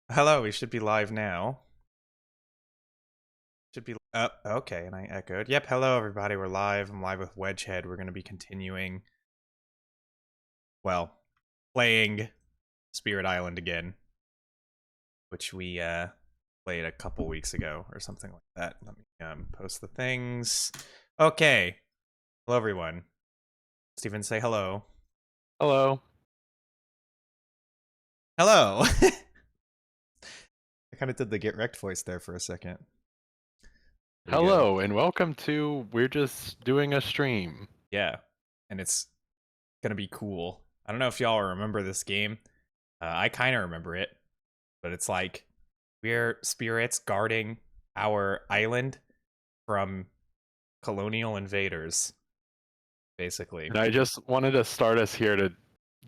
Hello, we should be live now. Should be okay, and I echoed. Yep, hello everybody, we're live. I'm live with Wedgehead. We're gonna be continuing, well, playing Spirit Island again, which we played a couple weeks ago or something like that. Let me post the things. Okay. Hello everyone. Steven, say hello. Hello. Hello. I kind of did the get wrecked voice there for a second. Pretty good. Hello, and welcome to We're Just Doing a Stream. Yeah. And it's gonna be cool. I don't know if y'all remember this game. I kind of remember it, but it's like we're spirits guarding our island from colonial invaders, basically. And I just wanted to start us here to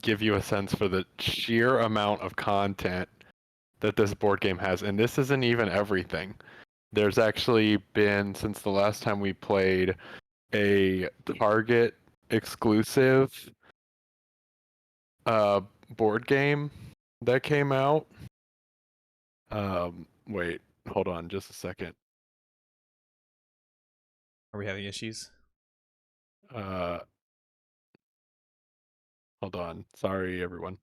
give you a sense for the sheer amount of content that this board game has. And this isn't even everything. There's actually been, since the last time we played, a Target exclusive uh, board game that came out. Wait, hold on just a second. Are we having issues? Uh, Hold on. Sorry, everyone.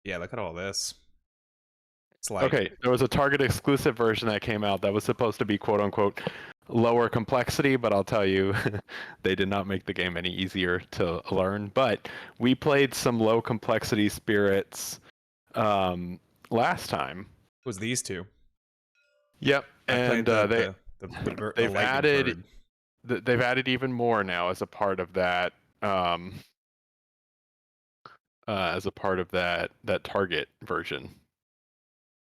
Yeah, look at all this. It's like, Okay, there was a Target exclusive version that came out that was supposed to be quote unquote lower complexity, but I'll tell you, they did not make the game any easier to learn. But we played some low complexity spirits last time. it was these two. Yep, I played and the they've lightning added bird. they've added even more now as a part of that that Target version.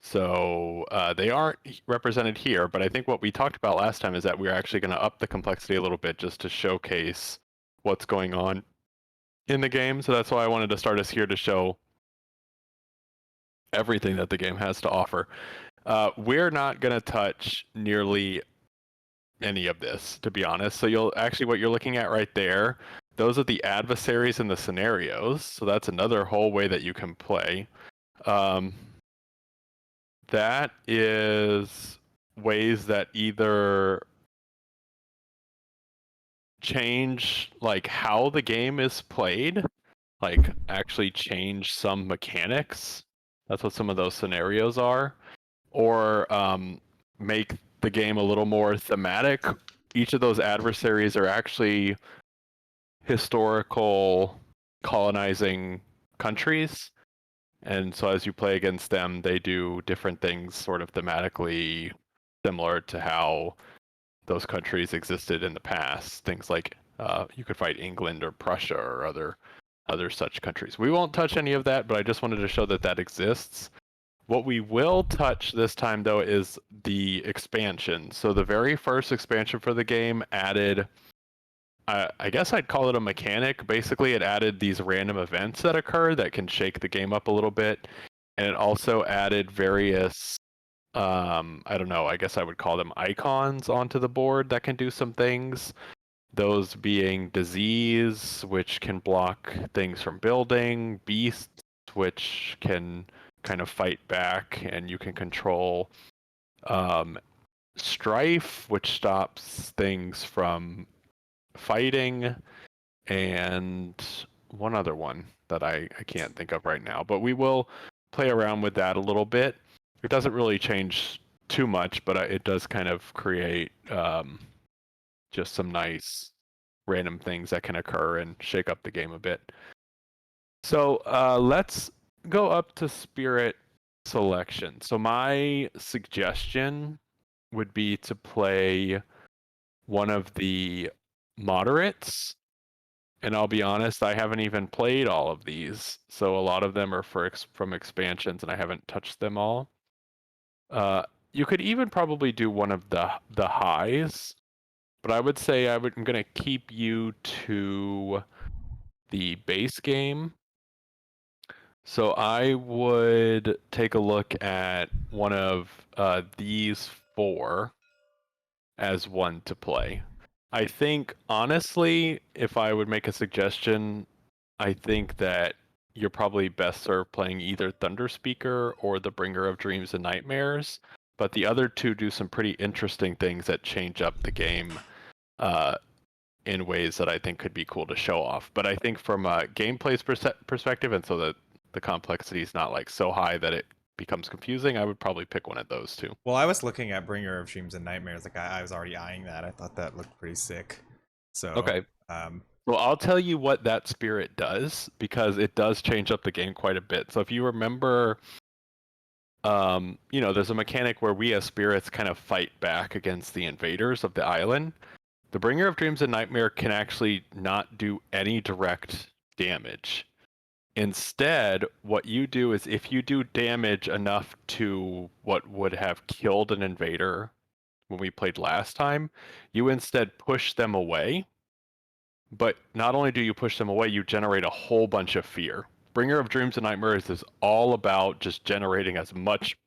So they aren't represented here, but I think what we talked about last time is that we're actually going to up the complexity a little bit just to showcase what's going on in the game. So that's why I wanted to start us here to show everything that the game has to offer. We're not going to touch nearly any of this, to be honest. So you'll actually, what you're looking at right there, those are the adversaries and the scenarios. So that's another whole way that you can play. Um, That is ways that either change like how the game is played, like actually change some mechanics. That's what some of those scenarios are, or make the game a little more thematic. Each of those adversaries are actually historical colonizing countries. And so as you play against them, they do different things sort of thematically similar to how those countries existed in the past. Things like you could fight England or Prussia or other such countries. We won't touch any of that, but I just wanted to show that that exists. What we will touch this time, though, is the expansion. So the very first expansion for the game added I guess I'd call it a mechanic. Basically, it added these random events that occur that can shake the game up a little bit. And it also added various, I don't know, I guess I would call them icons onto the board that can do some things. Those being disease, which can block things from building, beasts, which can kind of fight back and you can control, um, strife, which stops things from fighting, and one other one that I can't think of right now. But we will play around with that a little bit. It doesn't really change too much, but it does kind of create just some nice random things that can occur and shake up the game a bit. So let's go up to spirit selection. So my suggestion would be to play one of the moderates. And I'll be honest, I haven't even played all of these, so a lot of them are from expansions, and I haven't touched them all. You could even probably do one of the highs, but I would say I'm going to keep you to the base game. So I would take a look at one of these four as one to play. I think honestly, if I would make a suggestion, I think that you're probably best served playing either Thunder Speaker or the Bringer of Dreams and Nightmares. But the other two do some pretty interesting things that change up the game uh, in ways that I think could be cool to show off. But I think from a gameplay's perspective, and so that the complexity is not like so high that it becomes confusing, I would probably pick one of those two. Well, I was looking at Bringer of Dreams and Nightmares. Like I was already eyeing that. I thought that looked pretty sick. So, Okay. um, Well, I'll tell you what that spirit does because it does change up the game quite a bit. So if you remember, there's a mechanic where we as spirits kind of fight back against the invaders of the island. The Bringer of Dreams and Nightmare can actually not do any direct damage. Instead, what you do is if you do damage enough to what would have killed an invader when we played last time, you instead push them away. But not only do you push them away, you generate a whole bunch of fear. Bringer of Dreams and Nightmares is all about just generating as much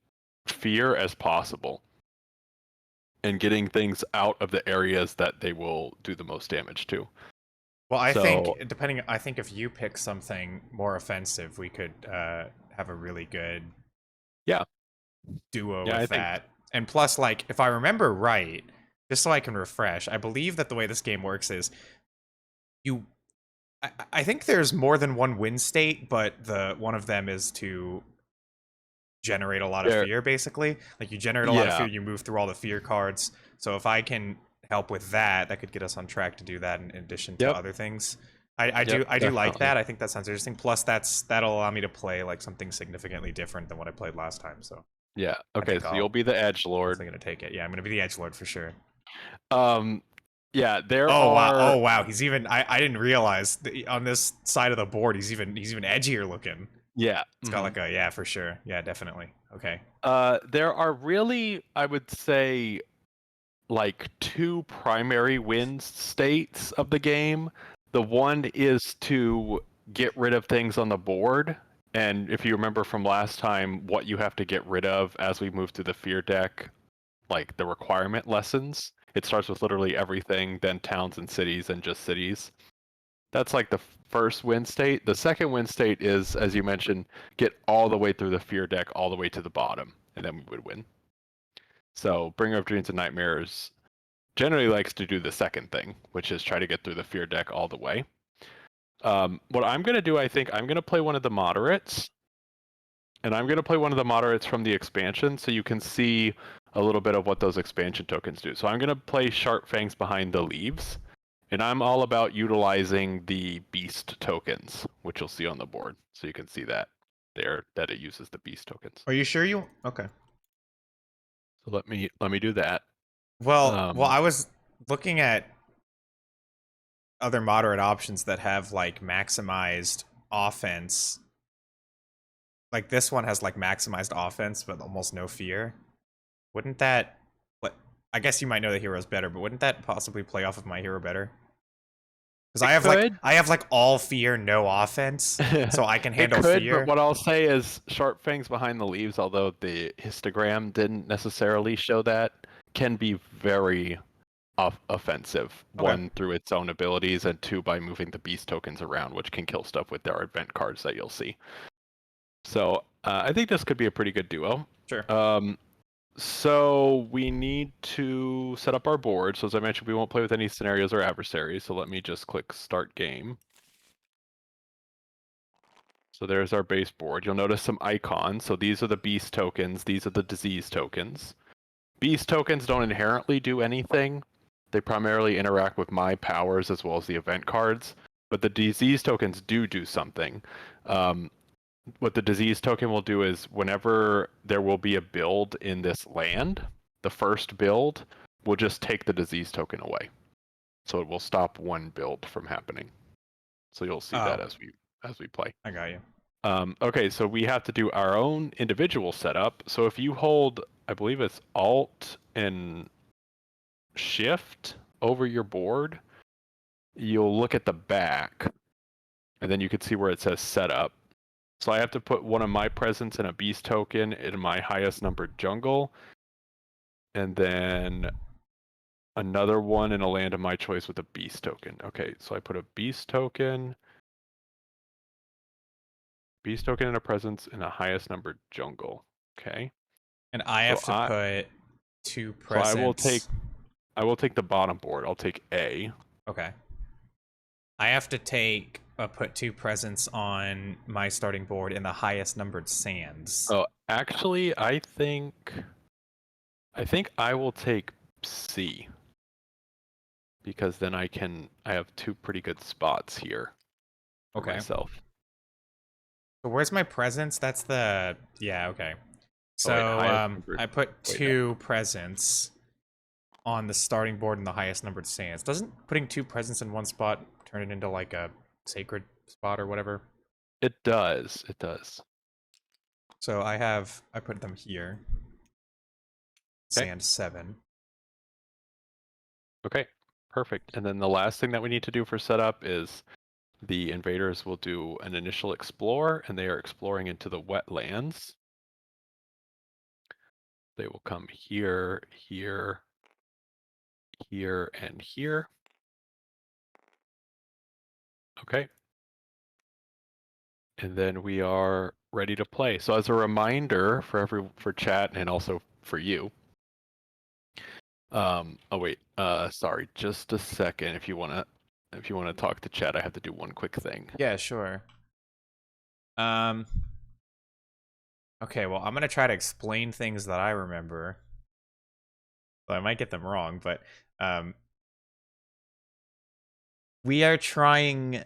fear as possible and getting things out of the areas that they will do the most damage to. well, I think So, depending, I think if you pick something more offensive, we could have a really good yeah. duo Yeah, I with think that. And plus, like, if I remember right, just so I can refresh, I believe that the way this game works is you. I think there's more than one win state, but the one of them is to generate a lot of there fear. Basically, like you generate a lot of yeah. fear, you move through all the fear cards. So if I can help with that, that could get us on track to do that in addition to Yep. other things. I do like Definitely. that. I think that sounds interesting. Plus, that'll allow me to play like something significantly different than what I played last time. So Yeah. I Okay, think so you'll I'll be the edge lord. definitely gonna take it. Yeah, I'm gonna be the edge lord for sure. Um yeah, there Oh wow! are Oh wow! He's even. I didn't realize on this side of the board he's even edgier looking. yeah. It's got like a yeah for sure. Yeah, definitely. Okay. There are really, I would say, like two primary win states of the game. The one is to get rid of things on the board. And if you remember from last time, what you have to get rid of as we move through the fear deck, like the requirement lessons, it starts with literally everything, then towns and cities, and just cities. That's like the first win state. The second win state is, as you mentioned, get all the way through the fear deck, all the way to the bottom, and then we would win. So Bringer of Dreams and Nightmares generally likes to do the second thing, which is try to get through the fear deck all the way. What I'm going to do, I think, I'm going to play one of the moderates, and I'm going to play one of the moderates from the expansion so you can see a little bit of what those expansion tokens do. So I'm going to play Sharp Fangs Behind the Leaves, and I'm all about utilizing the beast tokens, which you'll see on the board. So you can see that there, that it uses the beast tokens. Are you sure you? Okay. So let me do that. Well, Um, I was looking at other moderate options that have like maximized offense. Like this one has like maximized offense but almost no fear. Wouldn't that what I guess you might know the heroes better, but wouldn't that possibly play off of my hero better? Because it could. I have like all fear, no offense, so I can It handle could, but fear. what I'll say is Sharp Fangs Behind the Leaves, although the histogram didn't necessarily show that, can be very offensive. Okay, One, through its own abilities, and two, by moving the beast tokens around, which can kill stuff with their event cards that you'll see. So I think this could be a pretty good duo. sure. Um, so we need to set up our board. So as I mentioned, we won't play with any scenarios or adversaries. So let me just click Start Game. So there's our base board. You'll notice some icons. So these are the beast tokens. These are the disease tokens. Beast tokens don't inherently do anything. They primarily interact with my powers as well as the event cards. But the disease tokens do something. Um, what the disease token will do is whenever there will be a build in this land, the first build will just take the disease token away. So it will stop one build from happening. So you'll see that Oh, as we play. I got you. Okay, so we have to do our own individual setup. So if you hold, I believe it's Alt and Shift over your board, you'll look at the back, and then you can see where it says Setup. So I have to put one of my presents in a beast token in my highest numbered jungle, and then another one in a land of my choice with a beast token. Okay, so I put a beast token. Beast token and a presence in the highest numbered jungle. Okay. And I So have to put 2 I will take presents. the bottom board. I'll take A. Okay. I have to put 2 presents on my starting board in the highest numbered sands. Oh, actually, I think I will take C because then I have 2 pretty good spots here for Okay. myself. So where's my presents? That's the yeah. Okay. Oh wait, So highest numbered. I put Wait, 2 presents on the starting board in the highest numbered sands. Doesn't putting 2 presents in one spot turn it into like a sacred spot or whatever? it does. It does. So I put them here. Okay. Sand 7. Okay. Perfect. And then the last thing that we need to do for setup is the invaders will do an initial explore, and they are exploring into the wetlands. They will come here, here, here, and here. Okay. And then we are ready to play. So as a reminder for chat and also for you. Oh wait, sorry, just a second. If you wanna talk to chat, I have to do one quick thing. Yeah, sure. Um Okay, well, I'm going to try to explain things that I remember. Well, I might get them wrong, but we are trying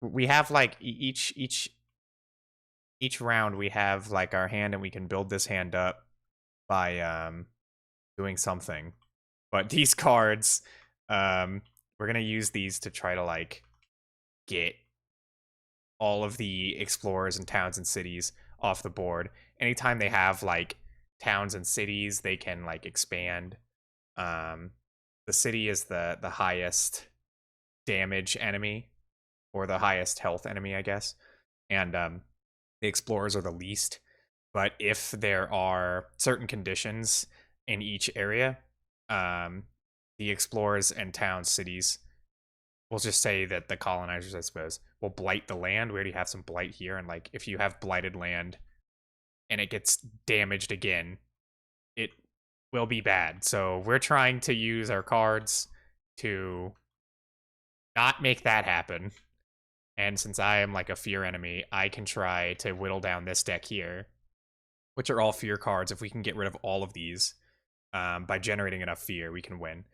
we have like each round we have like our hand and we can build this hand up by doing something. But these cards we're going to use these to try to like get all of the explorers and towns and cities off the board. Anytime they have like towns and cities, they can like expand. Um, the city is the highest damage enemy or the highest health enemy, I guess, and the explorers are the least. But if there are certain conditions in each area, um, the explorers and towns, cities, we'll just say that the colonizers, I suppose, will blight the land. We already have some blight here, and like if you have blighted land and it gets damaged again, it will be bad. So we're trying to use our cards to not make that happen. And since I am like a fear enemy, I can try to whittle down this deck here, which are all fear cards. If we can get rid of all of these by generating enough fear, we can win.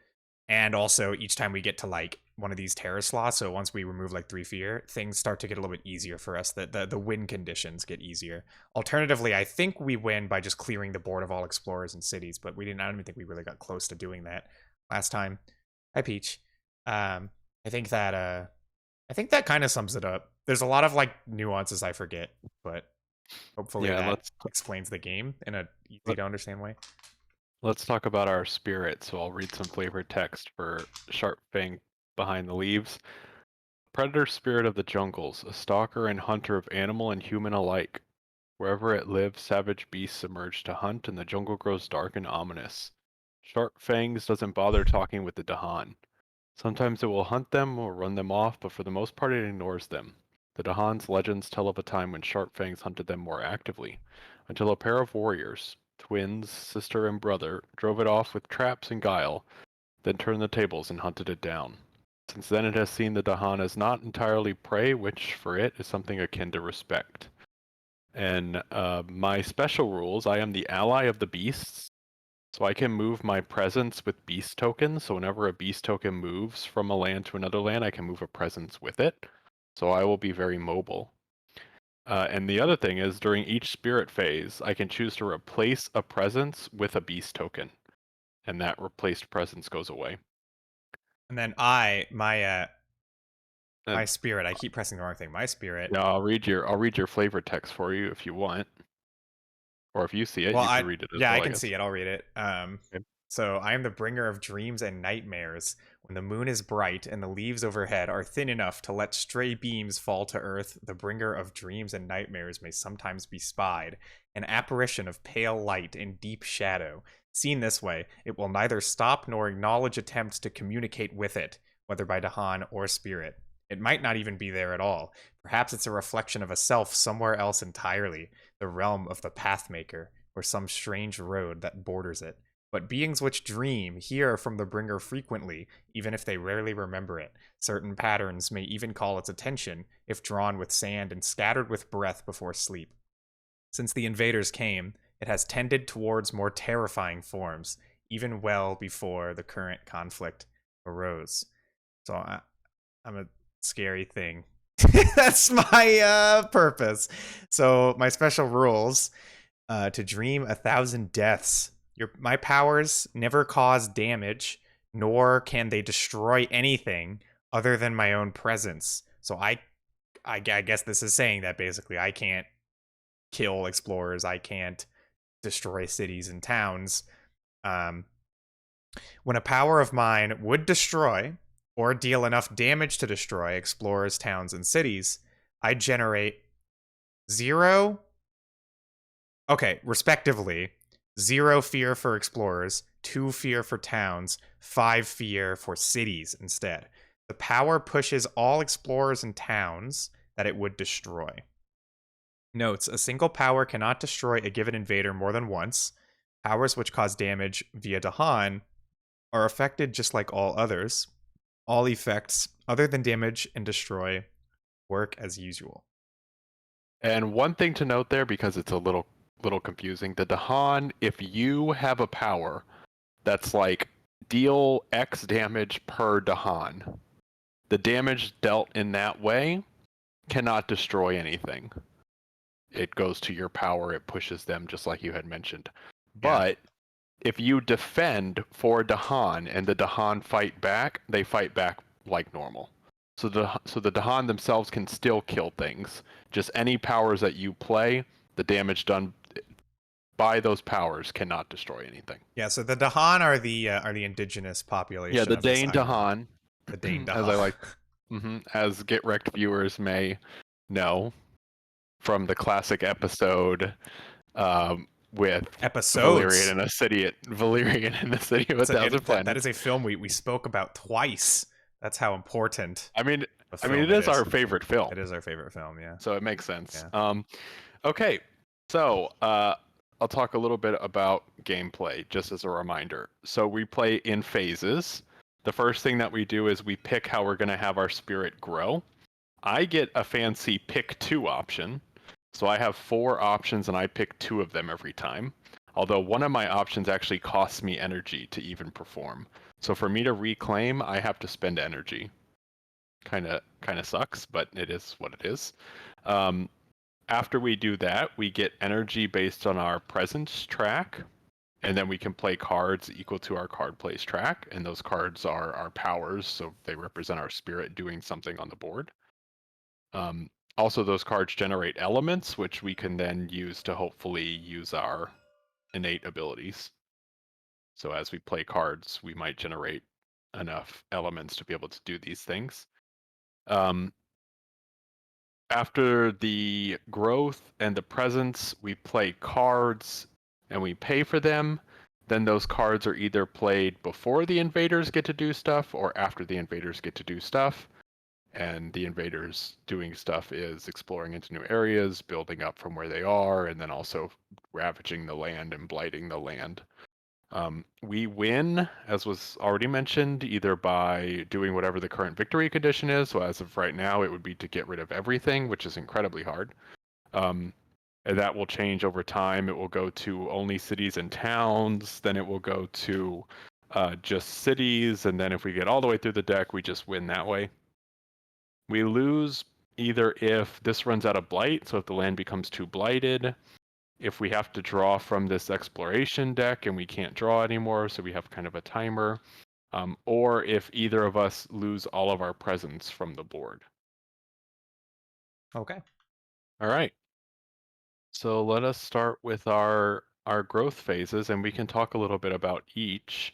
And also, each time we get to like one of these terror slots, so once we remove like 3 fear, things start to get a little bit easier for us. The win conditions get easier. Alternatively, I think we win by just clearing the board of all explorers and cities, but we didn't. I don't even think we really got close to doing that last time. Hi, Peach. I think that kind of sums it up. There's a lot of like nuances I forget, but hopefully Yeah, that explains the game in a easy to understand way. let's talk about our spirit. So I'll read some flavored text for Sharp Fang behind the leaves. Predator spirit of the jungles, a stalker and hunter of animal and human alike. Wherever it lives, savage beasts emerge to hunt, and the jungle grows dark and ominous. Sharp Fangs doesn't bother talking with the Dahan. Sometimes it will hunt them or run them off, but for the most part it ignores them. The Dahan's legends tell of a time when Sharp Fangs hunted them more actively, until a pair of warriors, twins, sister and brother, drove it off with traps and guile, then turned the tables and hunted it down. Since then it has seen the Dahan as not entirely prey, which for it is something akin to respect. And my special rules, I am the ally of the beasts, so I can move my presence with beast tokens. So whenever a beast token moves from a land to another land, I can move a presence with it. So I will be very mobile. And the other thing is, during each spirit phase, I can choose to replace a presence with a beast token, and that replaced presence goes away. And then my And spirit, I keep pressing the wrong thing. My spirit. now I'll read your flavor text for you if you want, or if you see it, Well, you can read it as yeah, I well, I can guess. see it. I'll read it. Okay. So I am the bringer of dreams and nightmares. When the moon is bright and the leaves overhead are thin enough to let stray beams fall to earth, the bringer of dreams and nightmares may sometimes be spied, an apparition of pale light in deep shadow. Seen this way, it will neither stop nor acknowledge attempts to communicate with it, whether by Dahan or spirit. It might not even be there at all. Perhaps it's a reflection of a self somewhere else entirely, the realm of the Pathmaker, or some strange road that borders it. But beings which dream hear from the bringer frequently, even if they rarely remember it. Certain patterns may even call its attention, if drawn with sand and scattered with breath before sleep. Since the invaders came, it has tended towards more terrifying forms, even well before the current conflict arose. So I'm a scary thing. That's my purpose. So my special rules: to dream 1,000 deaths. My powers never cause damage, nor can they destroy anything other than my own presence. So I guess this is saying that basically I can't kill explorers. I can't destroy cities and towns. Um, when a power of mine would destroy or deal enough damage to destroy explorers, towns, and cities, I generate 0, okay, respectively, 0 fear for explorers, 2 fear for towns, 5 fear for cities instead. The power pushes all explorers and towns that it would destroy. Notes: a single power cannot destroy a given invader more than once. Powers which cause damage via Dahan are affected just like all others. All effects, other than damage and destroy, work as usual. And one thing to note there, because it's a little confusing, the Dahan, if you have a power that's like deal X damage per Dahan, the damage dealt in that way cannot destroy anything. It goes to your power, it pushes them just like you had mentioned. Yeah. But if you defend for Dahan and the Dahan fight back, they fight back like normal. So the Dahan themselves can still kill things. Just any powers that you play, the damage done by those powers cannot destroy anything. Yeah, so the Dahan are the indigenous Yeah, population the of this Dane island. Dahan, The Dane as I Dahan. like, as Get Wrecked viewers may know from the classic episode with Valerian Episodes. in a city, Valerian in the City of a Thousand That is Planets. a film we spoke about twice. That's how important I mean, a I mean, film it it is is. our favorite film, It is our favorite film, yeah. so it makes sense. Yeah. Okay, so I'll talk a little bit about gameplay just as a reminder. So we play in phases. The first thing that we do is we pick how we're going to have our spirit grow. I get a fancy pick 2 option. So I have 4 options and I pick 2 of them every time. Although one of my options actually costs me energy to even perform. So for me to reclaim, I have to spend energy. Kind of sucks, but it is what it is. After we do that, we get energy based on our presence track, and then we can play cards equal to our card plays track, and those cards are our powers, so they represent our spirit doing something on the board. Also, those cards generate elements, which we can then use to hopefully use our innate abilities. So as we play cards, we might generate enough elements to be able to do these things. After the growth and the presence, we play cards and we pay for them. Then those cards are either played before the invaders get to do stuff or after the invaders get to do stuff. And the invaders doing stuff is exploring into new areas, building up from where they are, and then also ravaging the land and blighting the land. We win, as was already mentioned, either by doing whatever the current victory condition is. So as of right now, it would be to get rid of everything, which is incredibly hard. And that will change over time. It will go to only cities and towns. Then it will go to just cities. And then if we get all the way through the deck, we just win that way. We lose either if this runs out of blight. So if the land becomes too blighted, if we have to draw from this exploration deck and we can't draw anymore, so we have kind of a timer, or if either of us lose all of our presence from the board. Okay. All right. So let us start with our growth phases, and we can talk a little bit about each.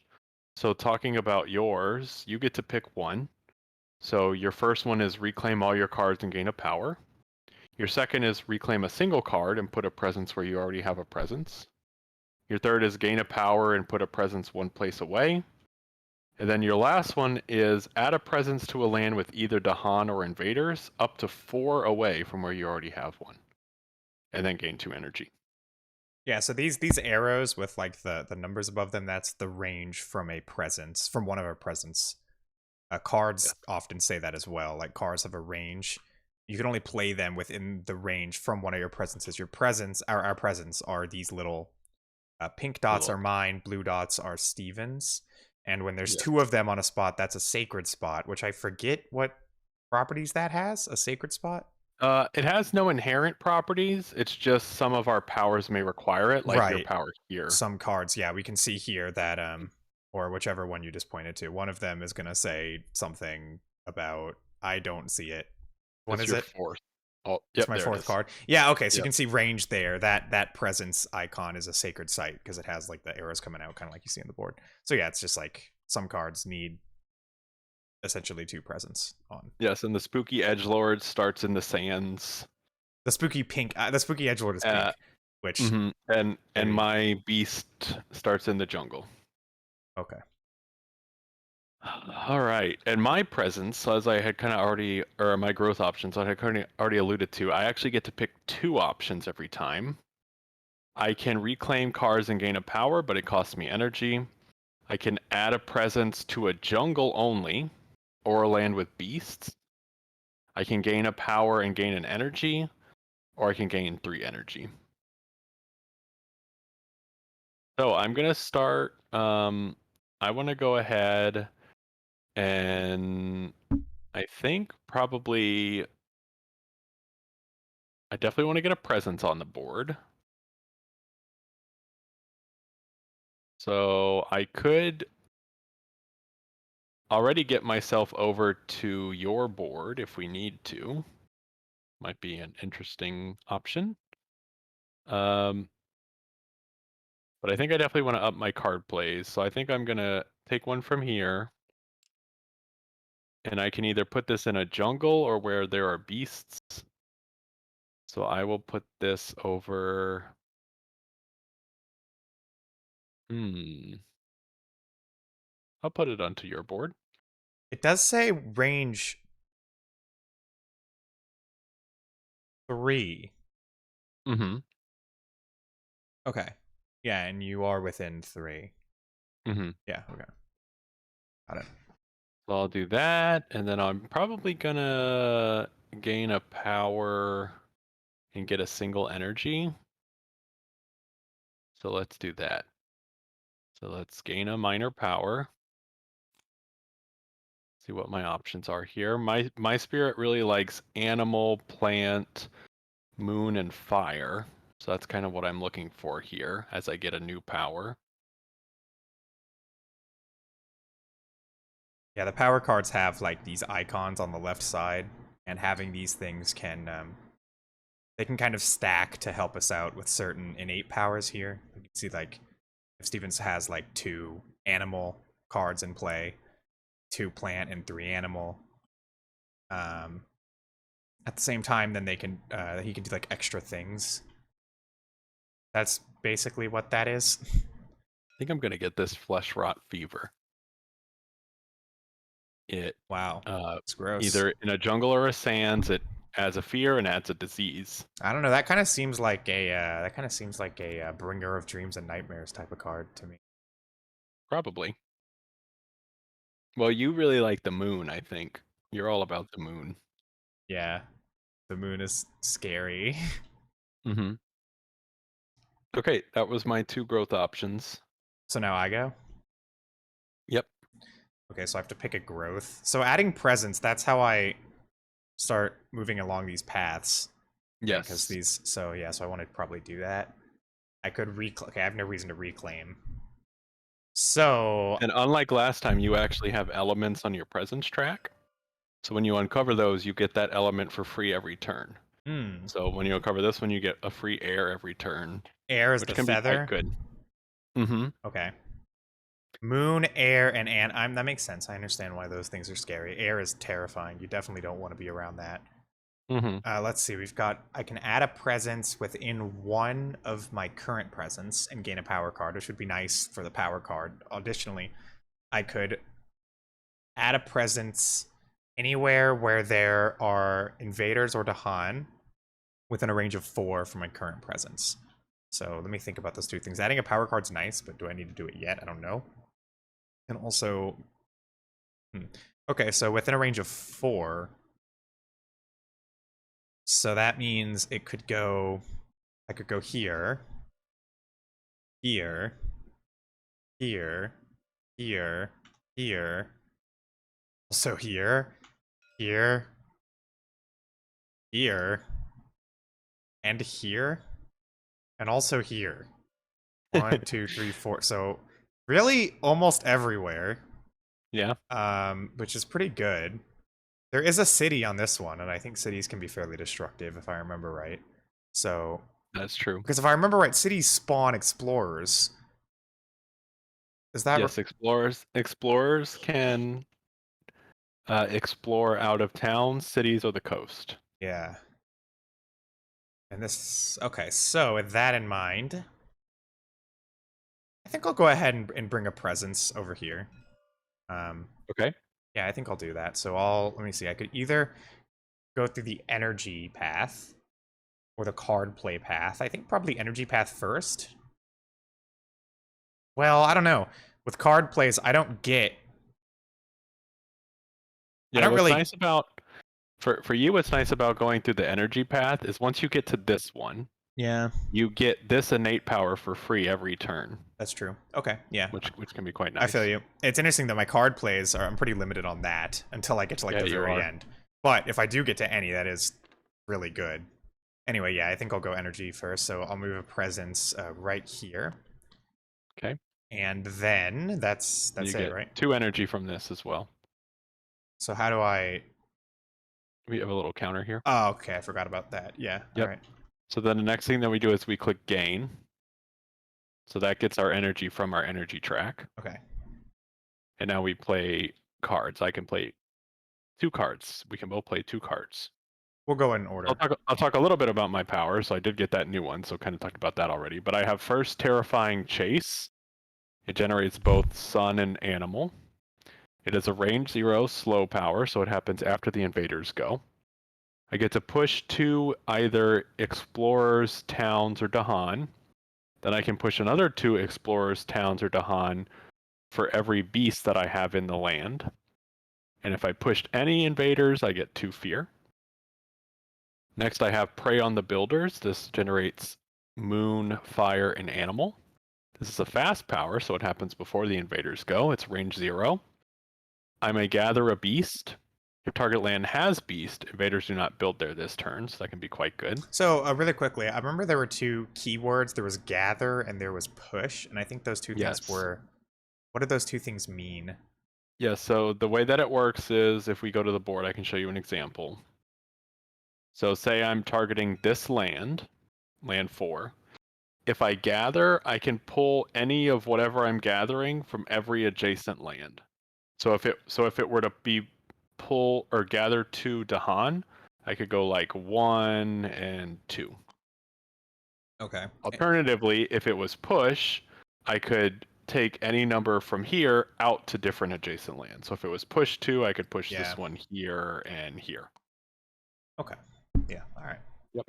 So talking about yours, you get to pick one. So your first one is reclaim all your cards and gain a power. Your second is reclaim a single card and put a presence where you already have a presence. Your third is gain a power and put a presence one place away. And then your last one is add a presence to a land with either Dahan or invaders up to 4 away from where you already have one. And then gain 2 energy. Yeah, so these arrows with like the numbers above them, that's the range from a presence, from one of our presents. Yeah. Cards often say that as well. Like cards have a range. You can only play them within the range from one of your presences. Your presents, our presents are these little pink dots Little. are mine, blue dots are Steven's. And when there's Yeah. two of them on a spot, that's a sacred spot, which I forget what properties that has. A sacred spot? It has no inherent properties. It's just some of our powers may require it, like your Right. power here. Some cards, yeah, we can see here that or whichever one you just pointed to, one of them is gonna say something about I don't see it. One It's is your it? fourth. Oh, It's yep, my there it fourth is. card. Yeah, okay, so you Yep. can see range there. That presence icon is a sacred site because it has like the arrows coming out, kind of like you see on the board. So yeah, it's just like some cards need essentially two presence on. Yes, and the spooky edgelord starts in the sands. The spooky pink, the spooky edgelord is Uh, pink, which mhm, And maybe my beast starts in the jungle. okay. All right, and my presence, as I had kind of already, or my growth options, I had kind of already alluded to, I actually get to pick 2 options every time. I can reclaim cards and gain a power, but it costs me energy. I can add a presence to a jungle only, or a land with beasts. I can gain a power and gain an energy, or I can gain 3 energy. So I'm gonna start. I want to go ahead and I think probably I definitely want to get a presence on the board. So I could already get myself over to your board if we need to. Might be an interesting option. Um, but I think I definitely want to up my card plays. So I think I'm gonna take one from here. And I can either put this in a jungle or where there are beasts. So I will put this over. I'll put it onto your board. It does say range 3. Mm-hmm. Okay. Yeah, and you are within 3. Mm-hmm. Yeah, okay. Got it. So I'll do that, and then I'm probably gonna gain a power and get a single energy. So let's do that. So let's gain a minor power. See what my options are here. My spirit really likes animal, plant, moon, and fire. So that's kind of what I'm looking for here as I get a new power. Yeah, the power cards have like these icons on the left side, and having these things can they can kind of stack to help us out with certain innate powers here. You can see like if Stevens has like 2 animal cards in play, 2 plant and 3 animal. Um, at the same time, then they can he can do like extra things. That's basically what that is. I think I'm gonna get this flesh rot fever. It Wow, uh, it's gross. either in a jungle or a sands, it adds a fear and adds a disease. I don't know. That kind of seems like a bringer of dreams and nightmares type of card to me. Probably. Well, you really like the moon, I think. You're all about the moon. Yeah, the moon is scary. Mm-hmm. Okay, that was my 2 growth options. So now I go. Yep. Okay, so I have to pick a growth. So adding presence, that's how I start moving along these paths. Because Yes. these, so yeah, so I want to probably do that. I could reclaim. Okay, I have no reason to reclaim. So, And unlike last time, you actually have elements on your presence track. So when you uncover those, you get that element for free every turn. hmm, So when you uncover this one, you get a free air every turn, air is which the can be quite feather. good. Mm-hmm. Okay. Moon, air, and I'm that makes sense. I understand why those things are scary. Air is terrifying. You definitely don't want to be around that. Mm-hmm. Let's see. We've got. I can add a presence within one of my current presence and gain a power card, which would be nice for the power card. Additionally, I could add a presence anywhere where there are invaders or Dahan within a range of 4 from my current presence. So let me think about those two things. Adding a power card's nice, but do I need to do it yet? I don't know. And also, okay, so within a range of 4. So that means it could go, I could go here, here, here, here, here, also here, here, here, and here, and also here. 1, 2, 3, 4. So really almost everywhere. Yeah, Which is pretty good. There is a city on this one, and I think cities can be fairly destructive if I remember right. So, that's true. because if I remember right, cities spawn explorers. Is that Yes, explorers can explore out of town, cities, or the coast. yeah. And this, okay, so with that in mind, I think I'll go ahead and bring a presence over here. Um, Okay. yeah, I think I'll do that. So I'll, let me see, I could either go through the energy path or the card play path. I think probably energy path first. Well, I don't know. With card plays, I don't get. I Yeah, don't what's really. nice about for you, what's nice about going through the energy path is once you get to this one, Yeah, you get this innate power for free every turn, that's true. Okay, yeah, which can be quite I feel nice. you. It's interesting that my card plays are. I'm pretty limited on that until I get to like Yeah, the you very are. end. But if I do get to any, that is really good. Anyway, yeah, I think I'll go energy first. So I'll move a presence right here, Okay. and then You that's it, get right? 2 energy from this as well. So how do I? We have a little counter here. Oh, okay, I forgot about that. Yeah, all Yep. right. So then the next thing that we do is we click gain. So that gets our energy from our energy track. Okay, And now we play cards. I can play 2 cards. We can both play 2 cards. we'll go in I'll order. talk a little bit about my power. So I did get that new one, so kind of talked about that already. But I have first Terrifying Chase. It generates both sun and animal. It is a range 0 slow power, so it happens after the invaders go. I get to push 2 either explorers, towns, or Dahan. Then I can push another 2 explorers, towns, or Dahan for every beast that I have in the land. And if I pushed any invaders, I get 2 fear. Next, I have Prey on the Builders. This generates moon, fire, and animal. This is a fast power, so it happens before the invaders go. It's range 0. I may gather a beast. If target land has beast, invaders do not build there this turn, so that can be quite good. So, really quickly, I remember there were two keywords. There was gather and there was push, and I think those two things Yes. were. What did those two things mean? Yeah, so the way that it works is if we go to the board, I can show you an example. So say I'm targeting this land, land 4. If I gather, I can pull any of whatever I'm gathering from every adjacent land. So if it were to be pull or gather 2 Dahan, I could go like 1 and 2. Okay. Alternatively, if it was push, I could take any number from here out to different adjacent lands. So if it was push 2, I could push Yeah. this one here and here. Okay. Yeah. All right. Yep.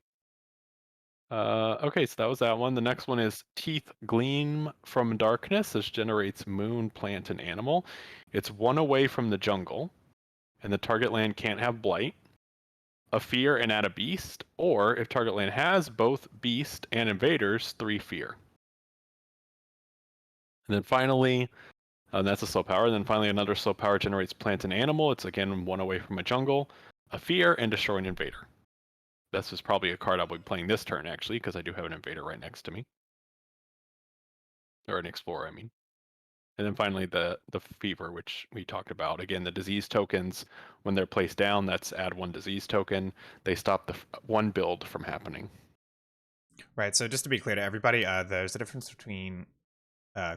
Okay, so that was that one. The next one is Teeth Gleam from Darkness. This generates moon, plant, and animal. It's 1 away from the jungle, and the target land can't have blight. A fear and add a beast, or if target land has both beast and invaders, 3 fear. And then finally, that's a slow power. And then finally, another slow power generates plant and animal. It's again 1 away from a jungle, a fear, and destroy an invader. This is probably a card I'll be playing this turn, actually, because I do have an invader right next to me. Or an explorer, I mean. And then finally, the fever, which we talked about. Again, the disease tokens, when they're placed down, that's add 1 disease token. They stop the 1 build from happening. Right. So just to be clear to everybody, there's a difference between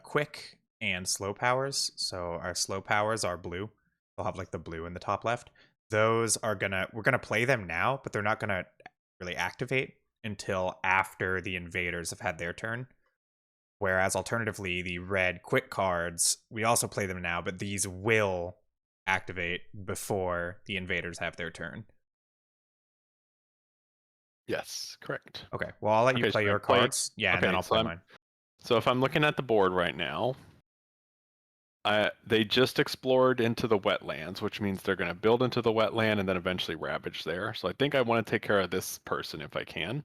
quick and slow powers. So our slow powers are blue. They'll have like the blue in the top left. Those are we're gonna play them now, but they're not gonna really activate until after the invaders have had their turn. Whereas alternatively, the red quick cards, we also play them now, but these will activate before the invaders have their turn. Yes, correct. Okay, well, I'll let you Okay, play so I your play. cards. Yeah, and then Okay, I'll play mine. so if I'm looking at the board right now, they just explored into the wetlands, which means they're going to build into the wetland and then eventually ravage there. So I think I want to take care of this person if I can.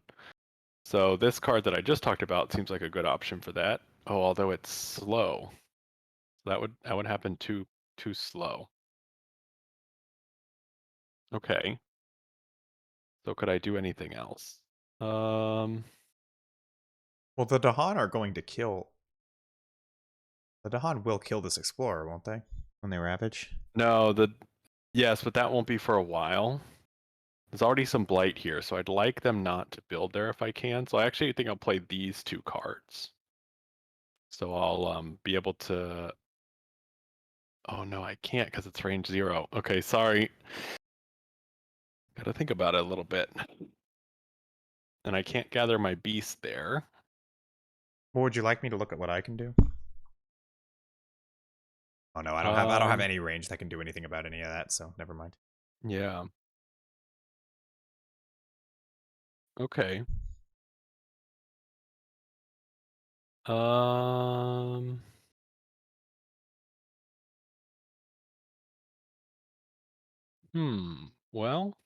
So this card that I just talked about seems like a good option for that. Oh, although it's slow. That would happen too slow. Okay. So could I do anything else? Um Well, the Dahan are going to kill. The Dahan will kill this explorer, won't they? When they ravage? no, yes, but that won't be for a while. There's already some blight here, so I'd like them not to build there if I can. So I actually think I'll play these two cards. So I'll be able to. Oh no, I can't because it's range 0. Okay, sorry. Gotta think about it a little bit. And I can't gather my beast there. Well, would you like me to look at what I can do? Oh no, I don't have any range that can do anything about any of that, so never mind. Yeah. Okay. Um. Well,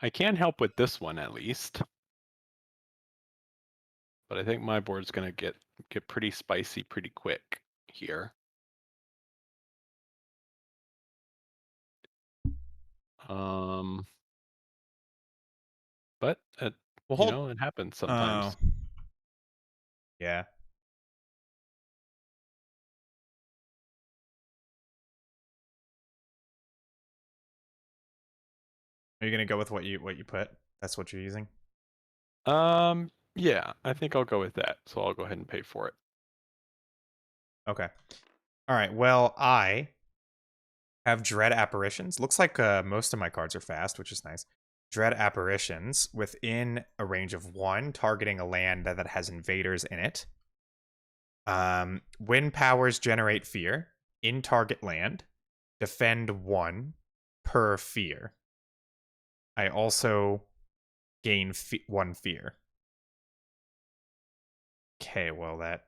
I can help with this one at least. But I think my board's gonna get pretty spicy pretty quick here. Um. But Well, hold. it happens Oh, sometimes. yeah. Are you gonna go with what you put? That's what you're using. Yeah, I think I'll go with that. So I'll go ahead and pay for it. Okay. All right. Well, I have Dread Apparitions. Looks like most of my cards are fast, which is nice. Dread Apparitions within a range of 1, targeting a land that has invaders in it. Wind powers generate fear in target land. Defend 1 per fear. I also gain 1 fear. Okay, well, that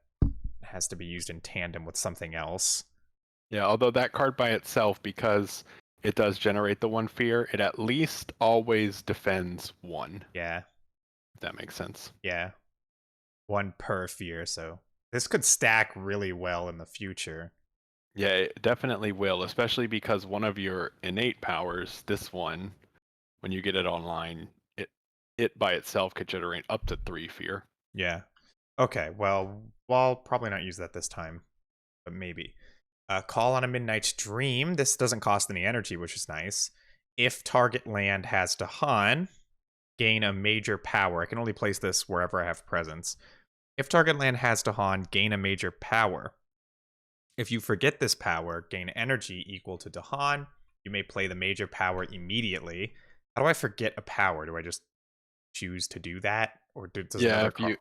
has to be used in tandem with something else. Yeah, although that card by itself, because it does generate the 1 fear, it at least always defends 1. Yeah. If that makes sense. Yeah. 1 per fear, so this could stack really well in the future. Yeah, it definitely will, especially because one of your innate powers, this one, when you get it online, it by itself could generate up to 3 fear. Yeah. Okay, well, I'll probably not use that this time, but maybe. Call on a Midnight's Dream. This doesn't cost any energy, which is nice. If target land has Dahan, gain a major power. I can only place this wherever I have presence. If target land has Dahan, gain a major power. If you forget this power, gain energy equal to Dahan. You may play the major power immediately. How do I forget a power? Do I just choose to do that, or does Yeah, another card?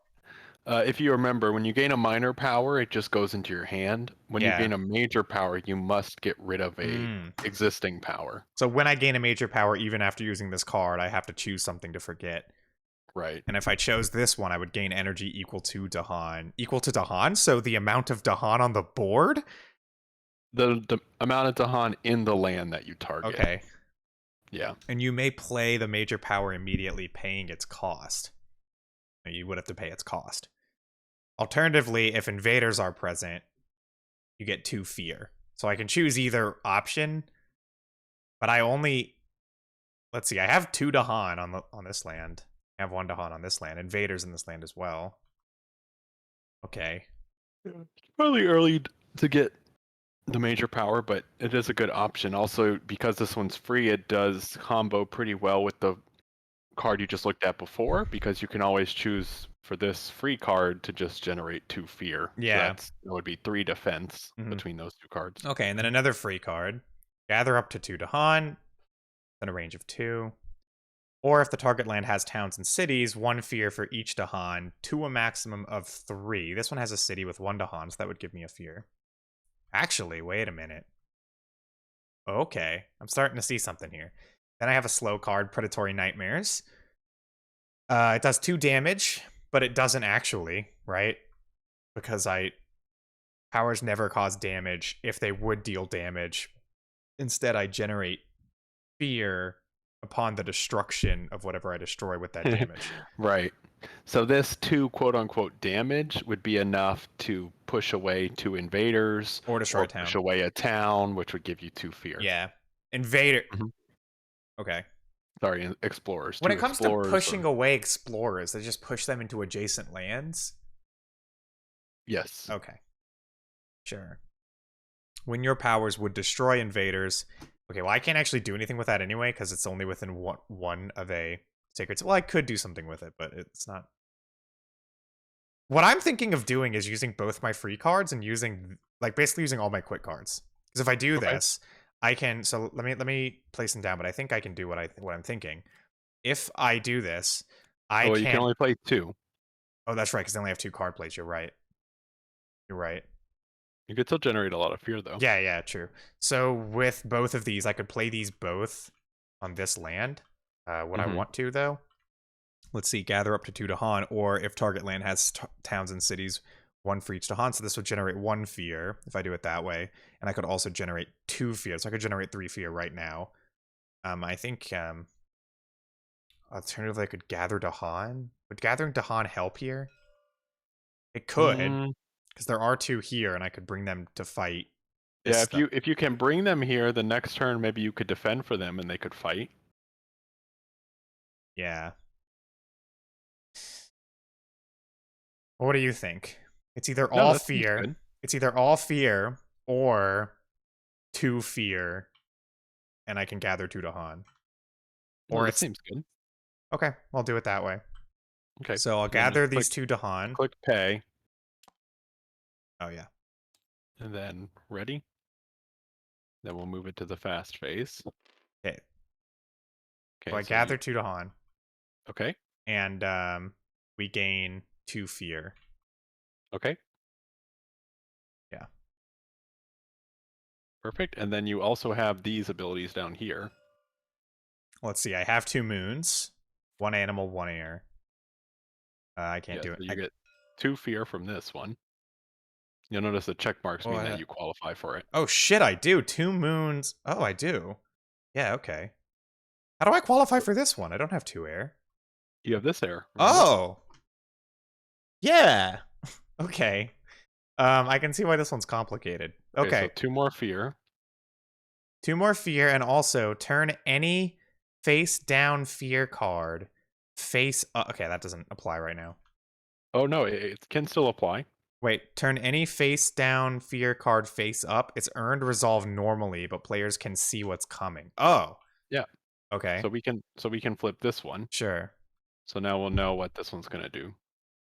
if you remember, when you gain a minor power, it just goes into your hand. When you Yeah. gain a major power, you must get rid of a Mm. existing power. So when I gain a major power, even after using this card, I have to choose something to forget. Right. And if I chose this one, I would gain energy equal to Dahan. Equal to Dahan? So the amount of Dahan on the board? The amount of Dahan in the land that you target. Okay. Yeah. And you may play the major power immediately, paying its cost. You would have to pay its cost. Alternatively, if invaders are present, you get 2 fear. So I can choose either option, but I only, let's see, I have 2 Dahan on this land. I have 1 Dahan on this land. Invaders in this land as well. Okay. It's probably early to get the major power, but it is a good option. Also, because this one's free, it does combo pretty well with the card you just looked at before, because you can always choose for this free card to just generate 2 fear. So Yeah. that would be 3 defense Mhm. between those two cards. Okay, and then another free card. Gather up to 2 Dahan, then a range of 2. Or if the target land has towns and cities, 1 fear for each Dahan to a maximum of 3. This one has a city with 1 Dahan, so that would give me a fear. Actually, wait a minute. Okay, I'm starting to see something here. Then I have a slow card, Predatory Nightmares. It does 2 damage, but it doesn't actually, right? Because powers never cause damage if they would deal damage. Instead, I generate fear upon the destruction of whatever I destroy with that damage. Right. So this 2 quote unquote damage would be enough to push away 2 invaders Or destroy or a push town. away a town, which would give you 2 fear. Yeah. Invader. Mhm. Okay. Sorry, explorers. When 2 it comes to explorers pushing or away explorers, they just push them into adjacent lands? yes. Okay. Sure. When your powers would destroy invaders. Okay, well, I can't actually do anything with that anyway, because it's only within one of a sacred. Well, I could do something with it, but it's not. What I'm thinking of doing is using both my free cards and using, like, basically using all my quick cards. Because if I do Okay. this, I can. So let me place them down, but I think I can do what I'm thinking. If I do this, I Oh, well, you can can't. only play 2. Oh, that's right, because they only have 2 card plays. You're right. You're right. You could still generate a lot of fear though. Yeah, yeah, true. So with both of these, I could play these both on this land. What I Mm-hmm. want to, though, let's see, gather up to 2 Dahan, or if target land has towns and cities, 1 for each Dahan. So this would generate 1 fear if I do it that way, and I could also generate 2 fear. So I could generate 3 fear right now. I think alternatively, I could gather Dahan. Would gathering Dahan help here? It could, Mm, because there are 2 here, and I could bring them to fight this yeah, stuff. if you can bring them here, the next turn maybe you could defend for them and they could fight. Yeah. What do you think? It's either No, all that seems fear. good. It's either all fear or 2 fear, and I can gather 2 Dahan. No, Or that it's seems good. okay. I'll do it that way. Okay. So I'll So then gather just these 2 Dahan. click pay Oh yeah. and then ready. Then we'll move it to the fast phase. Okay. So Okay, I so you gather 2 Dahan, okay, and we gain 2 fear. okay, Yeah. perfect. And then you also have these abilities down here. Let's see. I have 2 moons, 1 animal, 1 air. I can't Yeah, do so it. you get 2 fear from this one. You'll notice the check marks mean that What? you qualify for it. Oh shit! I do 2 moons. Oh, I do. Yeah. Okay. How do I qualify for this one? I don't have 2 air. You have this air, remember? Oh, yeah. Okay. I can see why this one's complicated. Okay, so Okay. 2 more fear. 2 more fear, and also turn any face down fear card face up. Okay, that doesn't apply right now. Oh no, it can still apply. Wait, turn any face down fear card face up. It's earned resolve normally, but players can see what's coming. Oh, Yeah. okay. So we can flip this one. Sure. So now we'll know what this one's going to do.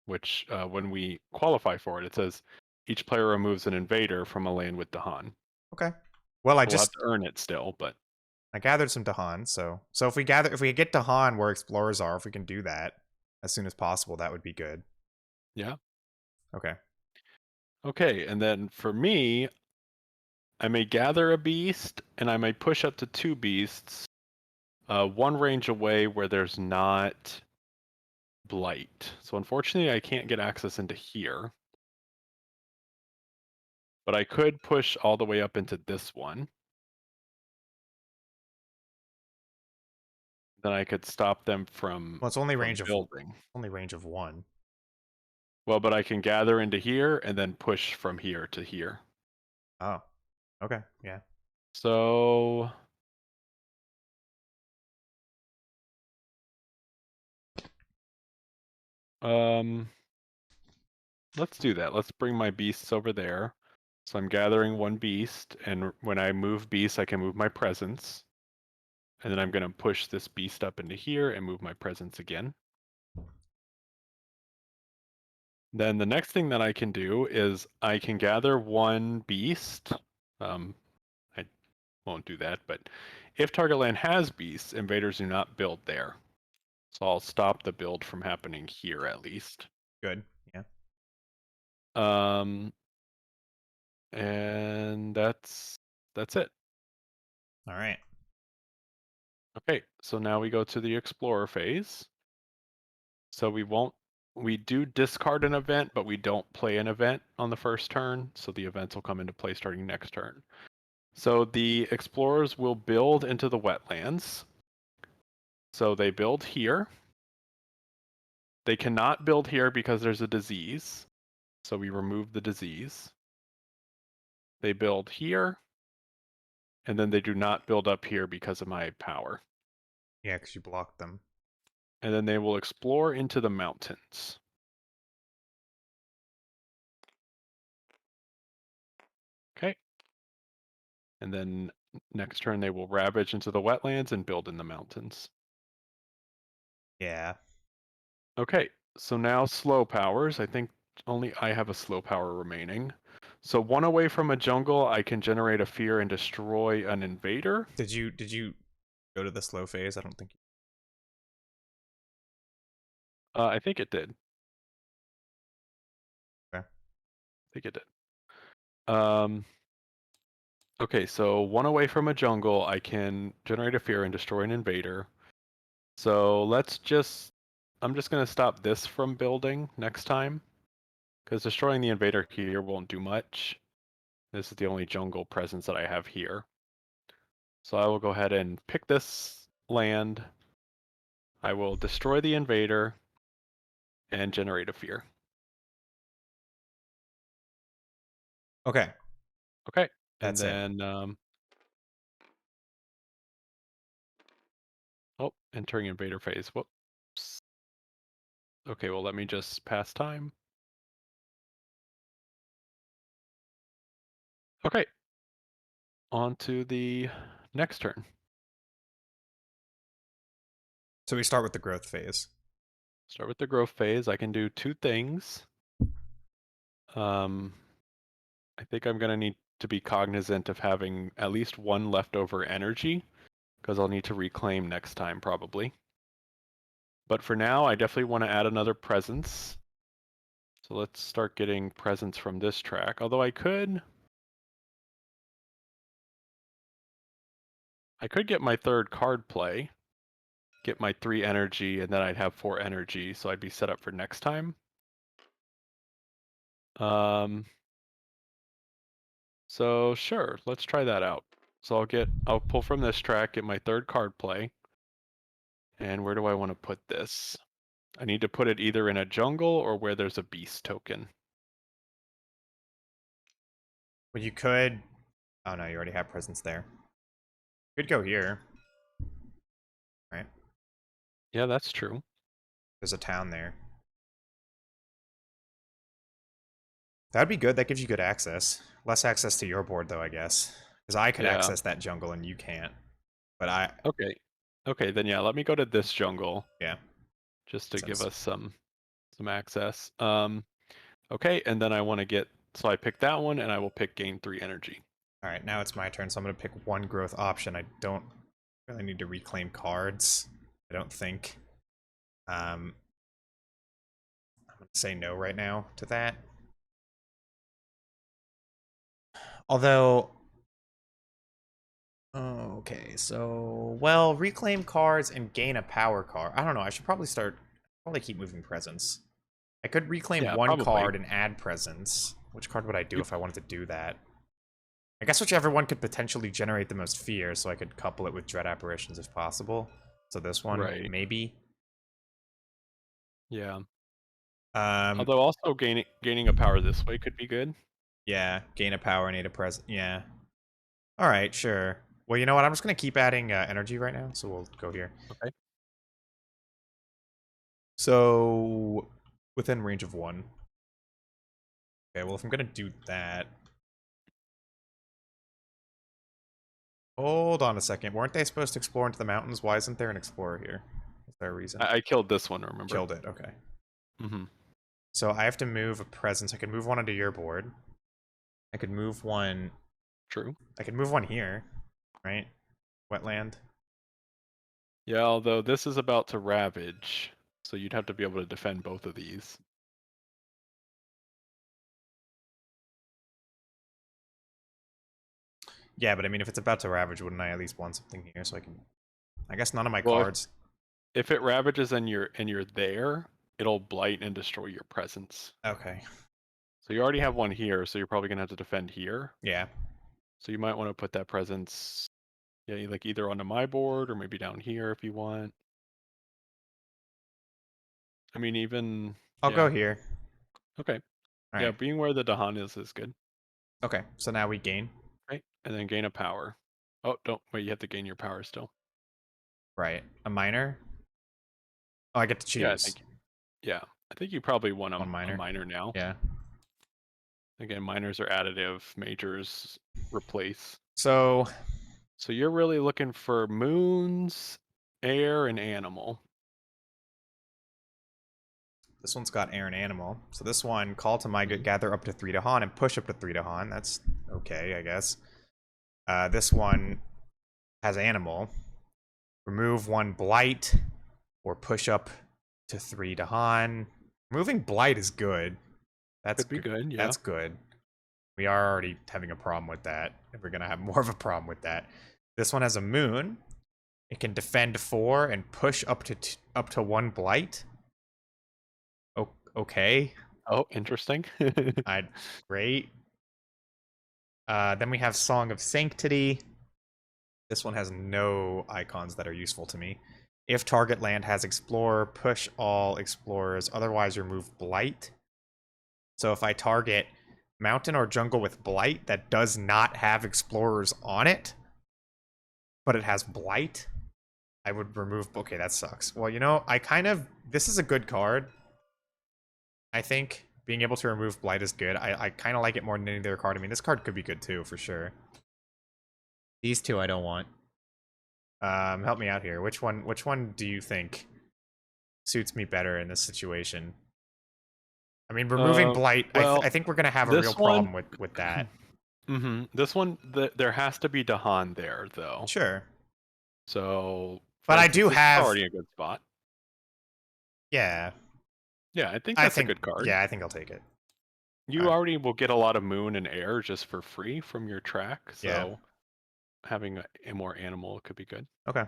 Which when we qualify for it, it says each player removes an invader from a lane with Dahan. Okay. Well, So we'll have to earn it still, but I gathered some Dahan, so if we get Dahan where explorers are, if we can do that as soon as possible, that would be good. yeah. Okay. Okay, and then for me, I may gather a beast and I may push up to 2 beasts, 1 range away where there's not blight. So unfortunately, I can't get access into here. But I could push all the way up into this one. Then I could stop them Well, it's from building. only range of 1. Well, but I can gather into here and then push from here to here. Oh. Okay. Yeah. So um let's do that. Let's bring my beasts over there. So I'm gathering 1 beast, and when I move beasts, I can move my presence. And then I'm going to push this beast up into here and move my presence again. Then the next thing that I can do is I can gather 1 beast. I won't do that, but if target land has beasts, invaders do not build there. So I'll stop the build from happening here at least. Good. Yeah. Um, and that's it. All right. Okay, so now we go to the explorer phase. So we do discard an event, but we don't play an event on the first turn. So the events will come into play starting next turn. So the explorers will build into the wetlands. So they build here. They cannot build here because there's a disease. So we remove the disease. They build here. And then they do not build up here because of my power. Yeah, because you blocked them. And then they will explore into the mountains. Okay. And then next turn they will ravage into the wetlands and build in the mountains. Yeah. Okay, so now slow powers. I think only I have a slow power remaining. So one away from a jungle, I can generate a fear and destroy an invader. Did you go to the slow phase? I don't think. I think it did. Okay. I think it did. Okay, so one away from a jungle, I can generate a fear and destroy an invader. So I'm just gonna stop this from building next time, because destroying the invader here won't do much. This is the only jungle presence that I have here. So I will go ahead and pick this land. I will destroy the invader and generate a fear. Okay. Okay, and That's it. then oh, entering invader phase. Whoops. Okay, well let me just pass time. Okay, on to the next turn. So we start with the growth phase. Start with the growth phase. I can do two things. Um, I think I'm gonna need to be cognizant of having at least one leftover energy, because I'll need to reclaim next time probably. But for now, I definitely want to add another presence. So let's start getting presence from this track. Although I could get my third card play, get my 3 energy, and then I'd have 4 energy, so I'd be set up for next time. So sure, let's try that out. So I'll pull from this track, get my third card play. And where do I want to put this? I need to put it either in a jungle or where there's a beast token. Well, you could. Oh no, you already have presence there. You could go here, right? Yeah, that's true. There's a town there. That'd be good. That gives you good access. Less access to your board, though, I guess. Because I could Yeah. access that jungle and you can't. But I, Okay. Okay, then yeah, let me go to this jungle yeah, just to give sense. us some access. Okay, and then I want to get, so I pick that one and I will pick gain 3 energy. All right, now it's my turn, so I'm going to pick one growth option. I don't really need to reclaim cards. I don't think. I'm going to say no right now to that. Although, oh, okay, so, well, reclaim cards and gain a power card. I don't know, I should probably keep moving presence. I could reclaim Yeah, one probably. card and add presence. Which card would I do You, if I wanted to do that? I guess whichever one could potentially generate the most fear, so I could couple it with Dread Apparitions if possible. So this one, right. maybe. Yeah. Um, Although also gaining a power this way could be good. yeah, gain a power and aid a presence. Yeah. All right, sure. Well, you know what? I'm just gonna keep adding energy right now, so we'll go here. Okay. So within range of 1. Okay, well if I'm gonna do that, hold on a second. Weren't they supposed to explore into the mountains? Why isn't there an explorer here? Is there a reason? I killed this one, remember? Killed it. Okay. Mm-hmm. So I have to move a presence. I could move one onto your board. I could move one. True. I could move one here, right? Wetland. Yeah, although this is about to ravage, so you'd have to be able to defend both of these. Yeah, but I mean, if it's about to ravage, wouldn't I at least want something here so I can? I guess none of my Well, cards. if it ravages and you're there, it'll blight and destroy your presence. Okay. So you already have one here, so you're probably gonna have to defend here. Yeah. So you might want to put that presence, yeah, like either onto my board or maybe down here if you want. I mean, even I'll go yeah, here. okay, All yeah, right. being where the Dahan is good. Okay. So now we gain. Right, and then gain a power. Oh, don't wait, you have to gain your power still. Right. A minor. Oh, I get to Yeah, choose yeah, I think you probably want one a minor. minor now. Yeah. Again, minors are additive, majors replace. So So you're really looking for moons, air, and animal. this one's got air and animal. So this one, call to migrate, Mhm. gather up to 3 Dahan, and push up to 3 Dahan. That's okay, I guess. This one has animal. Remove one blight, or push up to 3 Dahan. Removing blight is good. That's Could be good. good, yeah. That's good. We are already having a problem with that. If we're gonna have more of a problem with that. This one has a moon. It can defend 4 and push up to 1 blight. Okay. Oh, interesting. I great. Then we have Song of Sanctity. This one has no icons that are useful to me. If target land has Explorer, push all Explorers. Otherwise, remove Blight. So if I target Mountain or Jungle with Blight that does not have Explorers on it, but it has Blight, I would remove. Okay, that sucks. Well, you know, I kind of. This is a good card. I think being able to remove Blight is good. I kind of like it more than any other card. I mean, this card could be good too, for sure. These two I don't want. Help me out here. Which one do you think suits me better in this situation? I mean, removing uh, Blight, I well, think we're gonna have a real this one, problem with that. this one, there has to be Dahan there though. Sure. So, for But I instance, do this is have, already a good spot. yeah. Yeah, I think I that's a think, good card. yeah, I think I'll take it. You already will get a lot of moon and air just for free from your track, Yeah. so having a more animal could be good. Okay.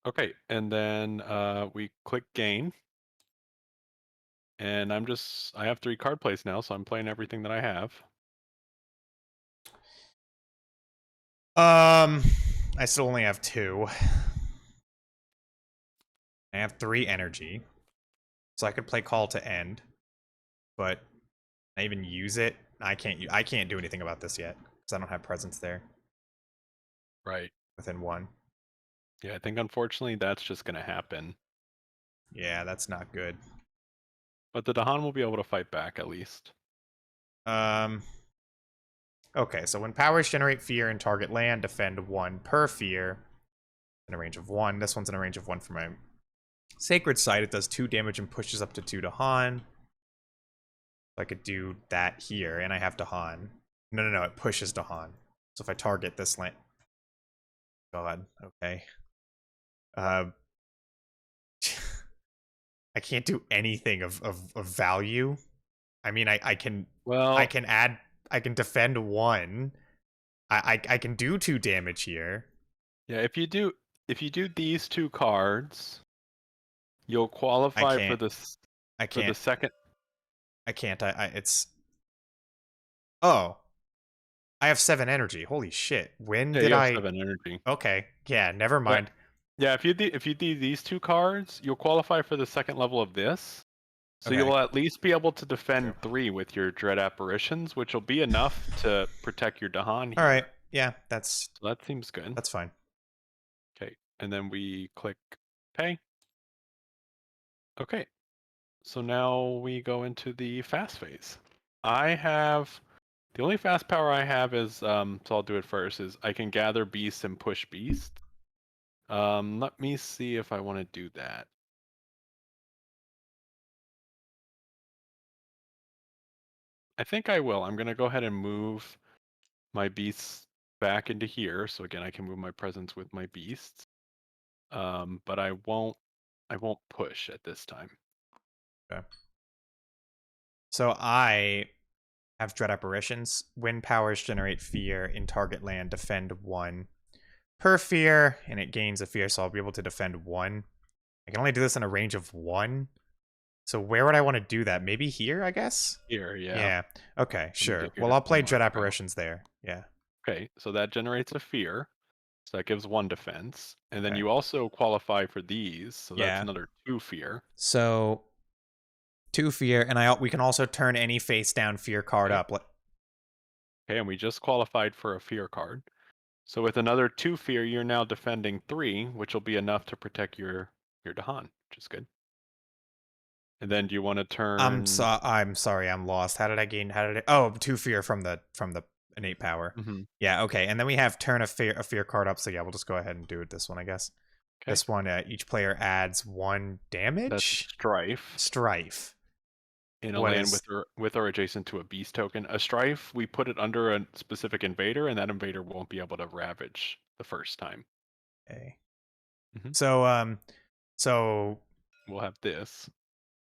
Okay, and then we click gain. And I have 3 card plays now, so I'm playing everything that I have. I still only have 2. I have 3 energy, so I could play Call to End, but I even use it. I can't do anything about this yet because I don't have presence there Right. within 1. Yeah, I think unfortunately that's just going to happen. Yeah, that's not good. But the Dahan will be able to fight back at least. Um. Okay, so when powers generate fear in target land, defend 1 per fear in a range of 1. This one's in a range of 1 for my Sacred Site. It does 2 damage and pushes up to 2 to Han. I could do that here, and I have to Han. No, it pushes to Han. So if I target this land. God, okay. Uh, I can't do anything of value. I mean, I Well, can add, I can defend 1. I can do 2 damage here. yeah, if you do these 2 cards, you'll I qualify can't. I for the can't. second. I can't. It's. Oh, I have 7 energy. Holy shit. When Yeah, did you have I? 7 energy. Okay. Yeah. Never But mind. yeah, if you do these 2 cards, you'll qualify for the second level of this. So Okay. you'll at least be able to defend 3 with your Dread Apparitions, which will be enough to protect your Dahan All right. here. Yeah. That's So that seems good. that's fine. Okay, and then we click pay. Okay, so now we go into the fast phase. I have the only fast power I have is so I'll do it first. Is I can gather beasts and push beasts. Let me see if I want to do that. I think I will. I'm gonna go ahead and move my beasts back into here. So again, I can move my presence with my beasts. But I won't push at this time. Okay. So I have dread apparitions. Wind powers generate fear in target land. Defend 1 per fear, and it gains a fear, so I'll be able to defend 1. I can only do this in a range of 1. So where would I want to do that? Maybe here, I guess? Here, yeah. Yeah. Okay, Let me sure. get your Well, I'll play one dread marker out. apparitions there. Yeah. Okay, so that generates a fear. So that gives 1 defense. And then Okay. you also qualify for these, so that's Yeah. another 2 fear. So 2 fear, and we can also turn any face down fear card Okay. up. Okay, and we just qualified for a fear card. So with another 2 fear, you're now defending 3, which will be enough to protect your Dahan, which is good. And then do you want to turn? I'm sorry, I'm lost. How did I gain? How did it? Oh, 2 fear from the innate power. Mhm. Yeah, okay. And then we have turn a fear card up. So yeah, we'll just go ahead and do it this one, I guess. Okay, This one, each player adds 1 that's a damage. strife Strife. in a What land is? with or adjacent to a beast token. A strife, we put it under a specific invader, and that invader won't be able to ravage the first time. A. Hmm. So We'll have this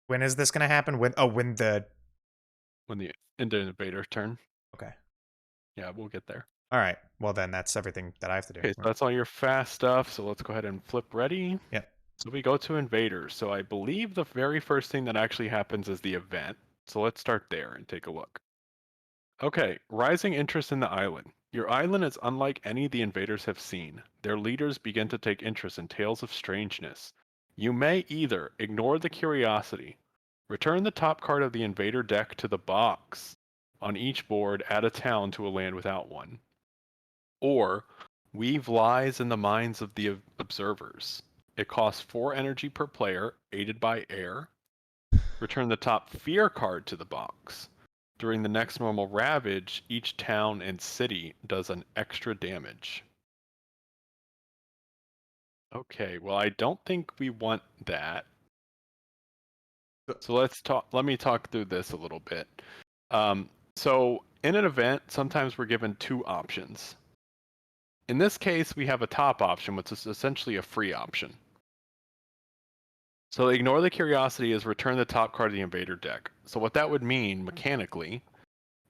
when is this gonna happen? When the when the invader turn. okay. Yeah, we'll get there. All right. Well, then that's everything that I have to do. Okay, so that's all your fast stuff. So let's go ahead and flip ready. Yep. So we go to invaders. So I believe the very first thing that actually happens is the event. So let's start there and take a look. Okay, rising interest in the island. Your island is unlike any the invaders have seen. Their leaders begin to take interest in tales of strangeness. You may either ignore the curiosity, return the top card of the invader deck to the box. On each board, add a town to a land without one. Or weave lies in the minds of the observers. It costs 4 energy per player, aided by air. Return the top fear card to the box. During the next normal ravage, each town and city does an extra damage. Okay, well, I don't think we want that. So let me talk through this a little bit. So in an event, sometimes we're given 2 options. In this case, we have a top option, which is essentially a free option. So ignore the curiosity is return the top card of the invader deck. So what that would mean mechanically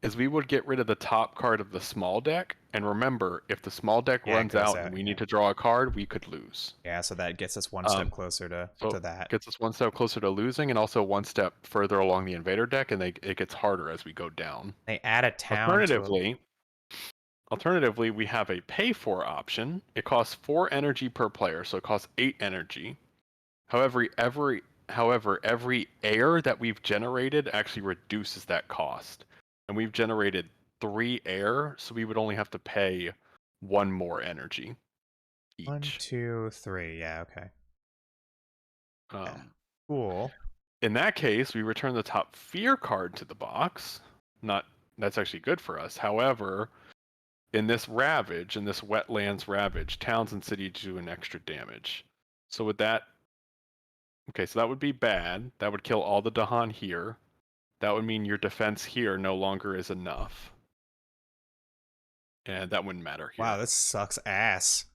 is we would get rid of the top card of the small deck. And remember, if the small deck Yeah, it runs goes out and out. we Yeah. need to draw a card, we could lose. Yeah. So that gets us one step Um, closer so to that. gets us 1 step closer to losing, and also 1 step further along the invader deck, and it gets harder as we go down. They add a town to a. Alternatively, we have a pay for option. It costs 4 energy per player, so it costs 8 energy. However, every air that we've generated actually reduces that cost. And we've generated 3 air, so we would only have to pay 1 more energy 1, each. 2, 3. Yeah. Okay. Yeah. Um, Cool. in that case, we return the top fear card to the box. Not That's actually good for us. However, in this wetlands ravage, towns and cities do an extra damage. So with that, okay, so that would be bad. That would kill all the Dahan here. That would mean your defense here no longer is enough. And that wouldn't matter Wow, here. this sucks ass.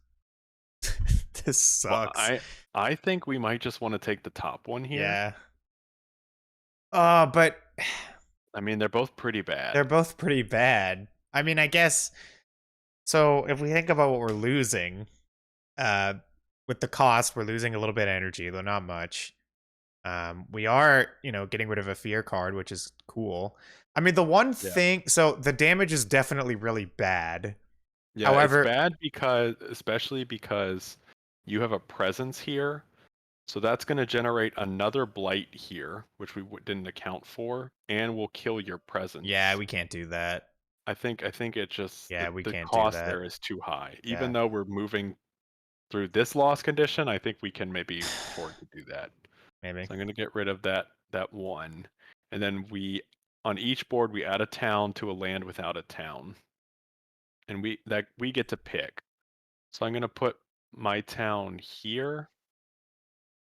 This Well, sucks. I think we might just want to take the top one here. Yeah. But I mean, they're both pretty they're bad. both pretty bad. I mean, I guess so if we think about what we're losing, uh with the cost, we're losing a little bit of energy, though not much. We are, getting rid of a fear card, which is cool. I mean, the one Yeah. thing, so the damage is definitely really bad. Yeah, it's However, bad especially because you have a presence here. So that's going to generate another blight here, which we didn't account for, and will kill your yeah, presence. we can't do that. I think it just Yeah, we the can't do cost that. there is too high. Yeah, Even though we're moving through this loss condition, I think we can maybe afford to do that. maybe. So I'm going to get rid of that one. And then on each board we add a town to a land without a town. And we get to pick. So I'm going to put my town here.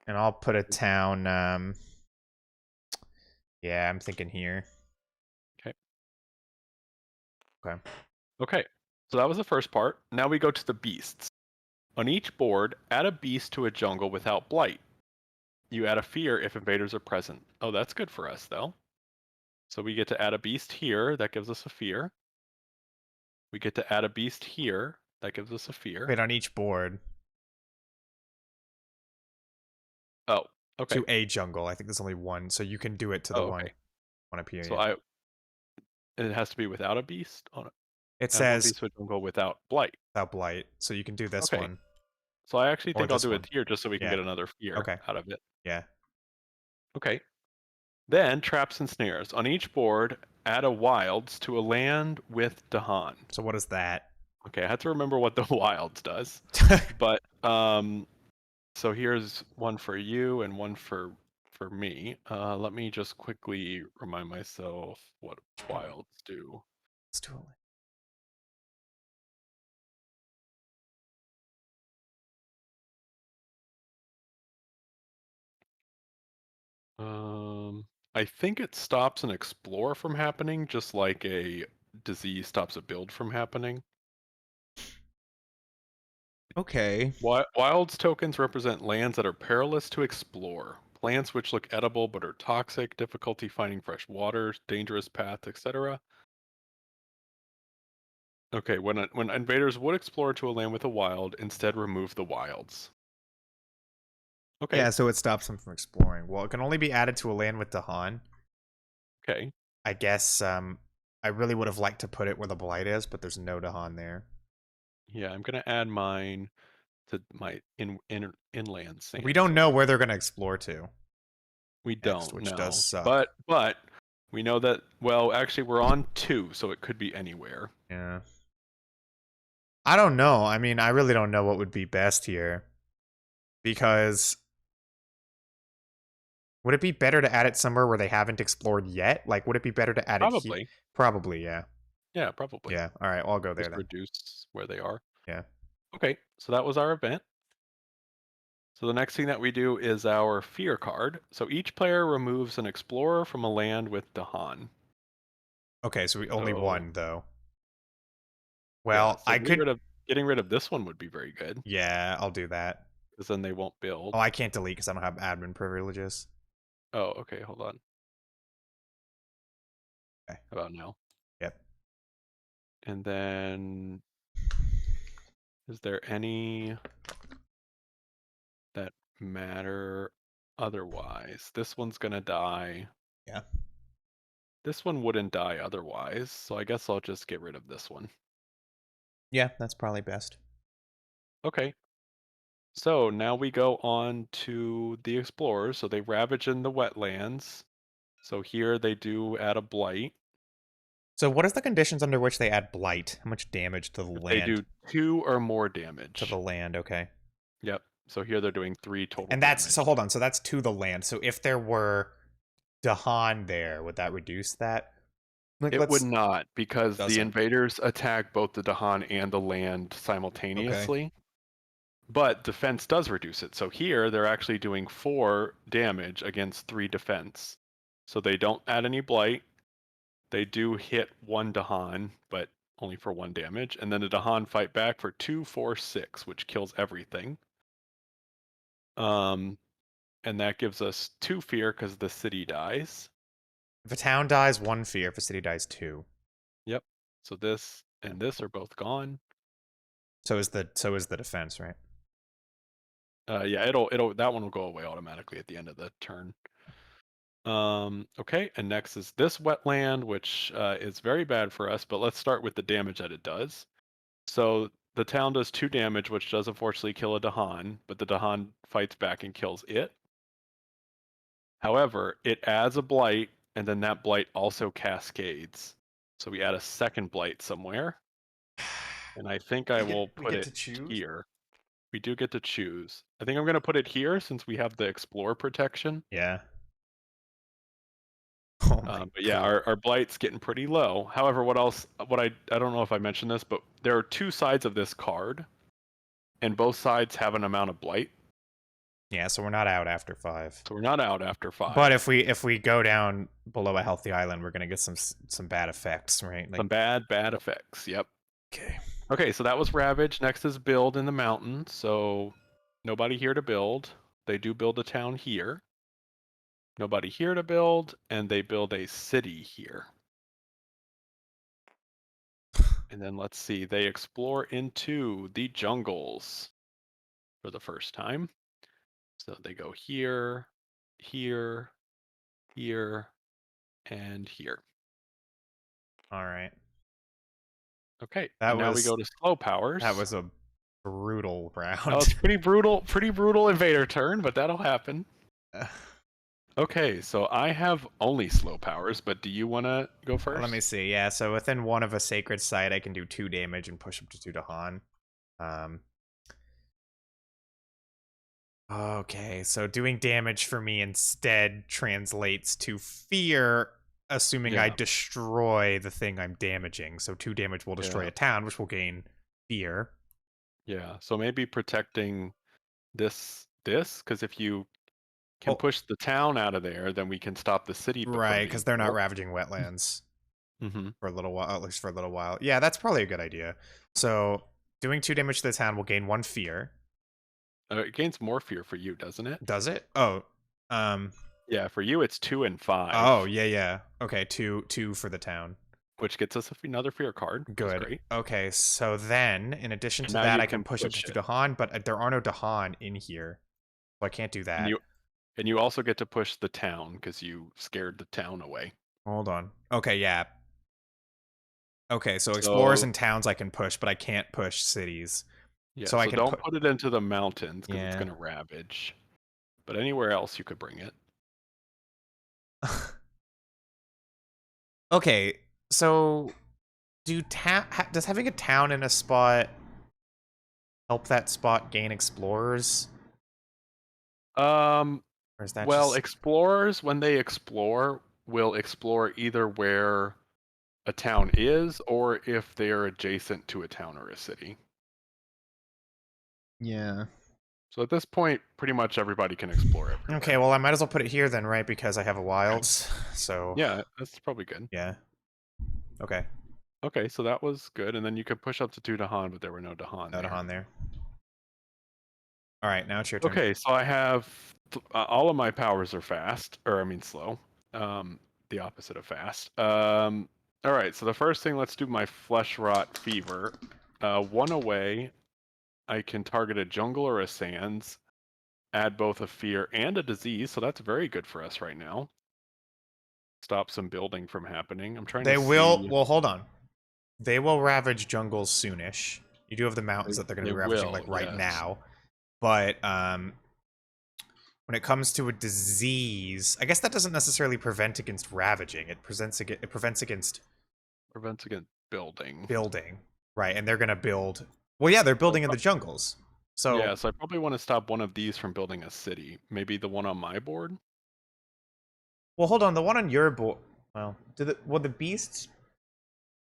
And I'll put a town, yeah, I'm thinking here. Okay. Okay. Okay. So that was the first part. Now we go to the beasts. On each board, add a beast to a jungle without blight. You add a fear if invaders are present. Oh, that's good for us, though. So we get to add a beast here. That gives us a fear. We get to add a beast here. That gives us a fear. Wait, on each board. Oh, okay. To a jungle. I think there's only one, so you can do it to the Oh, one okay. up here. So Yeah. it has to be without a beast on it. It Add one says beast to a jungle without blight. without blight, so you can do this Okay. one So I actually or think I'll this do one. it here just so we can Yeah. get another fear Okay. out of it. Yeah. Okay. Then traps and snares. On each board, add a wilds to a land with Dahan. So what is that? Okay, I have to remember what the wilds does. But so here's one for you and one for me. Let me just quickly remind myself what wilds do. Let's do it. I think it stops an explore from happening, just like a disease stops a build from happening. Okay. Wilds tokens represent lands that are perilous to explore. Plants which look edible but are toxic, difficulty finding fresh water, dangerous paths, etc. Okay, when invaders would explore to a land with a wild, instead remove the wilds. Okay, Yeah, so it stops them from exploring. Well, it can only be added to a land with Dahan. okay. I guess I really would have liked to put it where the blight is, but there's no Dahan there. Yeah, I'm gonna add mine to my inland We sands don't know over. where they're going to explore to We next, don't which does know, suck. but we know that. Well, actually, we're on 2, so it could be anywhere. Yeah. I don't know. I mean, I really don't know what would be best here. Because would it be better to add it somewhere where they haven't explored yet? Like, would it be better to add it here? Probably. Probably, yeah. Yeah, probably. Yeah. All right, well, I'll go there Just then. reduce where they are. Yeah. Okay, so that was our event. So the next thing that we do is our fear card. So each player removes an explorer from a land with Dahan. Okay, so we only So one though. yeah, Well, so I could. getting rid of this one would be very good Yeah, I'll do that. because then they won't Oh, build. I can't delete because I don't have admin privileges. Oh, okay, hold on. Okay. How about now? Yep. And then is there any that matter otherwise? This one's gonna die. Yeah. This one wouldn't die otherwise, so I guess I'll just get rid of this one. Yeah, that's probably best. Okay. So now we go on to the explorers. So they ravage in the wetlands. So here they do add a blight. So, what is the conditions under which they add blight? How much damage to the If they land? do 2 or more To the damage. land, okay. Yep. So here they're doing 3 total And that's damage. so. Hold on. So that's to the land. So if there were Dahan there, would that reduce that? Like, It would let's. not because the Doesn't. invaders attack both the Dahan and the land Okay. simultaneously. But defense does reduce it. So here they're actually doing 4 damage against 3 defense. So they don't add any blight. They do hit 1 Dahan, but only for 1 damage. And then the Dahan fight back for 2, 4, 6, which kills everything. And that gives us 2 fear because the city dies. If a town dies, 1 fear. If a city dies, 2. Yep. So this and this are both gone. So is the defense, right? Yeah, it'll that one will go away automatically at the end of the turn. Okay, and next is this wetland, which is very bad for us, but let's start with the damage that it does. So the town does 2 damage, which does unfortunately kill a Dahan, but the Dahan fights back and kills it. However, it adds a blight, and then that blight also cascades. So we add a second blight somewhere, and I think I will We put get it to choose. here. We do get to choose. I think I'm going to put it here since we have the Explore protection. Yeah. Oh my But yeah, god. our blight's getting pretty low. However, what else? What I don't know if I mentioned this, but there are 2 sides of this card, and both sides have an amount of blight. Yeah, so we're not out after 5. So we're not out after 5. But if we go down below a healthy island, we're gonna get some bad effects, right? Like, Some bad effects. Yep. okay. Okay, so that was Ravage. Next is Build in the mountains. So nobody here to build. They do build a town here. Nobody here to build, and they build a city here. And then let's see, they explore into the jungles for the first time. So they go here, here, here, and here. All right. Okay, That and now we was go to slow powers. that was a brutal Oh, round. it's pretty brutal invader turn, but that'll happen. Okay, so I have only slow powers, but do you want to go Let me first? see. Yeah, so within one of a sacred site, I can do 2 damage and push up to 2 to Han. Um, okay, so doing damage for me instead translates to fear, assuming I Yeah, destroy the thing I'm damaging. So 2 damage will destroy yeah, a town, which will gain fear. yeah. So maybe protecting this, because if you can Well, push the town out of there, then we can stop the city from right, being because they're not built. ravaging wetlands Mm-hmm. for a little while, at least for a little while. Yeah, that's probably a good idea. So doing 2 damage to the town will gain 1 fear. It gains more fear for you, doesn't it? Does it? Oh, um, Yeah, for you it's 2 and oh 5, yeah, yeah. Okay, two for the town. which gets us another fear card, which is Good. great. Okay, so then in addition And to now that, you I can can push up to push two it, Dahan, but there are no Dahan in here, so I can't do and that. you also get to push the town because you scared the town away. Hold on. Okay, yeah. Okay, so explorers So and towns I can push, but I can't push cities. yeah, So I so can don't put. put it into the mountains because it's Yeah. going to ravage. But anywhere else you could bring it. Okay, so does having a town in a spot help that spot gain explorers, Um, or is that well, just explorers when they explore will explore either where a town is or if they're adjacent to a town or a city. yeah? So at this point, pretty much everybody can explore Okay, everywhere. well I might as well put it here then, right? Because I have a wilds. So Yeah, that's probably good. yeah. Okay, Okay, so that was good, and then you could push up to 2 Dahan, but there were no Dahan no there. Dahan there. All right, now it's your turn. Okay, so I have all of my powers are fast, or I mean slow. The opposite of fast. All right, so the first thing, let's do my flesh rot fever. 1 away, I can target a jungle or a sands, add both a fear and a disease, so that's very good for us right now. Stop some building from happening. I'm trying to They will. see. Well, hold on. They will ravage jungles soonish. You do have the mountains They, that they're going to they be ravaging will, like right yes. now, but when it comes to a disease, I guess that doesn't necessarily prevent against ravaging. It prevents against Prevents against building. building, right? And they're going to build. Well, yeah, they're So building in the jungles. So, yeah, so I probably want to stop one of these from building a city. Maybe the one on my board? well, hold on. The one on your board. Well, will the beasts?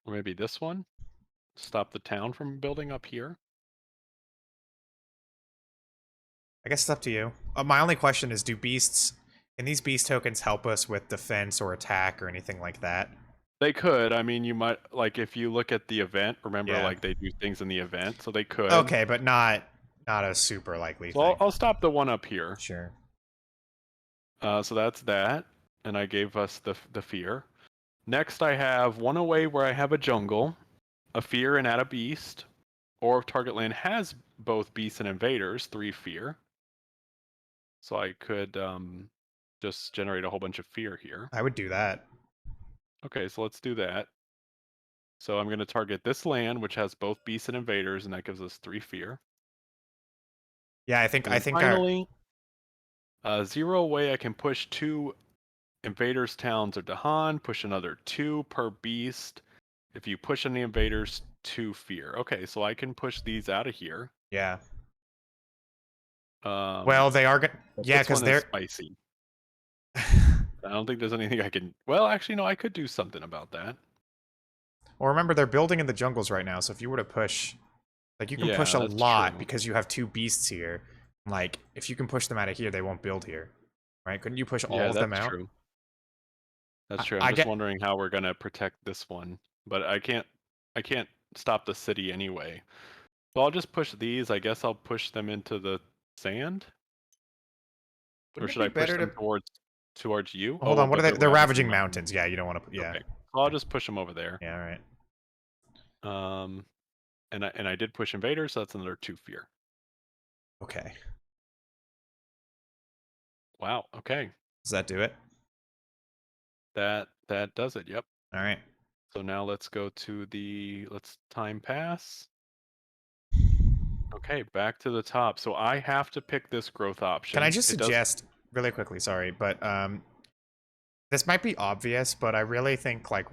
Or maybe this one? Stop the town from building up here? I guess it's up to you. My only question is, do beasts? Can these beast tokens help us with defense or attack or anything like that? They could. I mean, you might, like, if you look at the event, remember, Yeah. like, they do things in the event, so they could. Okay, but not a super likely So thing. I'll stop the one up here. Sure. So that's that. And I gave us the fear. Next, I have 1 away where I have a jungle, a fear, and add a beast. Or if target land has both beasts and invaders, 3 fear. So I could just generate a whole bunch of fear here. I would do that. Okay, so let's do that. So I'm going to target this land, which has both beasts and invaders, and that gives us 3 fear. Yeah, And I then think our finally, 0 away, I can push 2 invaders, towns, or Dahan, push another 2 per beast. If you push any invaders, 2 fear. Okay, so I can push these out of here. yeah. Um, Well, they are gonna but yeah, this because one is they're spicy. I don't think there's anything I can. Well, actually, no, I could do something about that. well, remember they're building in the jungles right now, so if you were to push like you can push Yeah, a that's lot true. because you have 2 beasts here. Like, if you can push them out of here, they won't build here. Right? Couldn't you push all Yeah, of them that's out? true. That's true. I'm I just get wondering how we're gonna protect this one, but I can't. I can't stop the city anyway. So I'll just push these. I guess I'll push them into the sand. Or Wouldn't it should be I push better to... them towards you? Hold Oh, on, what are but they? they're They're ravaging ravaging mountains. mountains. Yeah, you don't want to... Yeah. Okay. So I'll just push them over there. Yeah, all right. And I did push invaders, so that's another 2 fear. Okay. Wow. Okay. Does that do it? That does it. Yep. All right. So now let's go to let's time pass. Okay, back to the top. So I have to pick this growth option. Can I just It does. suggest really quickly, sorry, but this might be obvious, but I really think like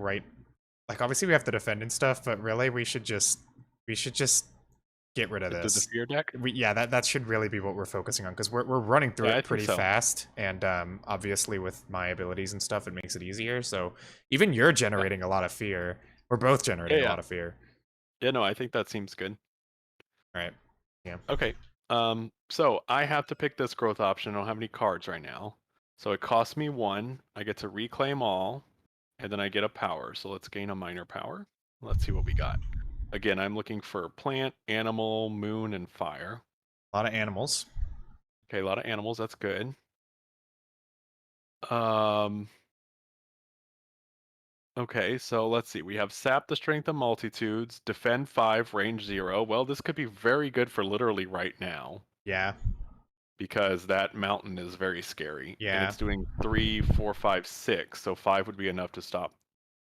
obviously we have to defend and stuff, but really we should just get rid of Do the this. fear deck? Yeah, that should really be what we're focusing on because we're running through Yeah, I it think pretty so. fast, and obviously with my abilities and stuff, it makes it easier. So even you're generating a lot of fear. We're both generating a Yeah. lot of fear. Yeah, no, I think that seems good. All right. Yeah. Okay. So I have to pick this growth option. I don't have any cards right now. So it costs me 1. I get to reclaim all, and then I get a power. So let's gain a minor power. Let's see what we got. Again, I'm looking for plant, animal, moon, and fire. A lot of animals. Okay, a lot of animals. That's good. Okay, so let's see. We have sap the strength of multitudes, defend 5, range 0. Well, this could be very good for literally right now Yeah. because that mountain is very scary. And Yeah. it's doing 3, 4, 5, 6. So 5 would be enough to stop.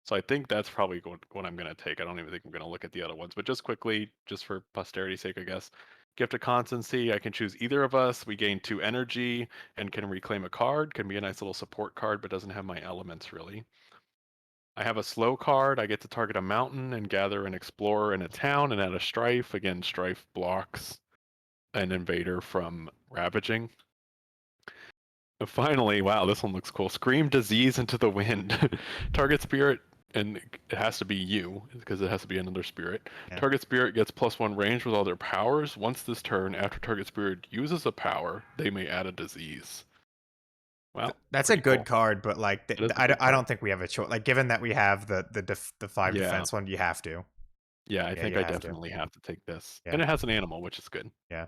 So I think that's probably what I'm going to take. I don't even think I'm going to look at the other ones. But just quickly, just for posterity's sake, I guess. Gift of Constancy, I can choose either of us. We gain 2 energy and can reclaim a card. Can be a nice little support card, but doesn't have my elements really. I have a slow card. I get to target a mountain and gather an explorer in a town and add a strife. Again, strife blocks an invader from ravaging. And finally, wow, this one looks cool. Scream disease into the wind. Target spirit, and it has to be you because it has to be another spirit. Yeah. Target spirit gets +1 range with all their powers. Once this turn, after target spirit uses a power, they may add a disease. Wow, That's a pretty good cool. card, but like It is a I, good I card. don't think we have a choice. Like given that we have the 5 Yeah, defense one, you have to. yeah, I Yeah, think you I have to. definitely have to take this. Yeah. And it has an animal, which is good. Yeah.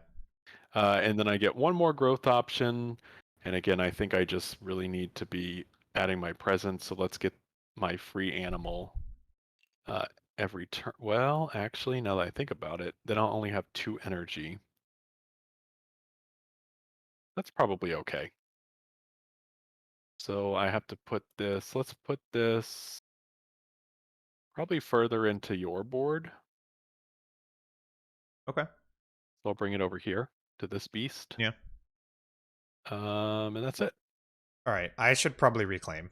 And then I get 1 more growth option. And again, I think I just really need to be adding my presence. So let's get my free animal every turn. Well, actually, now that I think about it, then I'll only have 2 energy. That's probably okay. So I have to put this, let's put this probably further into your board. Okay. So I'll bring it over here to this beast. Yeah. And that's it. All right. I should probably reclaim.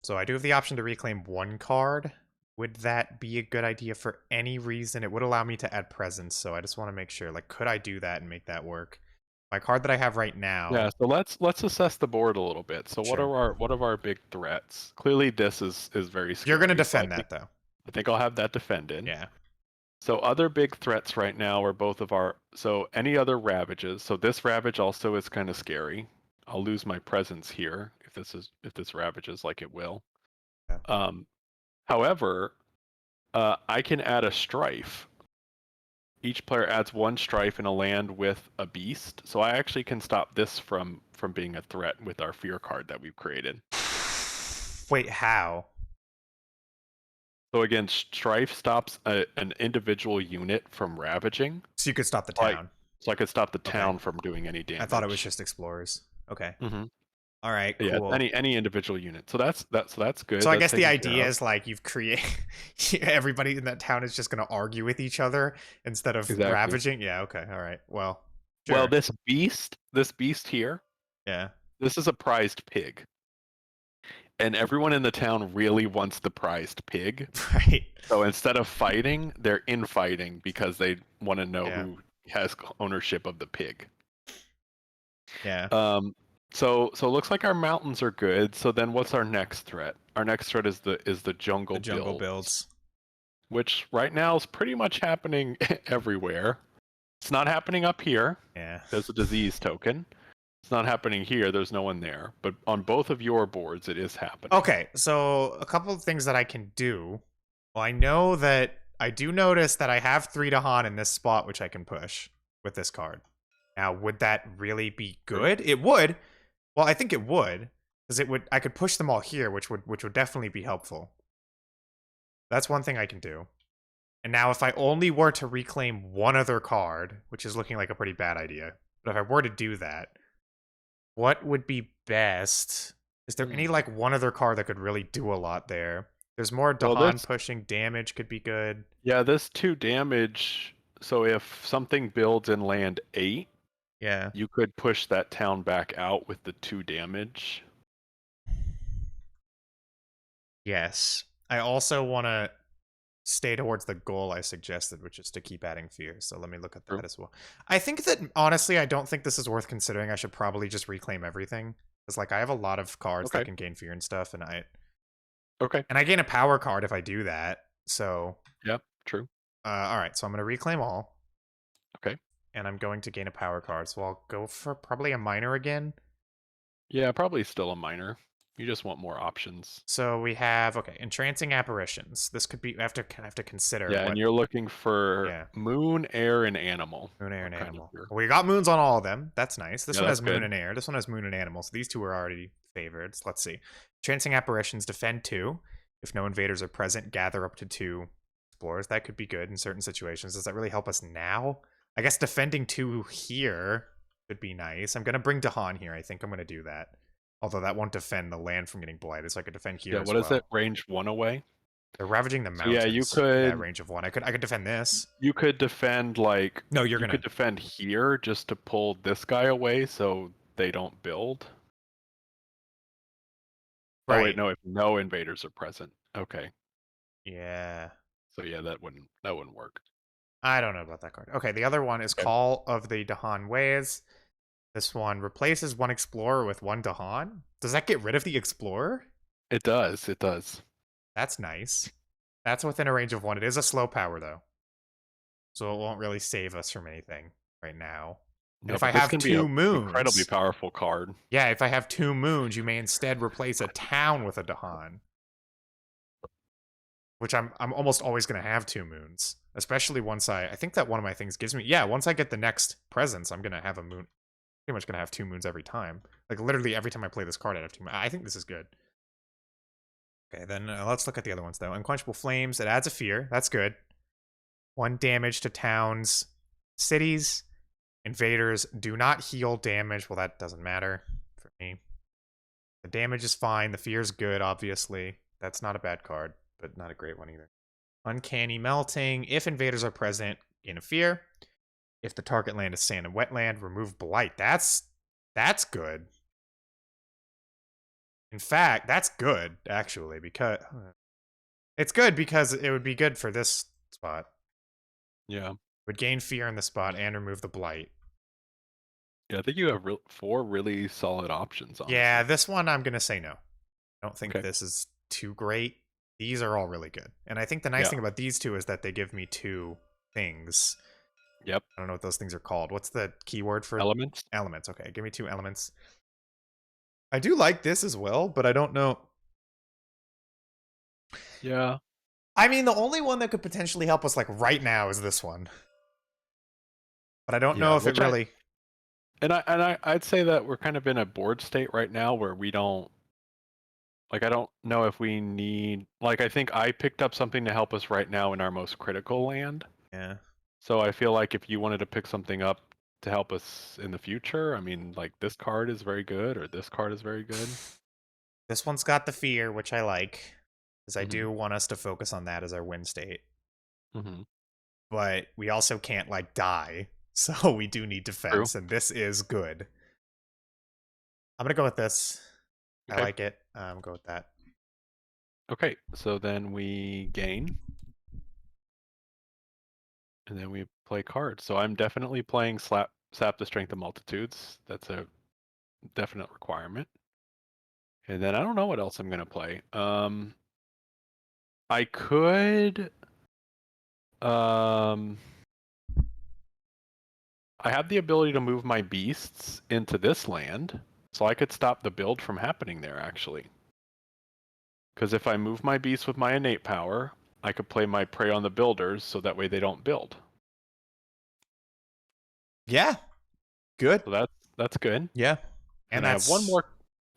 So I do have the option to reclaim 1 card. Would that be a good idea for any reason? It would allow me to add presence, so I just want to make sure. Like, could I do that and make that work? My card that I have right now. Yeah, so let's assess the board a little bit. So Sure. what are our big threats? Clearly this is very scary. You're gonna So defend that though. I think I'll have that defended. Yeah. So other big threats right now are both of our so any other ravages. So this ravage also is kind of scary. I'll lose my presence here if this ravages like it will. Yeah. However, I can add a strife. Each player adds 1 strife in a land with a beast. So I actually can stop this from being a threat with our fear card that we've created. Wait, how? So again, strife stops an individual unit from ravaging. So you could stop the town. So I could stop the Okay. town from doing any damage. I thought it was just explorers. Okay. Mm-hmm. All right. Yeah, Cool. any individual unit. So that's good. So I That's guess the taken care idea of. is like you've created everybody in that town is just going to argue with each other instead of Exactly. ravaging. Yeah. Okay. All right. Well. Well, Sure. this beast here, Yeah. this is a prized pig. And everyone in the town really wants the prized pig. Right. So instead of fighting, they're infighting because they want to know Yeah. who has ownership of the pig. Yeah. So it looks like our mountains are good. So then what's our next threat? Our next threat is the jungle The jungle build, builds. which right now is pretty much happening everywhere. It's not happening up here. Yeah. There's a disease token. It's not happening here. There's no one there. But on both of your boards, it is happening. Okay. So a couple of things that I can do. Well, I know that I do notice that I have 3 Dahan in this spot, which I can push with this card. Now, would that really be True. good? It would. Well, I think it would, because it would. I could push them all here, which would definitely be helpful. That's one thing I can do. And now, if I only were to reclaim one other card, which is looking like a pretty bad idea, but if I were to do that, what would be best? Is there any like one other card that could really do a lot there? There's more Well, Dahan this pushing damage could be good. yeah, this 2 damage. So if something builds in land 8, Yeah. you could push that town back out with the 2 damage. Yes. I also want to stay towards the goal I suggested, which is to keep adding fear. So let me look at True. that as well. I think that honestly, I don't think this is worth considering. I should probably just reclaim everything. Because like I have a lot of cards that Okay. can gain fear and stuff, and Okay. I gain a power card if I do that. So Yep. True. all right, so I'm gonna reclaim all. Okay. And I'm going to gain a power card. So I'll go for probably a minor again. Yeah, probably still a minor. You just want more options. So we have okay, entrancing apparitions. This could be I have to consider Yeah, what and you're looking for yeah. moon, air, and animal. Moon, air, Are and kind of animal. your... We got moons on all of them. That's nice. This Yeah, one that's has moon good. and air. This one has moon and animal. So these two are already favored. So let's see. Trancing apparitions defend 2. If no invaders are present, gather up to 2 explorers. That could be good in certain situations. Does that really help us now? I guess defending 2 here could be nice. I'm going to bring Dahan here. I think I'm going to do that. Although that won't defend the land from getting blighted, so I could defend here Yeah, as what is well. it? Range 1 away? They're ravaging the So yeah, mountains. Yeah, range of 1. I could defend this. you could defend like No, you're you gonna. could defend here just to pull this guy away so they don't build. Oh wait, Right. no, if no invaders are present. Okay. Yeah. So yeah, that wouldn't work. I don't know about that card. Okay, the other one is Okay. Call of the Dahan Ways. This one replaces one explorer with one Dahan. Does that get rid of the explorer? It does. It does. That's nice. That's within a range of 1. It is a slow power though, so it won't really save us from anything right now. And No, if I but this have can be an 2 incredibly moons, powerful card. yeah, if I have 2 moons, you may instead replace a town with a Dahan. Which I'm almost always going to have 2 moons, especially once I think that one of my things gives me once I get the next presence, I'm going to have a moon. Pretty much going to have 2 moons every time. Like literally every time I play this card I have 2 moons. I think this is good. Okay, then let's look at the other ones though. Unquenchable Flames, it adds a fear. That's good. 1 damage to towns, cities. Invaders do not heal damage. Well, that doesn't matter for me. The damage is fine. The fear is good, obviously. That's not a bad card, but not a great one either. Uncanny Melting. If invaders are present, gain a fear. If the target land is sand and wetland, remove blight. That's good. In fact, that's good, actually, because it's good because it would be good for this spot. Yeah. Would gain fear in the spot and remove the blight. Yeah, I think you have 4 really solid options, honestly. Yeah, this one I'm going to say no. I don't think Okay. this is too great. These are all really good. And I think the nice thing about these 2 is that they give me 2 things. Yep. I don't know what those things are called. What's the keyword for Elements? Elements. Okay, give me 2 elements. I do like this as well, but I don't know. Yeah. I mean, the only one that could potentially help us like right now is this one. But I don't know if it really I'd say that we're kind of in a board state right now where we don't I don't know if we need I think I picked up something to help us right now in our most critical land. Yeah. So I feel like if you wanted to pick something up to help us in the future, I mean, like this card is very good or this card is very good. This one's got the fear, which I like, because I do want us to focus on that as our win state. But we also can't like die, so we do need defense, True. and this is good. I'm gonna go with this. Okay. I like it. Go with that. Okay, so then we gain. And then we play cards. So I'm definitely playing Sap the Strength of Multitudes. That's a definite requirement. And then I don't know what else I'm gonna play. I could I have the ability to move my beasts into this land, so I could stop the build from happening there actually. Because if I move my beast with my innate power, I could play my Prey on the Builders so that way they don't build. Yeah. Good. So that's good. Yeah. And And I have that's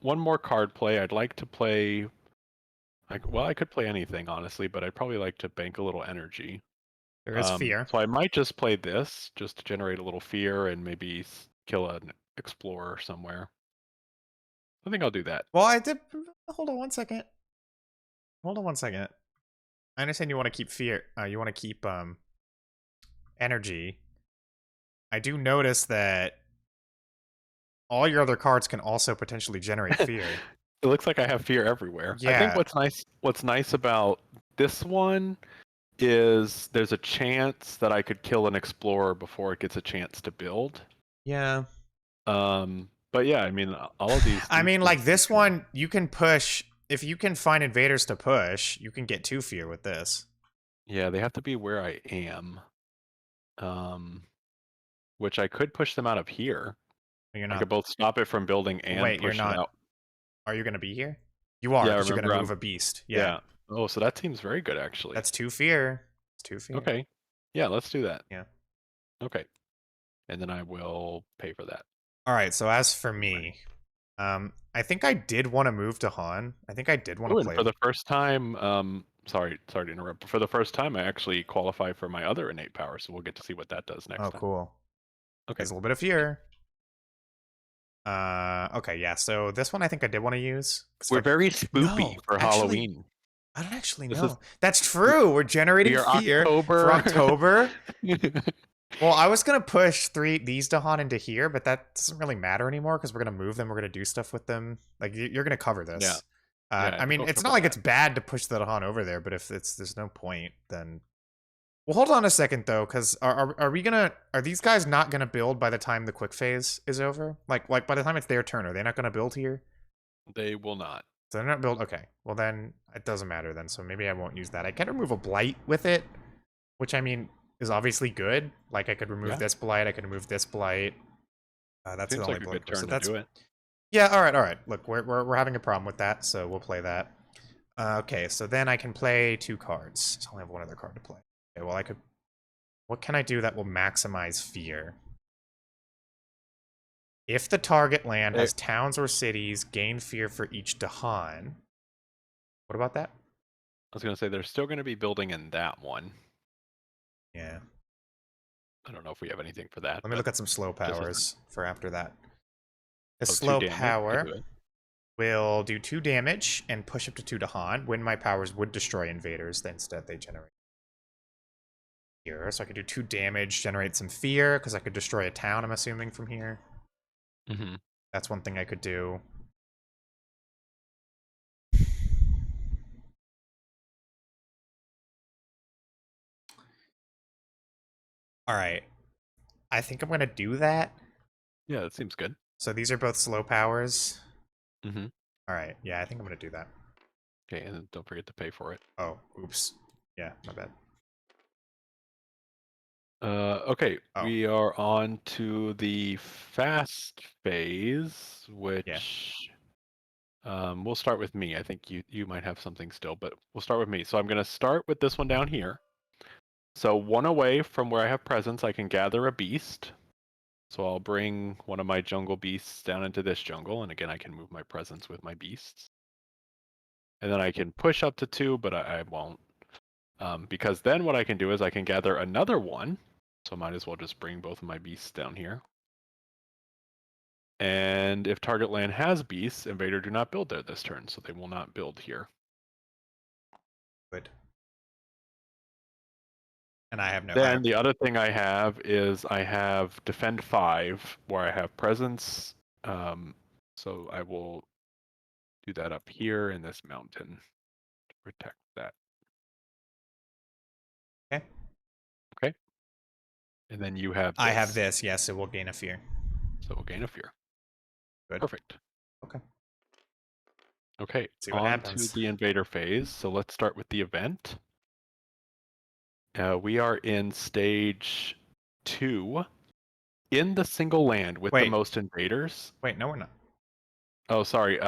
one more card play. I'd like to play. I could play anything honestly, but I'd probably like to bank a little energy. there is fear. So I might just play this just to generate a little fear and maybe kill an explorer somewhere. I think I'll do that. Well, I did. Hold on one second. Hold on one second. I understand you want to keep fear. You want to keep energy. I do notice that all your other cards can also potentially generate fear. It looks like I have fear everywhere. I think Yeah. what's nice about this one is there's a chance that I could kill an explorer before it gets a chance to build. Yeah. But yeah, I mean all of these I mean, things like this one, you can push. If you can find invaders to push, you can get 2 fear with this. Yeah, they have to be where I am. Which I could push them out of here. You're I could not. both stop it from building and Wait, you're push it not. out. Are you going to be here? You are, Yeah, because you're going remember to move a beast. Yeah. yeah. Oh, so that seems very good actually. That's 2 fear. It's 2 fear. Okay. Yeah, let's do that. Yeah. Okay. And then I will pay for that. All right. So as for me, I think I did want to move to Han. I think I did want Oh, to and play. for the first time, sorry to interrupt, but for the first time I actually qualify for my other innate power, so we'll get to see what that does next Oh, time. cool. Okay. There's a little bit of fear. Okay, yeah. So this one I think I did want to use. We're very No, spoopy for actually, Halloween. I don't actually This is know. That's true. We're generating we are fear for October. October. Well, I was gonna push these Dahan into here, but that doesn't really matter anymore because we're gonna move them. We're gonna do stuff with them. Like you're gonna cover Yeah. this. Yeah, I I think mean, I'll it's cover not like that. it's bad to push the Dahan over there, but if there's no point, then. Well, hold on a second though, because are we gonna are these guys not gonna build by the time the quick phase is over? Like by the time it's their turn, are they not gonna build here? They will not. So they're not build. Okay, well then it doesn't matter then. So maybe I won't use that. I can remove a blight with it, which I mean is obviously good. Like I could remove this blight. I could remove this blight. That's the Seems only like a blight. good So turn to that's do it. yeah. All right, all right. Look, we're having a problem with that, so we'll play that. Okay, so then I can play 2 cards. So I only have one other card to play. Okay, well I could. What can I do that will maximize fear? If the target land has towns or cities, gain fear for each Dahan. What about that? I was going to say they're still going to be building in that one. Yeah. I don't know if we have anything for that. Let me look at some slow powers for after that. The 2 slow damage. power will do 2 damage and push up to 2 Dahan. When my powers would destroy invaders, then instead they generate here. So I could do 2 damage, generate some fear, because I could destroy a town, I'm assuming, from here. Mm-hmm. That's one thing I could do. All right. I think I'm going to do that. Yeah, that seems good. So these are both slow powers. Mm-hmm. All right. Yeah, I think I'm going to do that. Okay, and don't forget to pay for it. Oh, oops. Yeah, my bad. Okay, Oh. we are on to the fast phase, which we'll start with me. I think you might have something still, but we'll start with me. So I'm going to start with this one down here. So 1 away from where I have presence, I can gather a beast. So I'll bring one of my jungle beasts down into this jungle, and again, I can move my presence with my beasts. And then I can push up to 2, but I won't. Because then what I can do is I can gather another one. So I might as well just bring both of my beasts down here. And if target land has beasts, invader do not build there this turn, so they will not build here. Good. And I have no. Then the other thing I have is I have defend 5, where I have presence. So I will do that up here in this mountain to protect that. Okay. Okay. And then you have this. I have this, yes, it will gain a fear. So we'll gain a fear. Good. Perfect. Okay. Okay, See what on happens. to the invader phase. So let's start with the event. We are in stage 2 in the single land with the most invaders. Wait, no, we're not. Oh, sorry.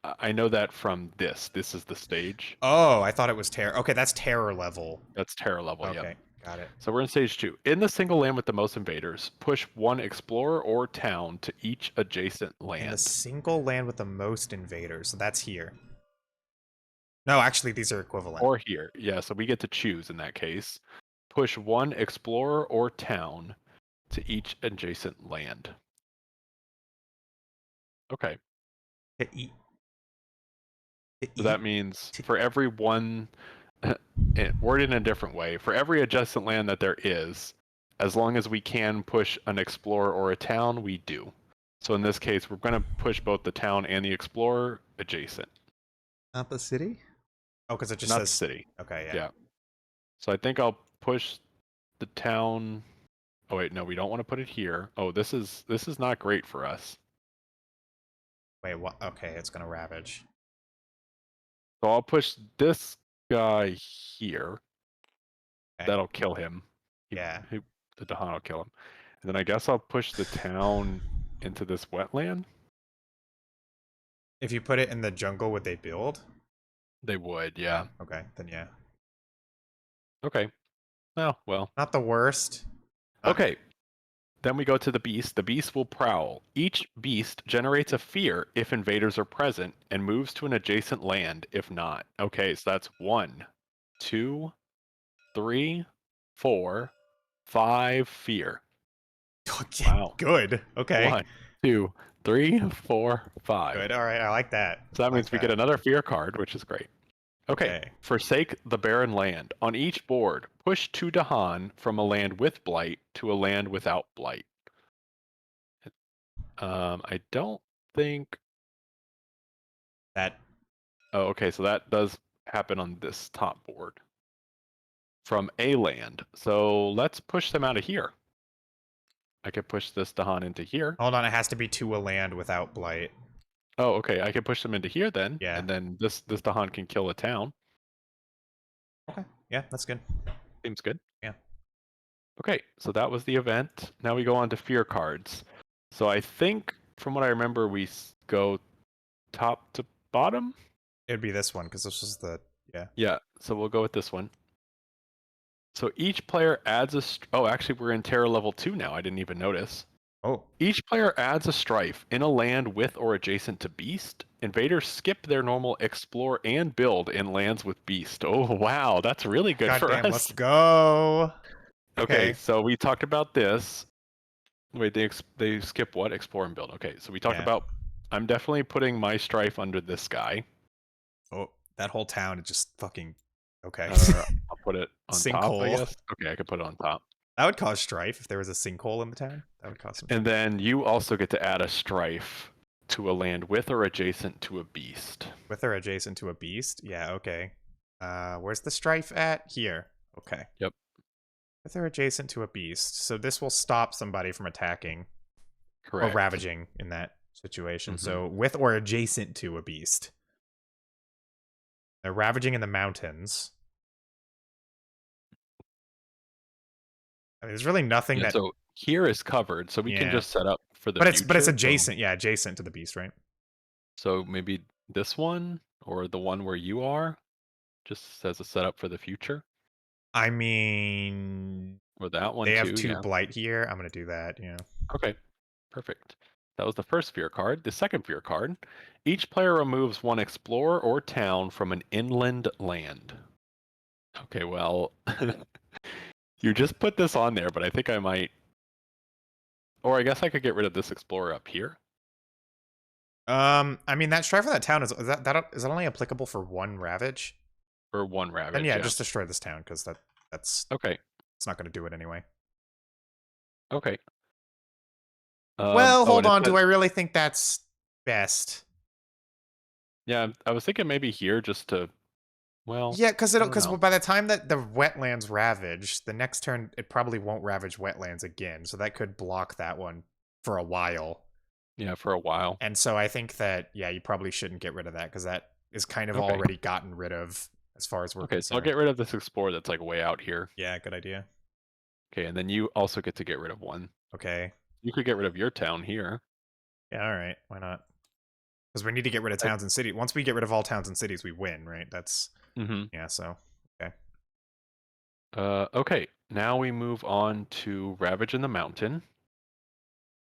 I know that from this. This is the stage. Oh, I thought it was terror. Okay, that's terror level. That's terror level, yep. Okay, got it. So we're in stage 2. In the single land with the most invaders, push one explorer or town to each adjacent In the land. single land with the most invaders, so that's here. No, actually, these are equivalent. Or here. Yeah, so we get to choose in that case. Push one explorer or town to each adjacent land. Okay. To eat. To So eat. that means To... for every one, worded in a different way, for every adjacent land that there is, as long as we can push an explorer or a town, we do. So in this case, we're going to push both the town and the explorer adjacent. Not the city? Oh, because it just Not the says. city. Okay, yeah. Yeah. So I think I'll push the town. Oh wait, no, we don't want to put it here. Oh, this is not great for us. Wait, what? Okay, it's gonna ravage. So I'll push this guy here. Okay. That'll kill him. Yeah. The Dahan will kill him. And then I guess I'll push the town into this wetland. If you put it in the jungle, would they build? They would, Yeah. yeah. Okay, then yeah. Okay. Oh, well. Not the worst. Okay. Then we go to the beast. The beast will prowl. Each beast generates a fear if invaders are present and moves to an adjacent land if not. Okay, so that's 1, 2, 3, 4, 5 fear. Okay, Wow. good. Okay. 1, 2, 3, 4, 5. Good. All right, I like that. So that I like means we get that. another fear card, which is great. Okay. Okay. Forsake the barren land. On each board, push 2 Dahan from a land with blight to a land without blight. I don't think. That. Oh, okay. So that does happen on this top board from a land. So let's push them out of here. I could push this Dahan into here. Hold on, it has to be to a land without blight. Oh, okay. I can push them into here then, Yeah. and then this Dahan can kill a town. Okay. Yeah, that's good. Seems good. Yeah. Okay, so that was the event. Now we go on to fear cards. So I think, from what I remember, we go top to bottom. It'd be this one because this was the yeah. Yeah, so we'll go with this one. So each player adds a. Oh, actually, we're in terror level 2 now. I didn't even notice. Oh. Each player adds a strife in a land with or adjacent to beast. Invaders skip their normal explore and build in lands with beast. Oh wow, that's really good God for damn, us. let's go. Okay, so we talked about this. Wait, they skip what? Explore and build. Okay, so we talked Yeah. about. I'm definitely putting my strife under this guy. Oh, that whole town is just fucking okay. I'll put it on top, I Sinkhole. guess. Okay, I could put it on top. That would cause strife if there was a sinkhole in the town. That would cause some. And then you also get to add a strife to a land with or adjacent to a beast. With or adjacent to a beast? Yeah, okay. Where's the strife at? Here. Okay. Yep. With or adjacent to a beast. So this will stop somebody from attacking Correct. or ravaging in that situation. Mhm. So with or adjacent to a beast. They're ravaging in the mountains. I mean, there's really nothing Yeah, that. so here is covered, so we can Yeah. just set up for the But future. it's adjacent. Yeah, adjacent to the beast, right? So maybe this one or the one where you are, just as a setup for the future, I mean, or that one they have too. 2 Yeah. blight here. I'm gonna do that. Yeah. Okay, perfect. That was the first fear card. The second fear card. Each player removes one explorer or town from an inland land. Okay, well, you just put this on there, but I think I might. Or I guess I could get rid of this explorer up here. I mean that strife for that town is that only applicable for 1 ravage? Or one ravage. Then yeah, just destroy this town because that's Okay. it's not gonna do it anyway. Okay. Well, hold and it on. says, Do I really think that's best? yeah, I was thinking maybe here just to. Well, Yeah, because I don't because know. by the time that the wetlands ravage, the next turn it probably won't ravage wetlands again. So that could block that one for a while. Yeah, for a while. And so I think that yeah, you probably shouldn't get rid of that because that is kind of Okay. already gotten rid of as far as we're Okay, so I'll concerned. get rid of this explorer that's like way out here. Yeah, good idea. Okay, and then you also get to get rid of one. Okay. You could get rid of your town here. Yeah, all right. Why not? Because we need to get rid of I, towns and cities. Once we get rid of all towns and cities, we win, right? That's mm-hmm. yeah. So okay. Okay, now we move on to Ravage in the Mountain.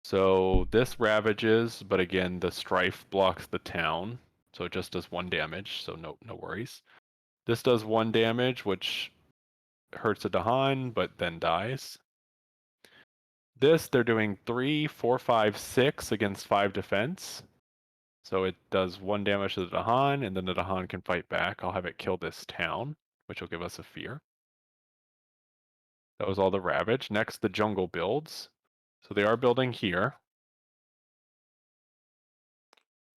So this ravages, but again, the strife blocks the town, so it just does 1 damage, so no worries. This does 1 damage, which hurts a Dahan, but then dies. This, they're doing 3, 4, 5, 6 against 5 defense. So it does 1 damage to the Dahan, and then the Dahan can fight back. I'll have it kill this town, which will give us a fear. That was all the Ravage. Next, the jungle builds. So they are building here.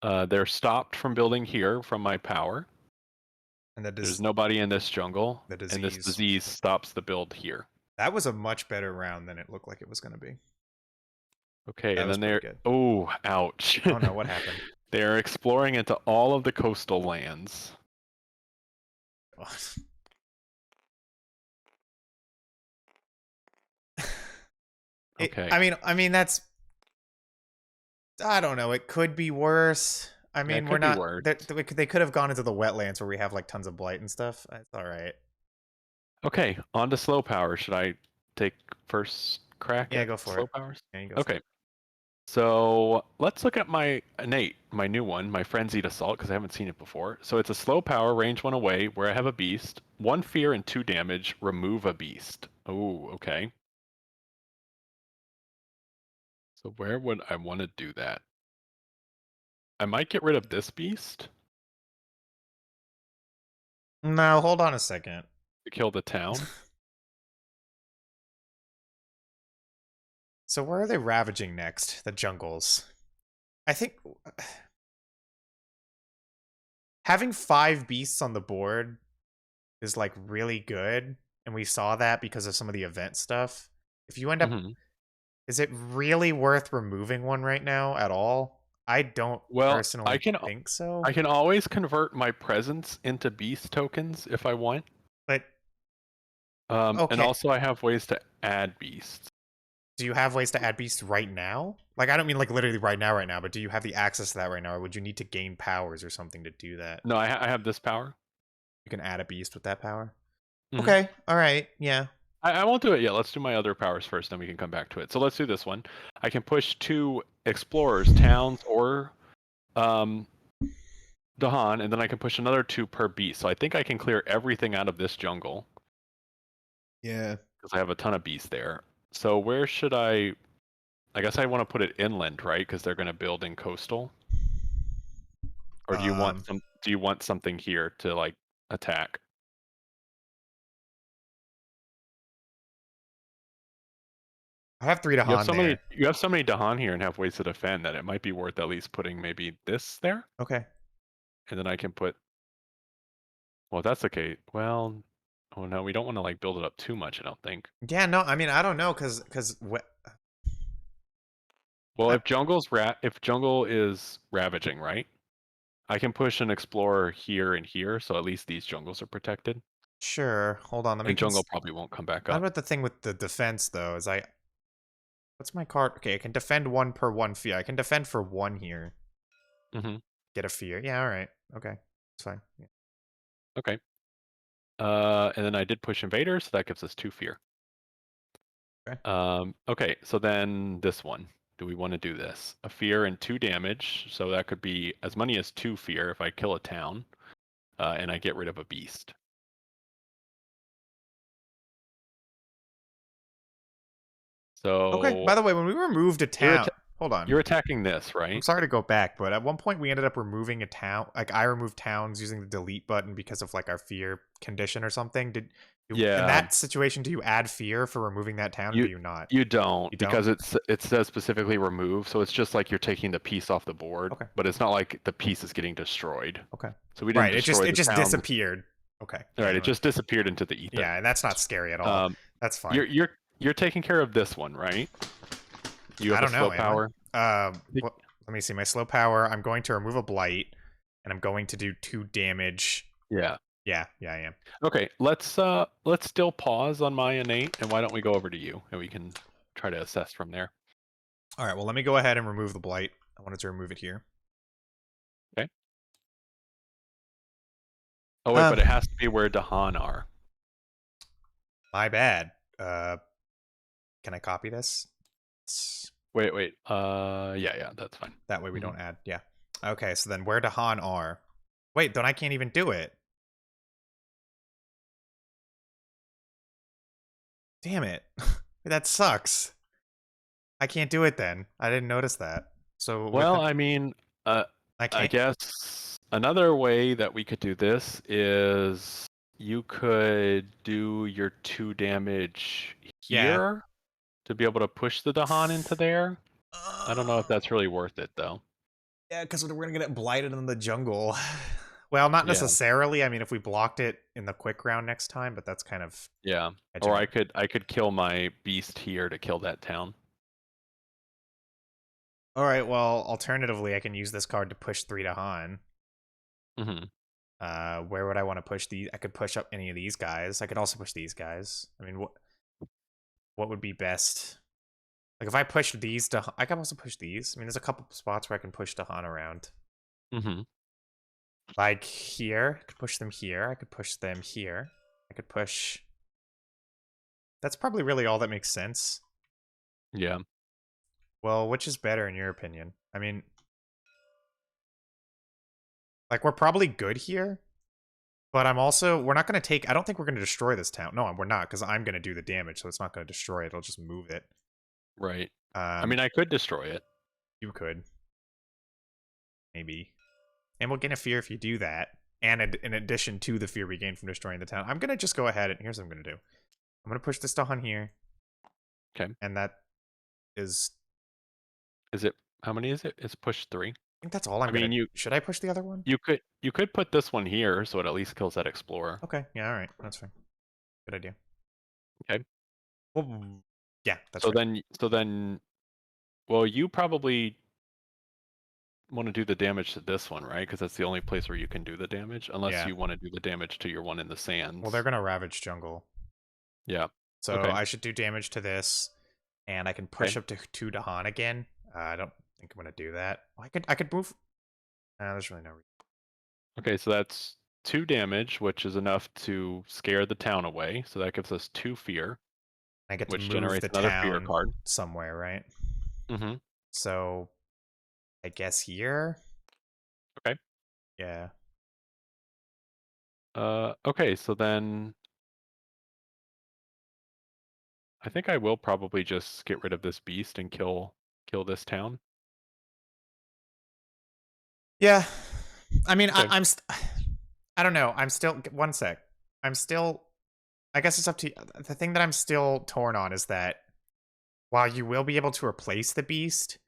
They're stopped from building here from my power. And that There's is nobody in this jungle, the and this disease. disease stops the build here. That was a much better round than it looked like it was going to be. Okay, That and was then pretty they're... good. Oh, ouch. Oh no, what happened? They're exploring into all of the coastal lands. Okay. I mean that's I don't know. It could be worse. I Yeah, it mean, we're could be not. worse. They could have gone into the wetlands where we have like tons of blight and stuff. It's all right. Okay, on to slow power. Should I take first crack Yeah, at go for it. slow powers? Yeah, you go for Okay, it. so let's look at my innate, my new one, my frenzied assault, because I haven't seen it before. So it's a slow power, range 1 away, where I have a beast, 1 fear and 2 damage. Remove a beast. Oh, okay. So where would I want to do that? I might get rid of this beast No, hold on a second. to kill the town. So where are they ravaging next? The jungles. I think having 5 beasts on the board is like really good, and we saw that because of some of the event stuff. If you end up, Hmm. is it really worth removing one right now at all? I don't Well, personally think so. I can always convert my presence into beast tokens if I want. But And okay, also I have ways to add beasts. do you have ways to add beasts right now? Like, I don't mean like literally right now, but do you have the access to that right now, or would you need to gain powers or something to do that? No, I have this power. You can add a beast with that power. Hmm. Okay, all right, yeah. I won't do it yet. Let's do my other powers first, then we can come back to it. So let's do this one. I can push 2 explorers, towns, or um, Dahan, and then I can push another 2 per beast. So I think I can clear everything out of this jungle Yeah. because I have a ton of beasts there. So where should I? I guess I want to put it inland, right? Because they're going to build in coastal. Or do you want Um, some? Do you want something here to like attack? I have 3 to You have Han so many. there. You have so many Dahan here and have ways to defend that it might be worth at least putting maybe this there, Okay. and then I can put. Well, if that's okay. Well, oh no, we don't want to like build it up too much. I don't think. Yeah, no, I mean, I don't know, Well, I, if jungle is ravaging, right? I can push an explorer here and here, so at least these jungles are protected. sure. Hold on, let me And jungle probably won't come back How up. about the thing with the defense though? What's my card? Okay, I can defend 1 per 1 fear. I can defend for 1 here. Hmm. Get a fear. Yeah, all right. Okay. It's fine. Yeah. Okay. And then I did push invader, so that gives us 2 fear. Okay. Okay, so then this one. Do we want to do this? A fear and 2 damage, so that could be as many as 2 fear if I kill a town, and I get rid of a beast. Okay. By So the way, when we removed a you're town, hold on. you're attacking this, I'm right? sorry to go back, but at one point we ended up removing a town. Like I removed towns using the delete button because of like our fear condition or something. In Yeah, that situation, do you add fear for removing that town, or do you you not? you don't You don't? because it says specifically remove, so it's just like you're taking the piece off the board, Okay. but it's not like the piece is getting destroyed. Okay. So we didn't Right. destroy It the just town. disappeared. Okay. All Yeah. right, Never it mind. just disappeared into the ether. Yeah, and that's not scary at all. Um, That's fine. you're taking care of this one, right? You I have a don't know, slow am I? power. Let me see. My slow power. I'm going to remove a blight, and I'm going to do 2 damage. Yeah. Yeah, I am. Okay, let's still pause on my innate, and why don't we go over to you, and we can try to assess from there. All right. Well, let me go ahead and remove the blight. I wanted to remove it here. Oh wait, but it has to be where Dahan are. My bad. Can I copy this? Wait. Yeah, that's fine. That way we Mhm. don't add. Yeah. Okay, so then where Dahan are? Wait, then I can't even do it. Damn it. That sucks. I can't do it then. I didn't notice that. So with Well, the I mean, uh, I I can't. guess another way that we could do this is you could do your 2 damage Yeah. here to be able to push the Dahan into there. I don't know if that's really worth it though. Yeah, because we're gonna get it blighted in the jungle. Well, not Yeah, necessarily. I mean, if we blocked it in the quick round next time, but that's kind of yeah. edging Or it. I could kill my beast here to kill that town. All right. Well, alternatively, I can use this card to push 3 to Han. Hmm. Where would I want to push these? I could push up any of these guys. I could also push these guys. I mean, what would be best? Like if I push these to, I can also push these. I mean, there's a couple spots where I can push to Han around. Hmm. Like here, I could push them here. I could push them here. I could push. That's probably really all that makes sense. Yeah. Well, which is better in your opinion? I mean, like we're probably good here, but we're not going to take, I don't think we're going to destroy this town. No, we're not, because I'm going to do the damage, so it's not going to destroy it. It'll just move it. Right. I Um, mean, I could destroy it. you could, maybe. And we'll gain a fear if you do that. And in addition to the fear we gain from destroying the town, I'm going to just go ahead and here's what I'm going to do. I'm going to push this to on here, Okay. and that is, Is it? How many is it? It's push 3. I think that's all I'm I going mean, to, should I push the other one? you could put this one here, so it at least kills that explorer. Okay, yeah, all right, that's fine. Good idea. Okay. Well, yeah, that's So right. then, well, you probably want to do the damage to this one, right? Because that's the only place where you can do the damage, unless Yeah. you want to do the damage to your one in the Well, they're sands. going to ravage jungle. Yeah. So Okay. I should do damage to this, and I can push Okay. up to 2 Dahan again. I don't think I'm gonna do that. I could move. There's really no reason. Okay. So that's 2 damage, which is enough to scare the town away. So that gives us 2 fear, I get to which move generates the another fear town card. somewhere, right? Mm-hmm. So I guess here. Okay. Yeah. Okay. So then I think I will probably just get rid of this beast and kill this town. Yeah. I mean, Okay. I don't know. I'm still. One sec. I'm still. I guess it's up to you. The thing that I'm still torn on is that while you will be able to replace the beast,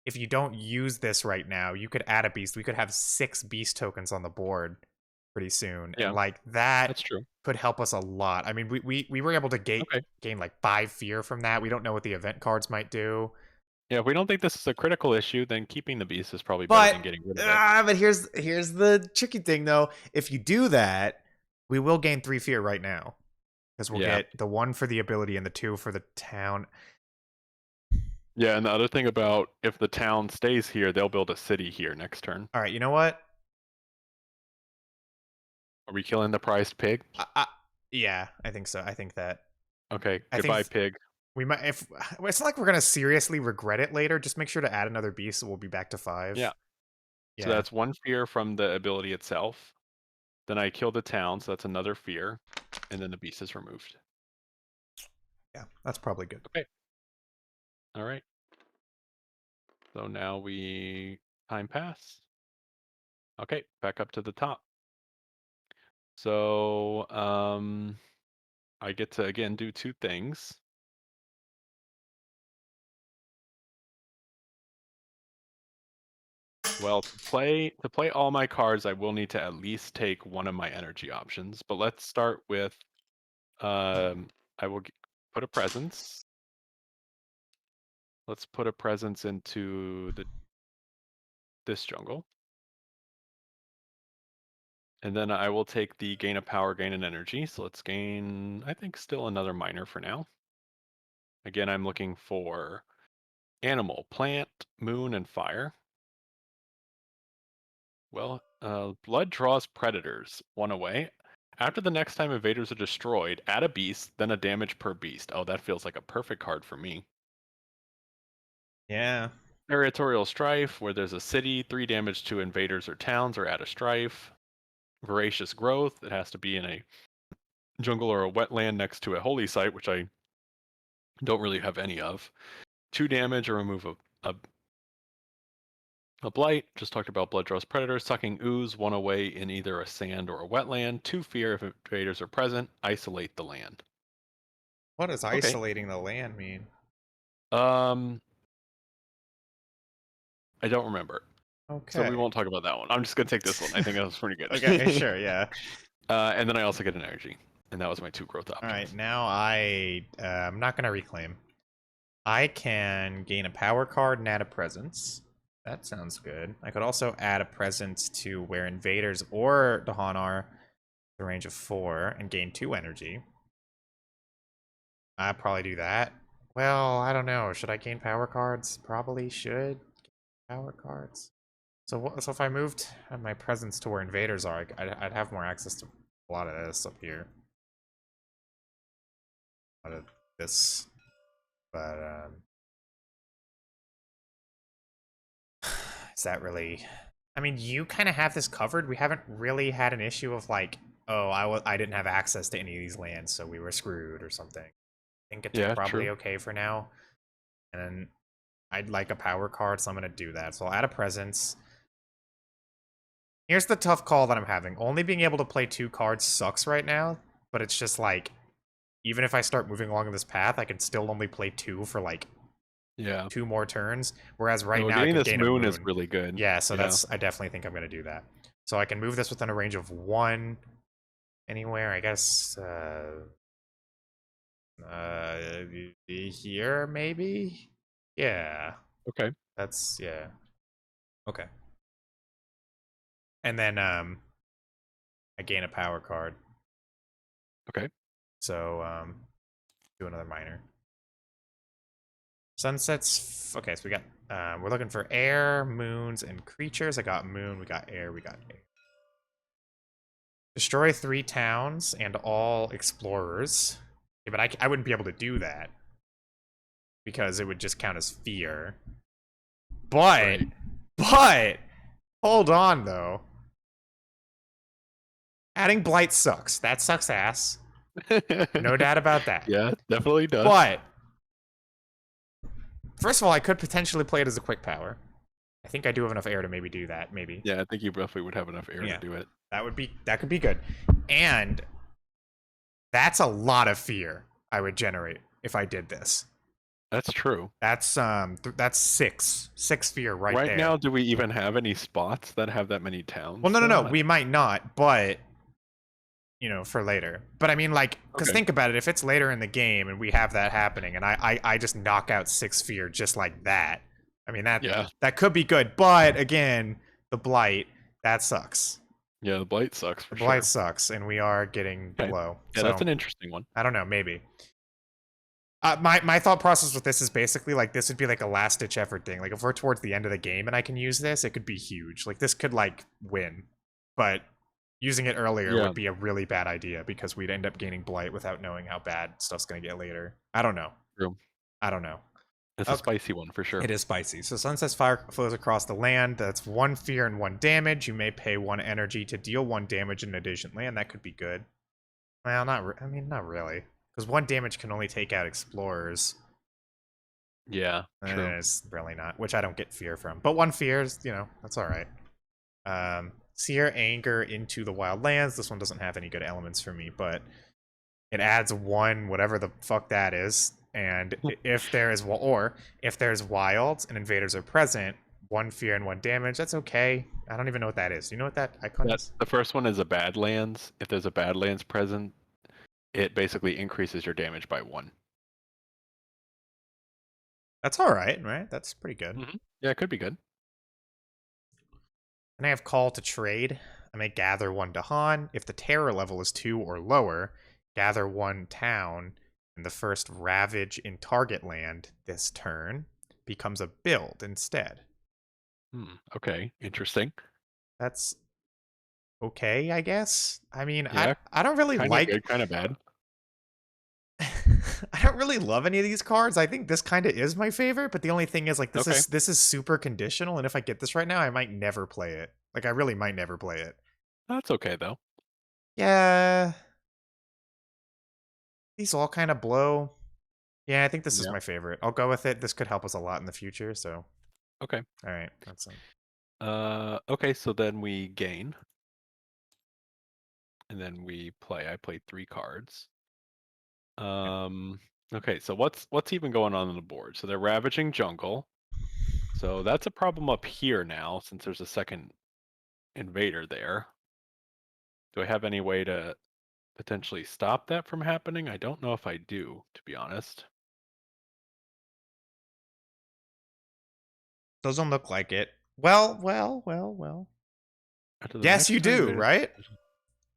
if you don't use this right now, you could add a beast. We could have 6 beast tokens on the board pretty soon, and Yeah, like that that's true. could help us a lot. I mean, we were able to Okay. gain like 5 fear from that. We don't know what the event cards might do, Yeah, if we don't think this is a critical issue, then keeping the beast is probably better but than getting rid of it. but here's the tricky thing though. If you do that, we will gain 3 fear right now because we'll Yeah. get the 1 for the ability and the 2 for the town. Yeah, and the other thing about if the town stays here, they'll build a city here next turn. All right, you know what? Are we killing the prized pig? I, yeah, I think so. I think that. Okay, I think goodbye pig. we might if it's not like we're gonna seriously regret it later. Just make sure to add another beast, so we'll be back to Yeah. 5. So Yeah, that's 1 fear from the ability itself. Then I kill the town, so that's another fear. And then the beast is removed. yeah, that's probably good. Okay. All right. So now we time pass. Okay, back up to the top. So I get to again do 2 things. Well, to play all my cards, I will need to at least take one of my energy options. But let's start with I will put a presence. Let's put a presence into this jungle. And then I will take the gain of power, gain an energy. So let's gain, I think, still another minor for now. Again, I'm looking for animal, plant, moon, and fire. Well, Blood draws predators. One away. After the next time invaders are destroyed, add a beast, then a damage per beast. Oh, that feels like a perfect card for me. Yeah. Territorial strife, where there's a city, 3 damage to invaders or towns, or add a strife. Voracious growth, it has to be in a jungle or a wetland next to a holy site, which I don't really have any of. 2 damage or remove a blight. Just talked about blood draws predators. Sucking ooze, 1 away in either a sand or a wetland. 2 fear if invaders are present. Isolate the land. What does Okay. isolating the land mean? Um, I don't remember. So we Okay. won't talk about that one. I'm just gonna take this one. I think that was pretty Okay, good. sure, yeah. And then I also get an energy, and that was my 2 growth All right, options. now I'm not gonna reclaim. I can gain a power card and add a presence. That sounds good. I could also add a presence to where invaders or Dahan are the range of 4 and gain 2 energy. I'd probably do that. Well, I don't know. Should I gain power cards? Probably should. Power cards. So if I moved my presence to where invaders are, I'd have more access to a lot of this up here. A lot of this. But, is that really... I mean, you kind of have this covered. We haven't really had an issue of like, oh, I didn't have access to any of these lands, so we were screwed or something. I think it's Yeah, probably true. okay for now. And then I'd like a power card, so I'm going to do that. So I'll add a presence. Here's the tough call that I'm having. Only being able to play 2 cards sucks right now, but it's just like, even if I start moving along this path, I can still only play 2 for like Yeah. 2 more turns. Whereas right No, now I getting could this gain a moon is moon. really good. Yeah, so Yeah. I definitely think I'm going to do that. So I can move this within a range of 1 anywhere, I guess. Here maybe. Yeah, Okay. yeah. Okay. And then I gain a power card. Okay. So do another minor. Sunsets. Okay, so we got we're looking for air, moons, and creatures. I got moon. We got air. We got air. Destroy 3 towns and all explorers. Yeah, but I wouldn't be able to do that because it would just count as fear. But Right. but hold on though. Adding blight sucks. That sucks ass. No doubt about that. Yeah, definitely does. But first of all, I could potentially play it as a quick power. I think I do have enough air to maybe do that. Maybe. Yeah, I think you roughly would have enough air to Yeah. do it. That could be good. And that's a lot of fear I would generate if I did this. That's true. That's six fear right Right now, there. do we even have any spots that have that many towns, Well, no. though? We might not, but for later. But I mean, like, because Okay. think about it. If it's later in the game and we have that happening, and I just knock out 6 fear just like that, I mean Yeah. that could be good. But again, the blight that sucks. Yeah, the blight sucks The for blight sure. sucks, and we are getting Okay. below. Yeah, that's So an interesting one. I don't know, maybe. My thought process with this is basically like this would be like a last ditch effort thing. Like if we're towards the end of the game and I can use this, it could be huge. Like this could like win, but using it earlier Yeah, would be a really bad idea because we'd end up gaining blight without knowing how bad stuff's gonna get later. I don't know. true. I don't know. It's a Okay. spicy one for sure. It is spicy. So Sunset's fire flows across the land. That's 1 fear and 1 damage. You may pay 1 energy to deal 1 damage in adjacent land. That could be good. Well, I mean, not really, because 1 damage can only take out explorers. Yeah, true. It's really not, which I don't get fear from. But 1 fear is, that's all right. Sear anger into the wild lands. This one doesn't have any good elements for me, but it adds 1, whatever the fuck that is. And if there's wilds and invaders are present, 1 fear and 1 damage. That's okay. I don't even know what that is. You know what that icon That is? the first one is a Badlands. If there's a Badlands present, it basically increases your damage by 1. That's all right, right? That's pretty good. Yeah, it could be good. And I have call to trade. I may gather 1 Dahan. If the terror level is 2 or lower, gather 1 town, and the first ravage in target land this turn becomes a build instead. Okay, interesting. That's okay, I guess. I mean, Yeah, I don't really kind of like good, kind of bad. I don't really love any of these cards. I think this kind of is my favorite, but the only thing is like Okay, this is super conditional, and if I get this right now, I might never play it. Like I really might never play it. that's okay though. Yeah, these all kind of blow. Yeah, I think this is Yeah. my favorite. I'll go with it. This could help us a lot in the future, so Okay. all right, that's Okay, so then we gain, and then we play. I played 3 cards. yeah. Okay, so what's even going on the board? So they're ravaging jungle. So that's a problem up here now, since there's a second invader there. Do I have any way to potentially stop that from happening? I don't know if I do, to be honest. Doesn't look like it. Well. After the Yes, next you turn, do, invaders. right?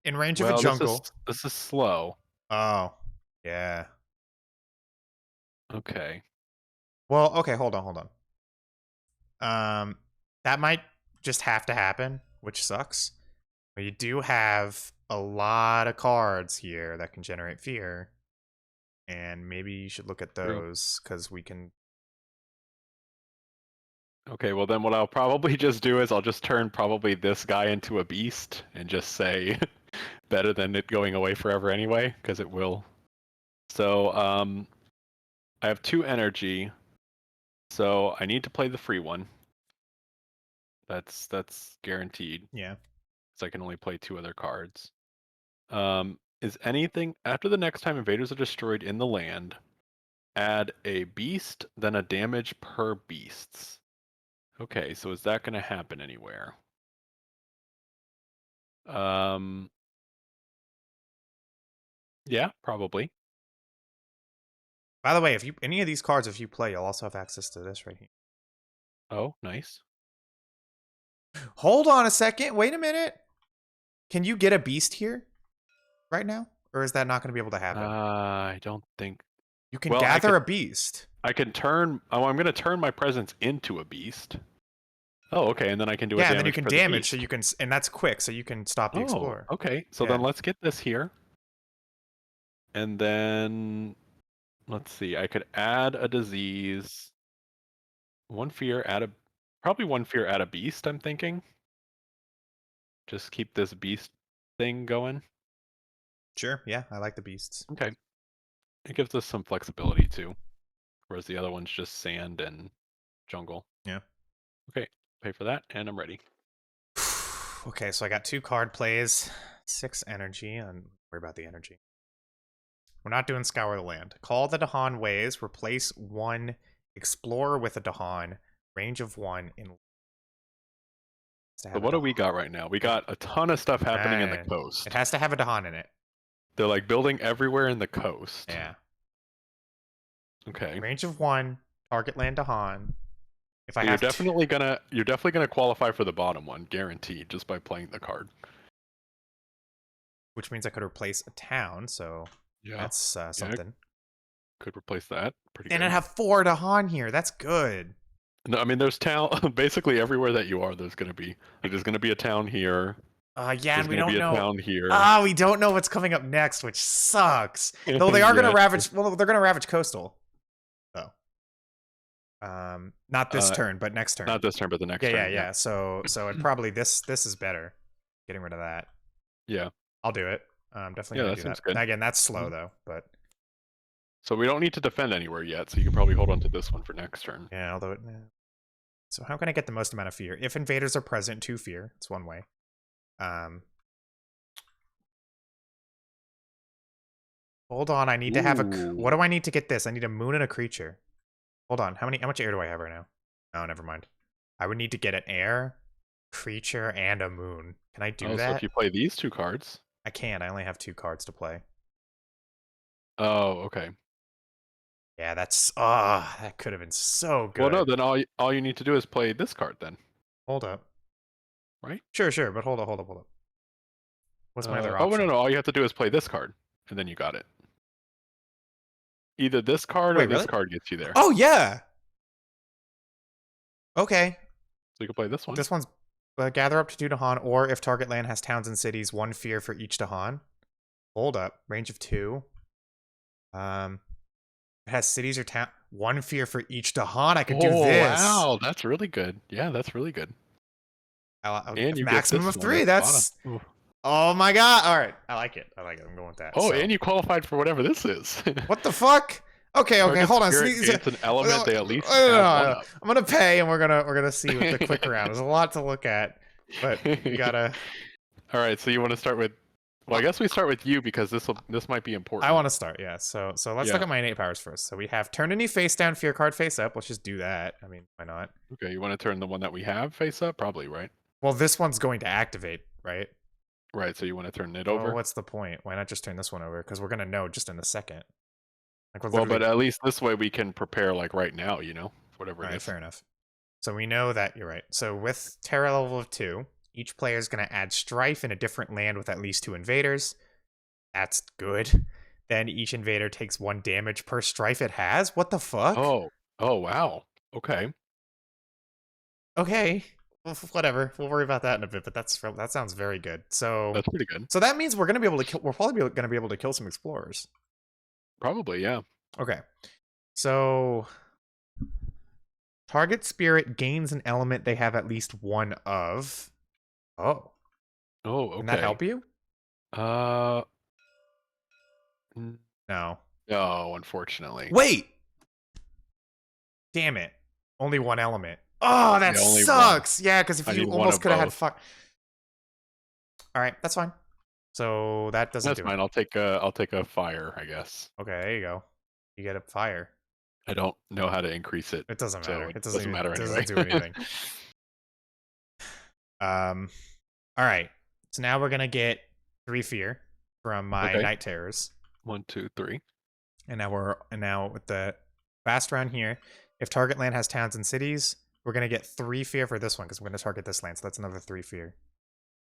In range of a Well, jungle. this is slow. Oh, yeah. Okay. Well, okay, hold on. That might just have to happen, which sucks. But you do have a lot of cards here that can generate fear, and maybe you should look at True. those because we can. Okay, well then what I'll probably just do is I'll just turn probably this guy into a beast and just say better than it going away forever anyway, because it will. So I have 2 energy, so I need to play the free one. That's guaranteed. Yeah. So I can only play 2 other cards. Is anything after the next time invaders are destroyed in the land, add a beast, then a damage per beasts. Okay, so is that going to happen anywhere? Um, yeah, probably. By the way, if you any of these cards, if you play, you'll also have access to this right here. Oh, nice. Hold on a second. Wait a minute. Can you get a beast here right now, or is that not going to be able to happen? I don't think. You can Well, gather a beast. I can turn. Oh, I'm going to turn my presence into a beast. Oh, okay, and then I can do a Yeah, and then you damage can for the damage, so beast. you can, and that's quick, so you can stop the Oh, explorer. okay. So then Yeah. let's get this here, and then let's see. I could add a disease. 1 fear, add a probably 1 fear, add a beast. I'm thinking. Just keep this beast thing going. Sure. Yeah, I like the beasts. Okay, it gives us some flexibility too, whereas the other one's just sand and jungle. Yeah. Okay, pay for that, and I'm ready. Okay, so I got 2 card plays, 6 energy, and worry about the energy. We're not doing Scour the Land. Call the Dahan Ways, replace 1 Explorer with a Dahan, range of 1 in. To So have a what do we Dahan. got right now? We got a ton of stuff happening in the And it coast. has to have a Dahan in it. They're like building everywhere in the coast. Yeah. Okay. Range of 1, target land Dahan. If I So have you're definitely gonna qualify for the bottom one, guaranteed, just by playing the card. which means I could replace a town, so Yeah. that's Yeah, something. could replace that. Pretty And I good. have 4 Dahan here. That's good. No, I mean there's town basically everywhere that you are, there's gonna be there's gonna be a town here. Yeah, There's and we gonna be don't a know. town here. Ah, we don't know what's coming up next, which sucks. Though they are gonna Yeah. ravage. Well, they're gonna ravage coastal. Though. Not this Uh turn, but next turn. Not this turn, but the next turn, yeah. Yeah. So it probably this is better. Getting rid of that. Yeah. I'll do it. I'm definitely Yeah, gonna that do seems that. good. Again, that's slow Mhm. though, but So we don't need to defend anywhere yet, so you can probably hold on to this one for next turn. yeah. Although so how can I get the most amount of fear? If invaders are present, 2 fear. It's one way. Hold on. I need to have a. What Ooh. do I need to get this? I need a moon and a creature. Hold on. How much air do I have right now? Oh, never mind. I would need to get an air, creature, and a moon. Can I do Oh, so if that? you play these 2 cards. I can't. I only have 2 cards to play. Oh, okay. Yeah, that could have been so Well, no, good. then all you need to do is play this card then, Hold up. right? Sure, but hold up. What's my other Oh, no, option? all you have to do is play this card, and then you got it. Either this card or Wait, this really? card gets you there. Oh yeah. Okay. So you can play this one. This one's gather up to 2 Dahan, or if target land has towns and cities, 1 fear for each Dahan. Hold up. Range of 2. It has cities or town. 1 fear for each Dahan. I could do Oh, this. wow, that's really good. Yeah, that's really good. And you get Maximum this of one 3. at the bottom. That's. Ooh. Oh my god. All right. I like it. I'm going with that. Oh, So. and you qualified for whatever this is. What the fuck? Okay, Target hold on. spirit gains an element they at least have one I'm of. gonna pay, and we're gonna see with the click around. There's a lot to look at, but we gotta. All right, so you want to start with? Well, I guess we start with you because this might be important. I want to start, yeah. So let's Yeah. look at my innate powers first. So we have turn any face down, fear card face up. Let's just do that. I mean, why not? Okay, you want to turn the one that we have face up? Probably, right? Well, this one's going to activate, right? Right, so you want to turn it Oh, over? what's the point? Why not just turn this one over? Because we're gonna know just in a second. Like we're Well, literally. but at least this way we can prepare like right now, whatever All it right, is. fair enough. So we know that you're right. So with Terra level of 2, each player is going to add strife in a different land with at least 2 invaders. That's good. Then each invader takes 1 damage per strife it has. What the fuck? Oh, wow. Okay. Okay. Well, whatever. We'll worry about that in a bit. But that sounds very good. That's pretty good. So that means we're going to be able to kill. We're probably going to be able to kill some explorers. Probably, yeah. Okay. So target spirit gains an element they have at least 1 of. Oh. Oh, okay. Can that help you? Uh, No. no, unfortunately. Wait! Damn it. Only 1 element. Oh, that Yeah, only sucks! Yeah, because if I you need one almost of could have had both. fuck. Alright, that's fine. So that doesn't That's do fine. it. I'll take a fire, I guess. Okay, there you go. You get a fire. I don't know how to increase it, It doesn't so matter. it It doesn't doesn't even matter it anyway. doesn't do anything. Alright. So now we're gonna get 3 fear from my Okay. night terrors. 1, 2, 3. And now with the fast round here, if target land has towns and cities, we're gonna get 3 fear for this one because we're gonna target this land. So that's another 3 fear.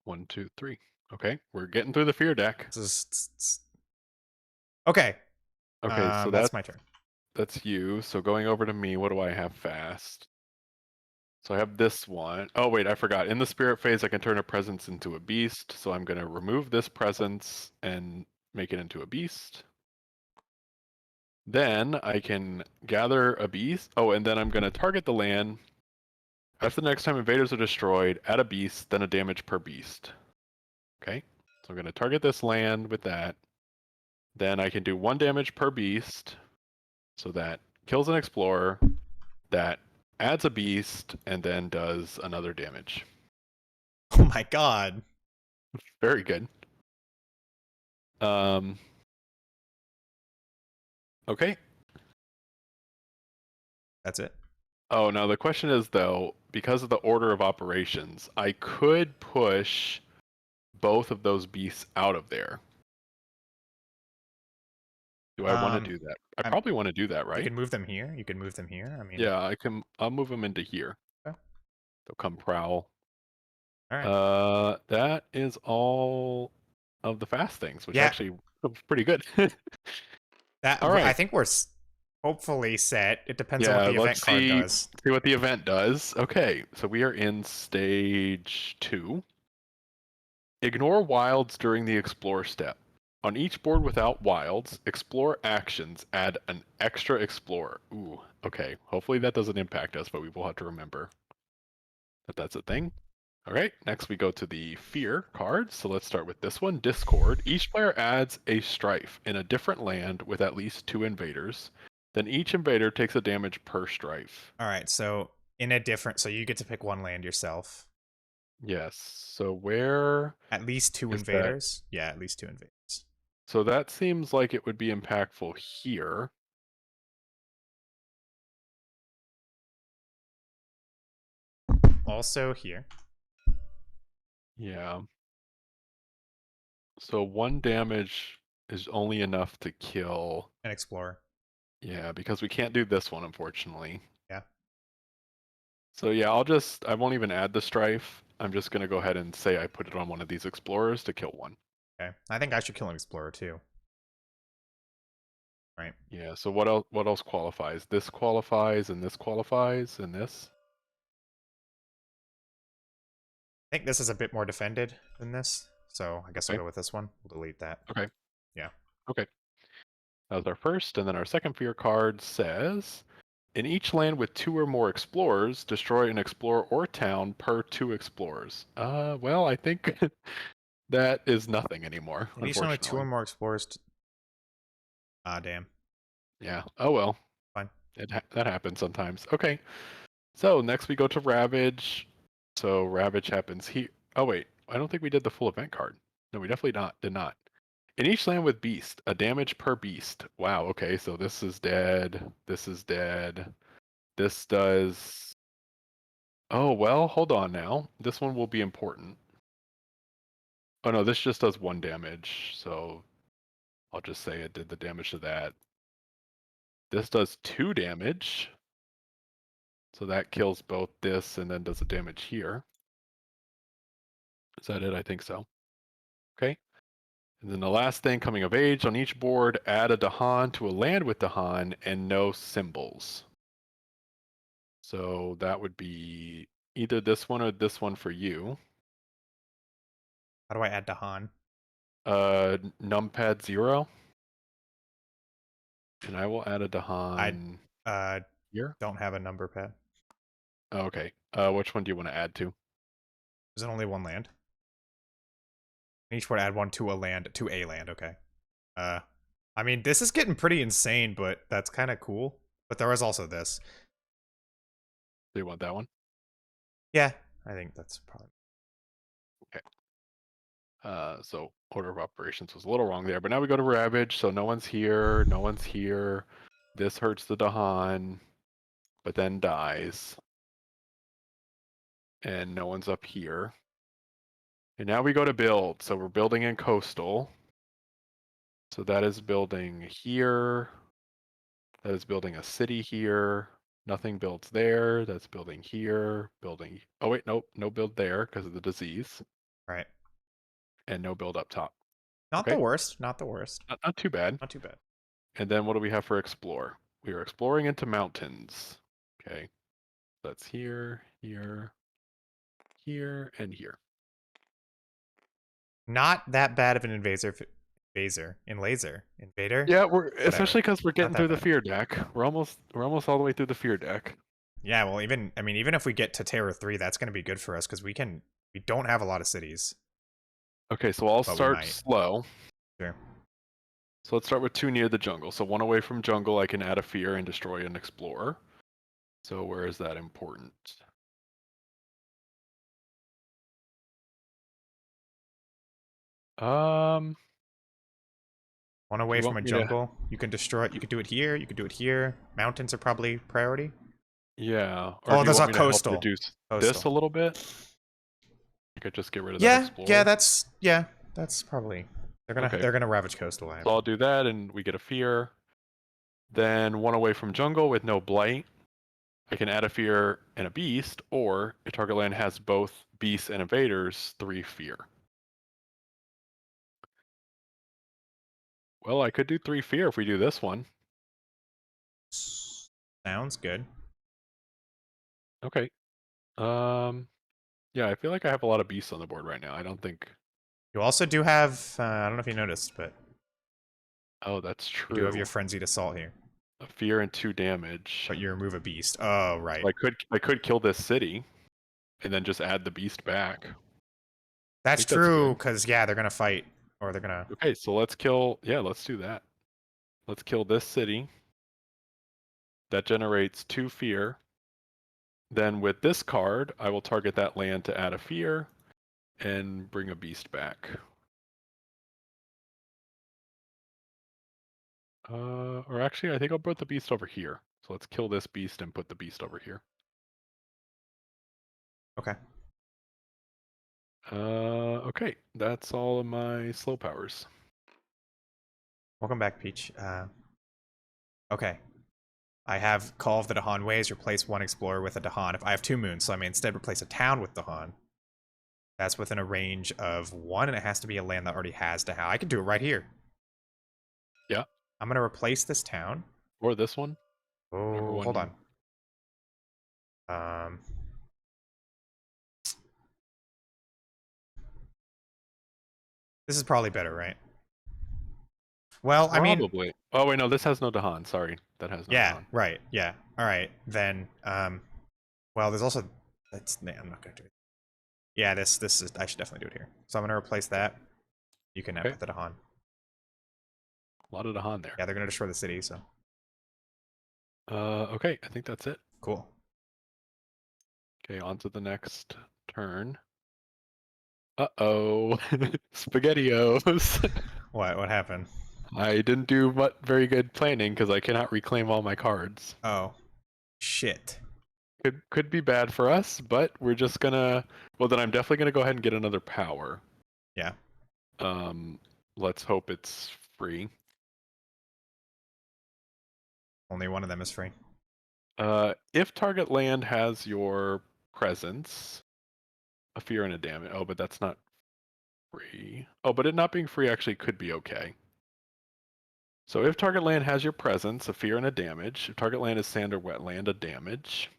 1, 2, 3. Okay, we're getting through the fear deck. Okay. Okay, so That's my turn. that's you. So going over to me, what do I have fast? So I have this one. Oh wait, I forgot. In the spirit phase, I can turn a presence into a beast. So I'm gonna remove this presence and make it into a beast. Then I can gather a beast. Oh, and then I'm gonna target the land. After the next time invaders are destroyed, add a beast, then a damage per beast. Okay, so I'm gonna target this land with that. Then I can do 1 damage per beast. So that kills an explorer, that adds a beast, and then does another damage. Oh my god. Very good. Okay. That's it. Oh, now the question is though, because of the order of operations, I could push both of those beasts out of there. Do I want to do that? I probably want to do that, You right? can move them here. You can move them here. I mean, Yeah, I can. I'll move them into here. okay. They'll come prowl. All right. That is all of the fast things, which Yeah. actually was pretty good. That All I right. think we're hopefully set. It depends on what Yeah, the event let's card does. see what the event does. Okay, so we are in stage 2. Ignore wilds during the explore step. On each board without wilds, explore actions add an extra explorer. Ooh, okay. Hopefully that doesn't impact us, but we will have to remember that that's a thing. All right, next we go to the fear cards. So let's start with this one, Discord. Each player adds a strife in a different land with at least 2 invaders. Then each invader takes a damage per strife. All right. So you get to pick 1 land yourself. Yes. So where At least 2 is that? invaders. Yeah, at least 2 invaders. So that seems like it would be impactful here. Also here. Yeah. So 1 damage is only enough to kill. An explorer. Yeah, because we can't do this one, unfortunately. Yeah. So yeah, I won't even add the strife. I'm just gonna go ahead and say I put it on one of these explorers to kill 1. Okay. I think I should kill an explorer too. Right. Yeah, so what else qualifies? This qualifies and this qualifies and this? think this is a bit more defended than this, so I guess I'll Okay. go with this one. We'll delete that. Okay. Yeah. Okay. That was our first, and then our second fear card says, in each land with 2 or more explorers, destroy an explorer or town per 2 explorers. Well, I think that is nothing anymore, And each one with 2 or unfortunately. more explorers. Ah, damn. Yeah. Oh well. Fine. That happens sometimes. Okay. So next we go to Ravage. So Ravage happens here. Oh wait, I don't think we did the full event card. No, we definitely did not. In each land with beast, a damage per beast. Wow, okay, so this is dead. This is dead. This does... Oh, well, hold on now. This one will be important. Oh no, this just does 1 damage, so I'll just say it did the damage to that. This does 2 damage. So that kills both this and then does the damage here. Is that it? I think so. Okay. And then the last thing, coming of age. On each board, add a Dahan to a land with Dahan and no symbols. So that would be either this one or this one for you. How do I add Dahan? Numpad 0. And I will add a I Dahan here. don't have a number pad. Oh, okay. Which one do you want to add to? Is it only 1 land? Each would add 1 to a land. Okay. I mean, this is getting pretty insane, but that's kind of cool. But there is also this. Do you want that one? Yeah, I think that's probably... Okay. So order of operations was a little wrong there, but now we go to Ravage. So no one's here. No one's here. This hurts the Dahan, but then dies. And no one's up here. And now we go to build. So we're building in coastal. So that is building here. That is building a city here. Nothing builds there. That's building here. Building. Oh wait, nope, no build there because of the disease. Right. And no build up top. Not the Okay, worst. Not the worst. not too bad. Not too bad. And then what do we have for explore? We are exploring into mountains. Okay, that's here, here, here, and here. Not that bad of an invader. Yeah, we're Whatever. especially because we're Not getting that through the bad. fear deck. We're almost all the way through the fear deck. Yeah, well, even if we get to Terror 3, that's going to be good for us because we don't have a lot of cities, Okay, so I'll but we start might. slow. Sure. So let's start with 2 near the jungle. So 1 away from jungle, I can add a fear and destroy an explorer. So where is that important? Um, 1 do away you from want a me to? jungle. You can destroy it. You could do it here. You could do it here. Mountains are probably priority. Yeah, or Oh, do you there's want a me to help coastal. reduce this Coastal. a little bit? I could just get rid of that Yeah, explorer. that's probably Okay, they're gonna ravage coastal. I so I'll imagine. do that, and we get a fear. Then 1 away from jungle with no blight. I can add a fear and a beast, or a target land has both beasts and invaders, 3 fear. Well, I could do 3 fear if we do this one. Sounds good. Okay. Yeah, I feel like I have a lot of beasts on the board right now. I don't think. You also do have I don't know if you noticed, but Oh, that's you do have your true. frenzied assault here. A fear and 2 damage. But you remove a beast. Oh, right. So I could kill this city, and then just add the beast back. I That's think that's true, good. because yeah, they're gonna fight, or they're gonna... Okay, so let's kill. Yeah, let's do that. Let's kill this city. That generates 2 fear. Then with this card, I will target that land to add a fear and bring a beast back. Or actually, I think I'll put the beast over here. So let's kill this beast and put the beast over here. Okay. Okay, that's all of my slow powers. Welcome back, Peach. Okay. I have Call of the Dahan Ways, replace 1 explorer with a Dahan. If I have 2 moons, so I may instead replace a town with Dahan. That's within a range of 1, and it has to be a land that already has Dahan. I can do it right here. Yeah. I'm gonna replace this town. Or this one. Whatever Oh, one hold you. on. Um, This is probably better, right? Well, I mean, Probably. Oh wait, no, this has no Dahan. Sorry, that has no yeah, Dahan. right, yeah. All right, then. Well, there's also that's. Nah, I'm not gonna do it. Yeah, this is. I should definitely do it here. So I'm gonna replace that. You can Okay, put the Dahan. a lot of Dahan there. Yeah, they're gonna destroy the city. So Okay, I think that's it. cool. Okay, on to the next turn. Uh-oh, SpaghettiOs. What happened? I didn't do very good planning because I cannot reclaim all my cards. Oh, shit. Could be bad for us, but we're just gonna. Well, then I'm definitely gonna go ahead and get another power. Yeah. Um, let's hope it's free. Only one of them is free. If target land has your presence, a fear and a damage. Oh, but that's not free. Oh, but it not being free actually could be okay. So if target land has your presence, a fear and a damage. If target land is sand or wetland, a damage.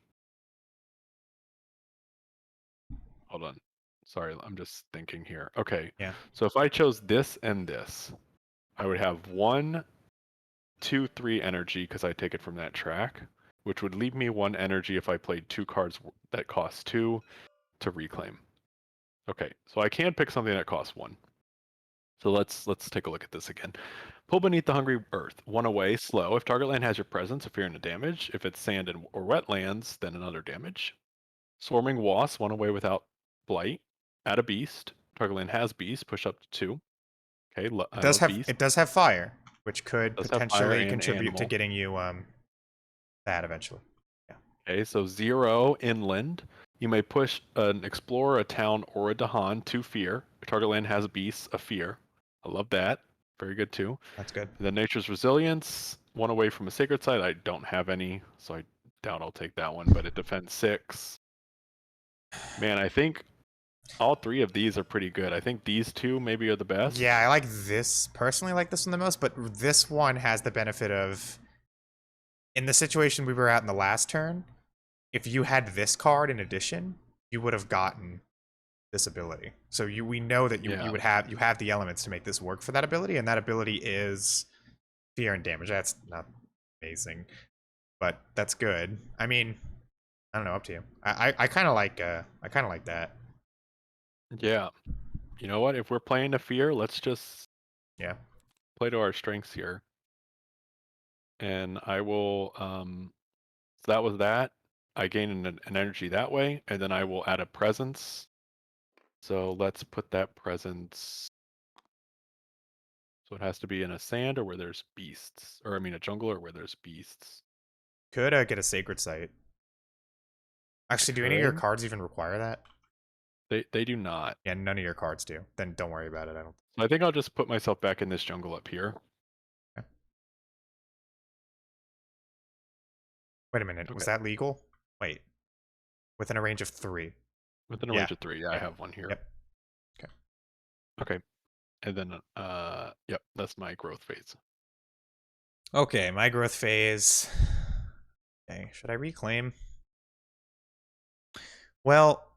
Hold on. Sorry, I'm just thinking here. Okay. Yeah. So if I chose this and this, I would have 1, 2, 3 energy because I take it from that track, which would leave me 1 energy if I played 2 cards that cost 2 to reclaim. Okay, so I can pick something that costs 1. So let's take a look at this again. Pull beneath the hungry earth. 1 away, slow. If target land has your presence, a fear and a damage. If it's sand or wetlands, then another damage. Swarming wasp, 1 away without blight. Add a beast. Target land has beast. Push up to 2. Okay, It I does love have beast. it does have fire, which could Does have fire potentially and contribute to animal. getting you that eventually. Yeah. Okay, so 0 inland. You may push an explorer, a town, or a Dahan to fear. If target land has beasts, a fear. I love that. Very good too. That's good. And then nature's resilience. 1 away from a sacred site. I don't have any, so I doubt I'll take that one. But it defends 6. Man, I think all 3 of these are pretty good. I think these 2 maybe are the best. Yeah, I like this personally like this one the most, but this one has the benefit of in the situation we were at in the last turn, if you had this card in addition, you would have gotten this ability. So we know that Yeah. you have the elements to make this work for that ability, and that ability is fear and damage. That's not amazing, but that's good. I mean, I don't know, up to you. I kind of like that. Yeah. You know what? If we're playing to fear, let's just Yeah. play to our strengths here. And I will so that was that. I gain an energy that way, and then I will add a presence. So let's put that presence. So it has to be in a sand or where there's beasts, or I mean a jungle or where there's beasts. Could get a sacred site. I Actually, do any of your could. cards even require that? They do not. Yeah, none of your cards do. Then don't worry about it. I don't. So I think I'll just put myself back in this jungle up here. Okay. Wait a minute. Was Okay. that legal? Wait. Within a range of 3. Within a Yeah. range of 3. Yeah, I Yeah. have one here. Yep. Okay. Okay. And then yep, that's my growth phase. Okay, my growth phase. Okay, should I reclaim? Well,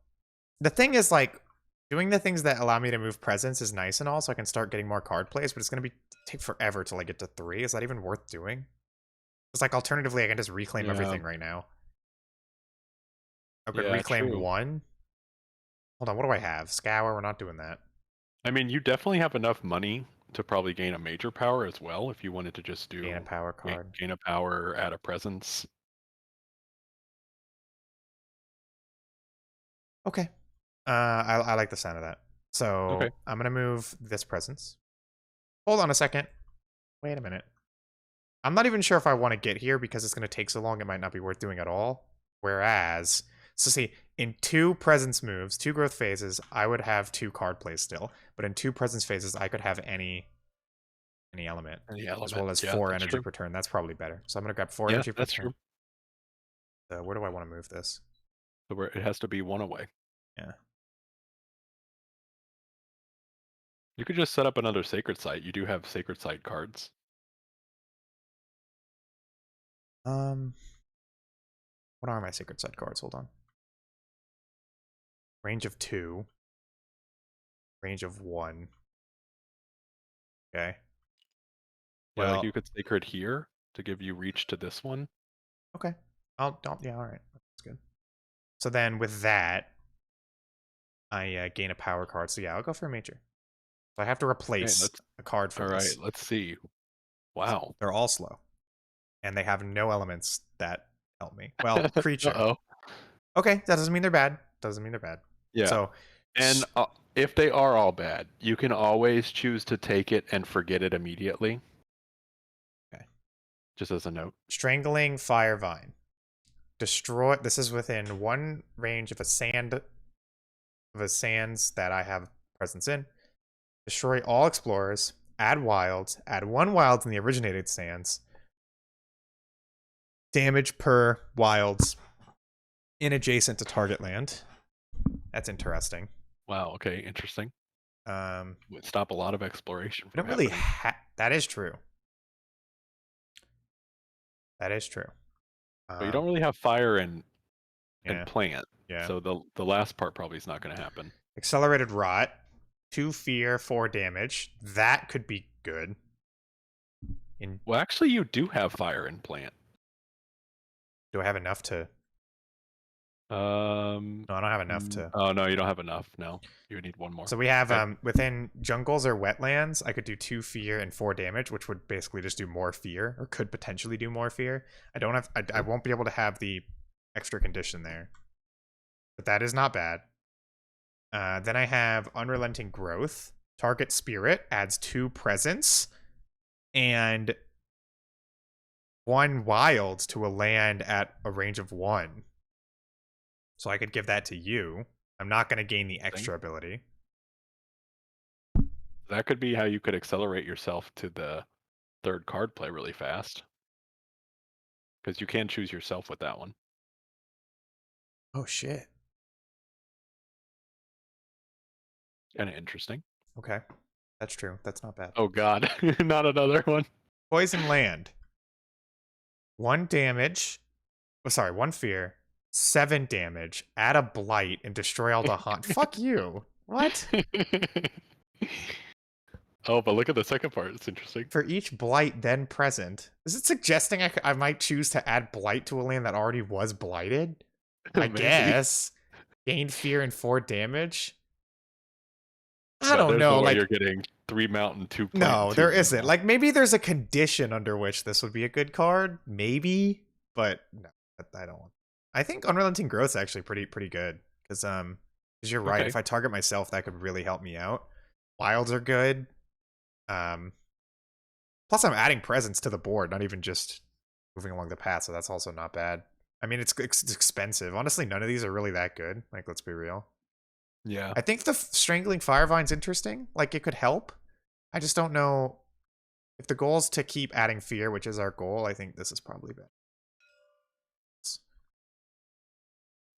the thing is, like, doing the things that allow me to move presence is nice and all, so I can start getting more card plays, but it's gonna take forever till I get to 3. Is that even worth doing? It's like, alternatively, I can just reclaim Yeah. everything right now. I could Yeah, reclaim true. 1. Hold on, what do I have? Scour, we're not doing that. I mean, you definitely have enough money to probably gain a major power as well if you wanted to just Gain a do power card. gain a power, add a presence. Okay. I like the sound of that. Okay. So I'm gonna move this presence. Hold on a second. Wait a minute. I'm not even sure if I want to get here because it's gonna take so long. It might not be worth doing at all. Whereas, so see, in 2 presence moves, 2 growth phases, I would have 2 card plays still. But in 2 presence phases, I could have any element, Any as element. well as Yeah, 4 that's energy true. per turn. That's probably better. So I'm gonna grab 4 Yeah, energy per that's turn. true. Where do I want to move this? So where it has to be 1 away. Yeah. You could just set up another sacred site. You do have sacred site cards. What are my sacred side cards? Hold on. Range of 2. Range of 1. Okay. Yeah, like Well, you could sacred here to give you reach to this one. okay. Don't. Yeah. All right. That's good. So then with that, I gain a power card. So yeah, I'll go for a major. So I have to Okay, replace that's a card for all right. this. Let's see. Wow. They're all slow, and they have no elements that help me. Well, creature. Uh-oh. Okay, that doesn't mean they're bad. Doesn't mean they're bad. Yeah. So, And if they are all bad, you can always choose to take it and forget it immediately. okay. Just as a note. Strangling Firevine. Destroy. This is within one range of a sands that I have presence in. Destroy all explorers. Add wilds. Add one wild in the originated sands. Damage per wilds in adjacent to target land. That's interesting. Wow. Okay. Interesting. Um, Would stop a lot of exploration we from don't really. happening. That is true. That is true. But you don't really have fire and Yeah. plant, Yeah. so the last part probably is not going to happen. Accelerated Rot. 2 fear, 4 damage. That could be good. Well, actually, you do have fire and plant. Do I have enough to? No, I don't have enough to. Oh no, you don't have enough. No, you would need one more. So we have Okay. within jungles or wetlands, I could do 2 fear and 4 damage, which would basically just do more fear, or could potentially do more fear. I don't have. I won't be able to have the extra condition there, but that is not bad. Then I have Unrelenting Growth. Target spirit adds 2 presence and 1 wild to a land at a range of 1. So I could give that to you. I'm not going to gain the extra ability. That could be how you could accelerate yourself to the third card play really fast. Because you can choose yourself with that one. Oh, shit. Kind of interesting. Okay. That's true. That's not bad. Oh god, not another one. Poison Land. 1 damage. Oh, sorry, 1 fear. 7 damage. Add a blight and destroy all the haunt. Fuck you. What? Oh, but look at the second part. It's interesting. For each blight then present. Is it suggesting I might choose to add blight to a land that already was blighted? I Maybe. guess. Gain fear and 4 damage. I But don't there's know. no way Like, you're getting 3 mountain, 2 plant, no, and 2 there isn't. mineral. Like, maybe there's a condition under which this would be a good card. Maybe. But no, I don't want. I think Unrelenting Growth's actually pretty good. Because you're right. Okay. If I target myself, that could really help me out. Wilds are good. Plus I'm adding presence to the board, not even just moving along the path, so that's also not bad. I mean, it's expensive. Honestly, none of these are really that good. Like, let's be real. Yeah. I think the Strangling Firevine's interesting. Like, it could help. I just don't know if the goal is to keep adding fear, which is our goal. I think this is probably better.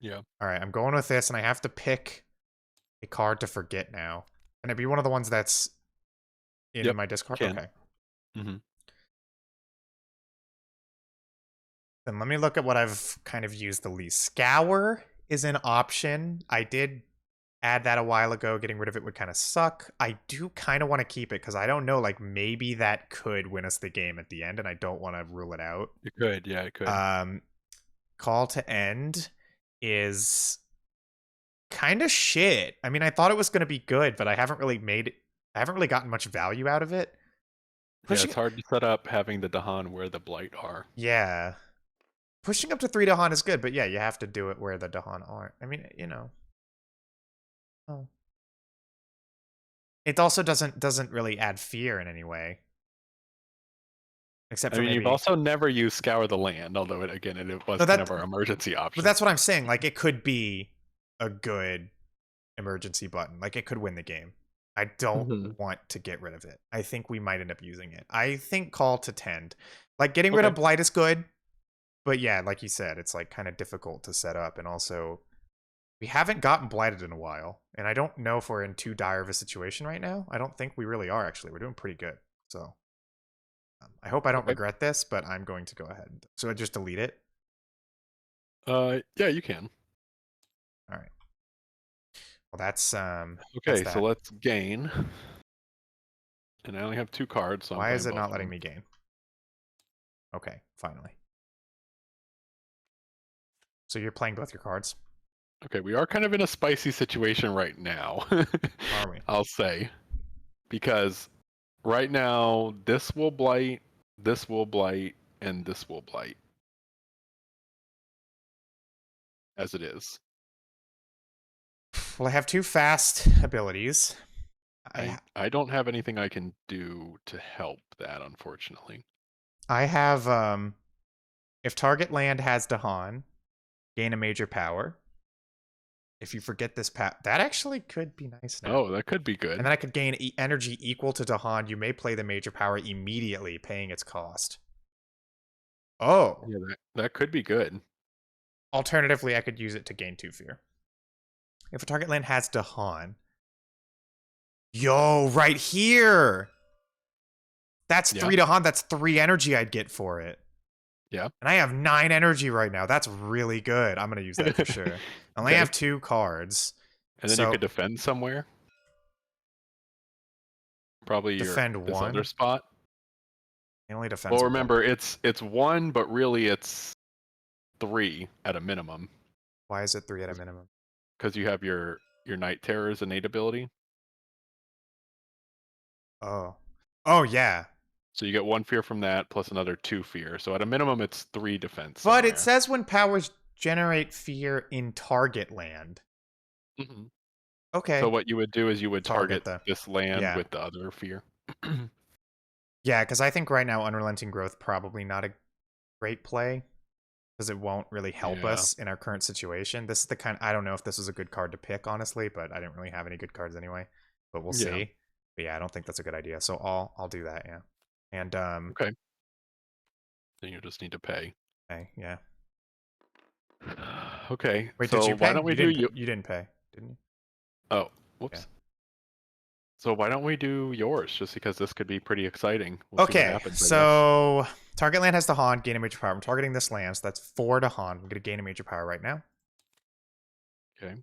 Yeah. All right, I'm going with this, and I have to pick a card to forget now. Can it be one of the ones that's in my discard? Can. Okay. Mm-hmm. Then let me look at what I've kind of used the least. Scour is an option. I did add that a while ago. Getting rid of it would kind of suck. I do kind of want to keep it because I don't know, like maybe that could win us the game at the end, and I don't want to rule it out. It could, yeah, it could. Call to End is kind of shit. I mean, I thought it was going to be good, but I haven't really gotten much value out of it. Yeah, it's hard to set up having the Dahan where the Blight are. Yeah. Pushing up to 3 Dahan is good, but yeah, you have to do it where the Dahan aren't. I mean, you know. Oh. It also doesn't really add fear in any way. Except for maybe... you've also never used Scour the Land, although it was kind of our emergency option. But that's what I'm saying. Like, it could be a good emergency button. Like, it could win the game. I don't want to get rid of it. I think we might end up using it. I think Call to Tend. Like, getting rid of Blight is good. But yeah, like you said, it's like kind of difficult to set up. And also, we haven't gotten blighted in a while. And I don't know if we're in too dire of a situation right now. I don't think we really are, actually. We're doing pretty good. So I hope I don't regret this, but I'm going to go ahead. So I just delete it? Yeah, you can. All right. Well, that's okay, that's so let's gain. And I only have 2 cards, so I'm Why playing is it both not of letting them. me gain? Okay, finally. So you're playing both your cards? Okay, we are kind of in a spicy situation right now. Are we? I'll say. Because right now, this will blight, and this will blight. As it is. Well, I have 2 fast abilities. I don't have anything I can do to help that, unfortunately. I have if target land has Dahan, gain a major power. If you forget this that actually could be nice now. Oh, that could be And good. then I could gain energy equal to Dahan. You may play the major power immediately, paying its cost. Oh. Yeah, that could be good. Alternatively, I could use it to gain 2 fear. If a target land has Dahan. Yo, right here! That's Yeah, 3 Dahan. That's 3 energy I'd get for it. yeah. And I have 9 energy right now. That's really good. I'm going to use that for sure. I only Okay. have 2 cards. And then you could So, defend somewhere. Probably defend this other 1. spot. It only defends Well, 1. remember it's 1, but really it's 3 at a minimum. Why is it 3 at a minimum? Because you have your Night Terror's innate ability. Oh. Oh, yeah. So you get 1 fear from that plus another 2 fear. So at a minimum, it's 3 defense But it somewhere. says when powers generate fear in target land. Hmm. So Okay. what you would do is you would Target target the. this land Yeah. with the other fear. Yeah, because I think right now Unrelenting Growth probably not a great play. Because it won't really help Yeah. us in our current situation. This is the kind. I don't know if this was a good card to pick, honestly, but I didn't really have any good cards anyway. But we'll Yeah. see. But yeah, I don't think that's a good idea. So I'll do that. Yeah. And Okay. Then you just need to pay. okay, yeah. Okay. Wait, did So you why pay? don't we You do didn't. you? You didn't pay, didn't you? Oh, Yeah. whoops. So why don't we do yours? Just because this could be pretty exciting. We'll see what Okay. happens, I guess. So target land has the Han, gain a major power. I'm targeting this land, so that's 4 to Han. I'm gonna gain a major power right now. Okay.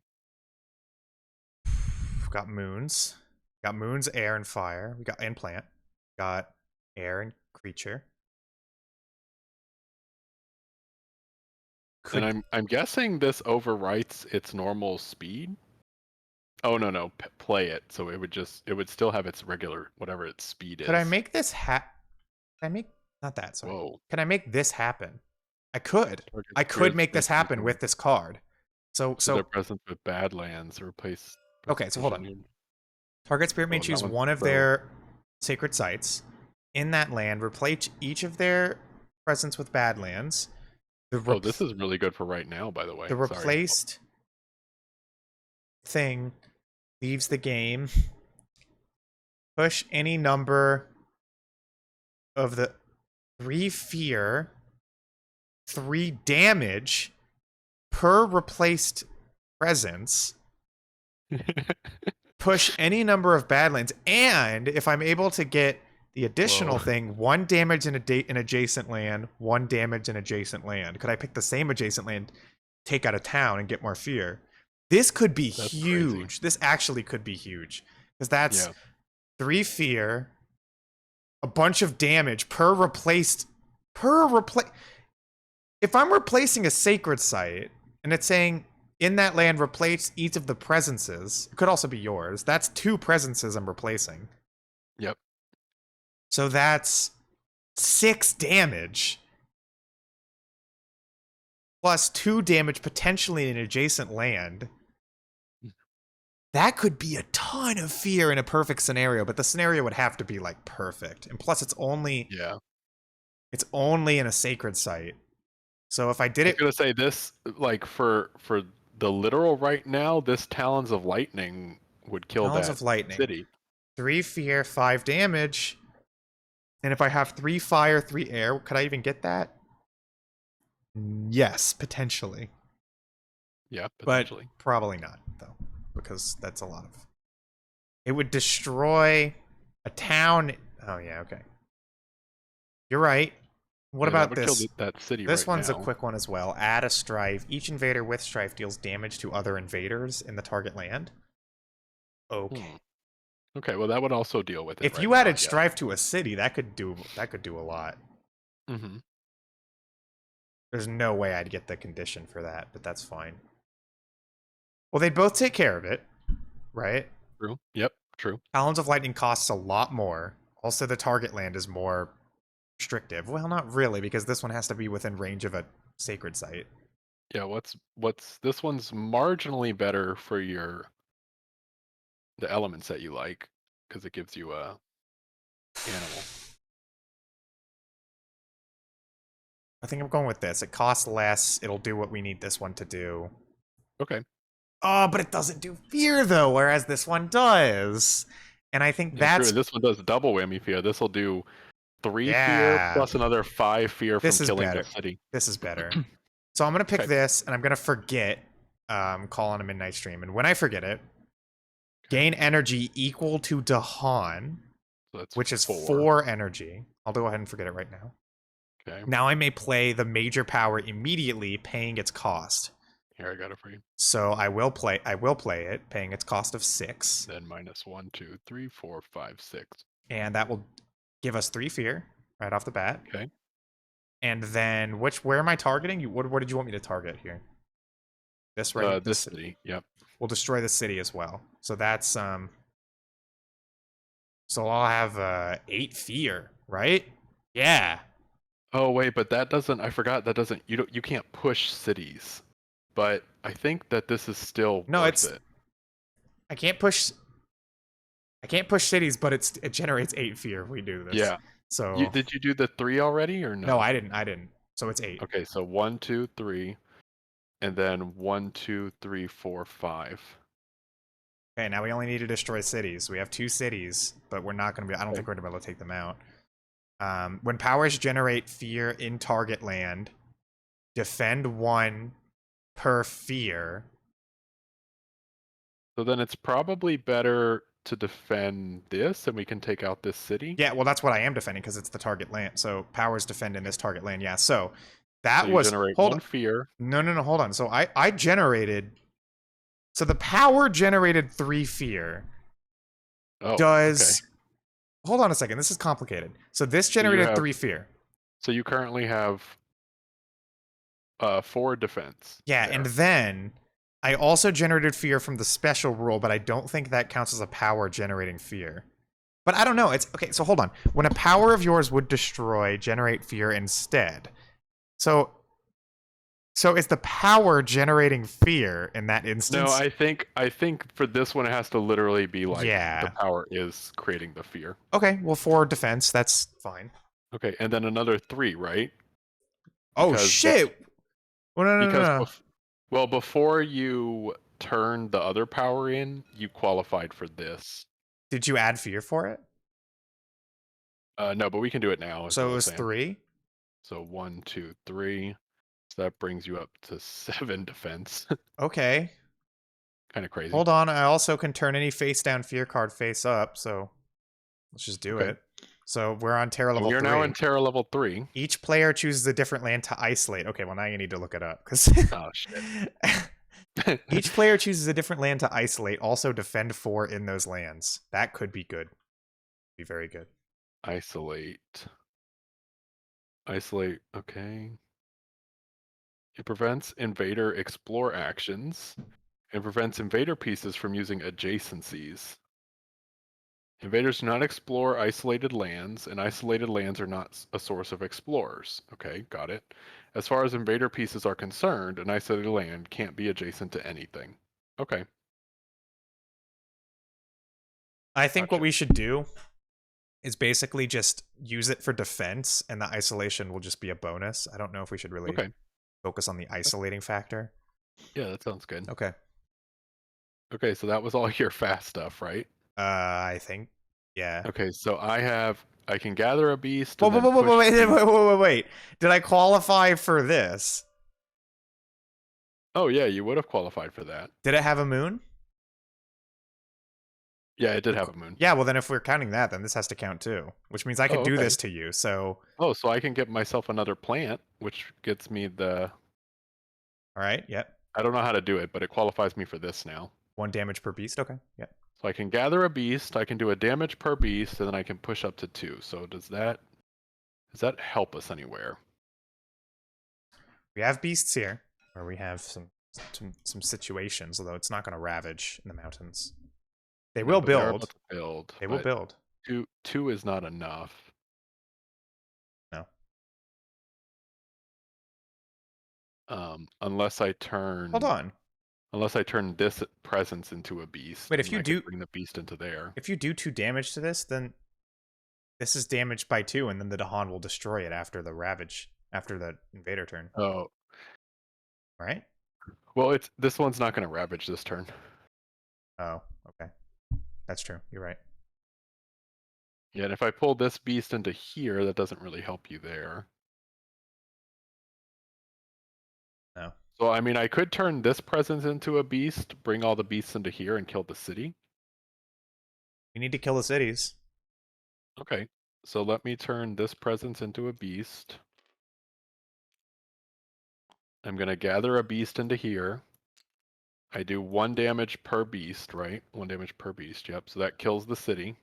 We've got moons. Got moons, air, and fire. We got and plant. Got air and creature. And Could I'm guessing this overwrites its normal speed. Oh no, play it. So it would still have its regular whatever its speed I is. make this Can I make not that, sorry. Whoa. Can I make this happen? I could. Target I could spirits make this make happen using with this card. So to their so presence with Badlands or replace okay, so hold on. position. Target spirit may Oh, that choose one's one of pro. their sacred sites. In that land, replace each of their presence with Badlands. The Oh, this is really good for right now, by the way. the Sorry. replaced thing leaves the game. Push any number of the 3 fear, 3 damage per replaced presence. Push any number of Badlands, and if I'm able to get the additional Whoa. thing, 1 damage in an adjacent land, 1 damage in adjacent land. Could I pick the same adjacent land, take out a town, and get more fear? This could be That's crazy. huge. This actually could be huge. Because that's Yeah. 3 fear, a bunch of damage per replaced. Per replace. If I'm replacing a sacred site, and it's saying in that land replace each of the presences, it could also be yours. That's 2 presences I'm replacing. Yep. So that's 6 damage plus 2 damage potentially in an adjacent land. That could be a ton of fear in a perfect scenario, but the scenario would have to be like perfect. And plus Yeah. it's only in a sacred site. So if I did I was it gonna say this, like for the literal right now, this Talons of Lightning would kill Talons that of Lightning, city. 3 fear, 5 damage. And if I have 3 fire, 3 air, could I even get that? Yes, potentially. Yeah, But potentially. probably not, though, because that's a lot of. It would destroy a town. Oh, yeah, okay. You're right. What Yeah, that about would kill this? that city This right one's a now. quick one as well. Add a strife. Each invader with strife deals damage to other invaders in the target land. Hmm. Okay. Okay, well that would also deal with it If right you now, I added guess. strife to a city, that could do a lot. Mm-hmm. There's no way I'd get the condition for that, but that's fine. Well, they'd both take care of it, right? True. Yep. True. Talons of Lightning costs a lot more. Also, the target land is more restrictive. Well, not really, because this one has to be within range of a sacred site. Yeah. What's this one's marginally better for the elements that you like because it gives you a animal. I think I'm going with this. It costs less. It'll do what we need this one to do. Okay. Oh, but it doesn't do fear, though, whereas this one does. And I think Yeah, true. that's... And this one does double whammy fear. This will do 3 fear Yeah. plus another 5 fear from This is killing the better. city. This is better. So I'm going to pick Okay. this, and I'm going to forget Call on a Midnight Stream. And when I forget it, Okay. gain energy equal to Dahan, So that's which is 4. 4 energy. I'll go ahead and forget it right now. Okay. Now I may play the major power immediately, paying its cost. Here, I got it for you. So I will play it, paying its cost of 6. Then minus 1, 2, 3, 4, 5, 6. And that will give us 3 fear right off the bat. Okay. And then where am I targeting? What did you want me to target here? This right? This city. Yep. We'll destroy the city as well. So that's so I'll have 8 fear, right? Yeah. Oh wait, but that doesn't. I forgot that doesn't. You can't push cities. But I think that this is still No, worth it. I can't push cities, but it generates 8 fear if we do this. Yeah. So Did you do the 3 already or no? No, I didn't. So it's 8. Okay, so 1, 2, 3, and then 1, 2, 3, 4, 5. Okay, now we only need to destroy cities. We have 2 cities, but we're not going to be... I don't Okay. think we're going to be able to take them out. When powers generate fear in target land, defend 1 per fear. So then it's probably better to defend this, and we can take out this city. Yeah, well, that's what I am defending because it's the target land. So powers defend in this target land. Yeah, so that So you was... generate Hold 1 on. fear. No, hold on. So I generated... So the power generated 3 fear. Oh, Does... okay. Hold on a second. This is complicated. So this So you generated have 3 fear. So you currently have 4 defense. Yeah, there. and then I also generated fear from the special rule, but I don't think that counts as a power generating fear. But I don't know. It's okay. So hold on. When a power of yours would destroy, generate fear instead. So is the power generating fear in that instance? No, I think for this one it has to literally be like Yeah. the power is creating the fear. Okay, well, 4 defense, that's fine. Okay, and then another 3, right? Oh Because shit! Well, no. Well, before you turn the other power in, you qualified for this. Did you add fear for it? No, but we can do it now. So it was 3? So 1, 2, 3. So that brings you up to 7 defense. Okay. Kind of crazy. Hold on, I also can turn any face down fear card face up, so let's just do it. So we're on Terra level 3. You're now in Terra level 3. Each player chooses a different land to isolate. Okay, well now you need to look it up because Oh shit. each player chooses a different land to isolate. Also defend 4 in those lands. That could be good. Be very good. Isolate. Okay. It prevents invader explore actions and prevents invader pieces from using adjacencies. Invaders do not explore isolated lands, and isolated lands are not a source of explorers. Okay, got it. As far as invader pieces are concerned, an isolated land can't be adjacent to anything. Okay. I think what Gotcha. we should do is basically just use it for defense, and the isolation will just be a bonus. I don't know if we should really focus on the isolating factor. Yeah, that sounds good. Okay. Okay, so that was all your fast stuff, right? I think. Yeah. Okay, so I can gather a beast. Wait. Did I qualify for this? Oh yeah, you would have qualified for that. Did it have a moon? Yeah, it did have a moon. Yeah, well then if we're counting that, then this has to count too. Which means I could do this to you, so... Oh, so I can get myself another plant, which gets me the... Alright, yep. I don't know how to do it, but it qualifies me for this now. 1 damage per beast, okay, yep. So I can gather a beast, I can do a damage per beast, and then I can push up to 2. So does that help us anywhere? We have beasts here, or we have some situations, although it's not going to ravage in the mountains. They No, will but they are build. about to build, They will but build. two is not enough. No. Unless I Hold turn on. this presence into a beast, Wait, and then I could bring the beast into there. if you do 2 damage to this, then this is damaged by 2, and then the Dahan will destroy it after the ravage, after the invader turn. Oh, Right? well, this one's not going to ravage this turn. Oh, okay. That's true. You're right. Yeah, and if I pull this beast into here, that doesn't really help you there. No. So, I mean, I could turn this presence into a beast, bring all the beasts into here, and kill the city. You need to kill the cities. Okay, so let me turn this presence into a beast. I'm going to gather a beast into here. I do 1 damage per beast, right? 1 damage per beast, yep. So that kills the city.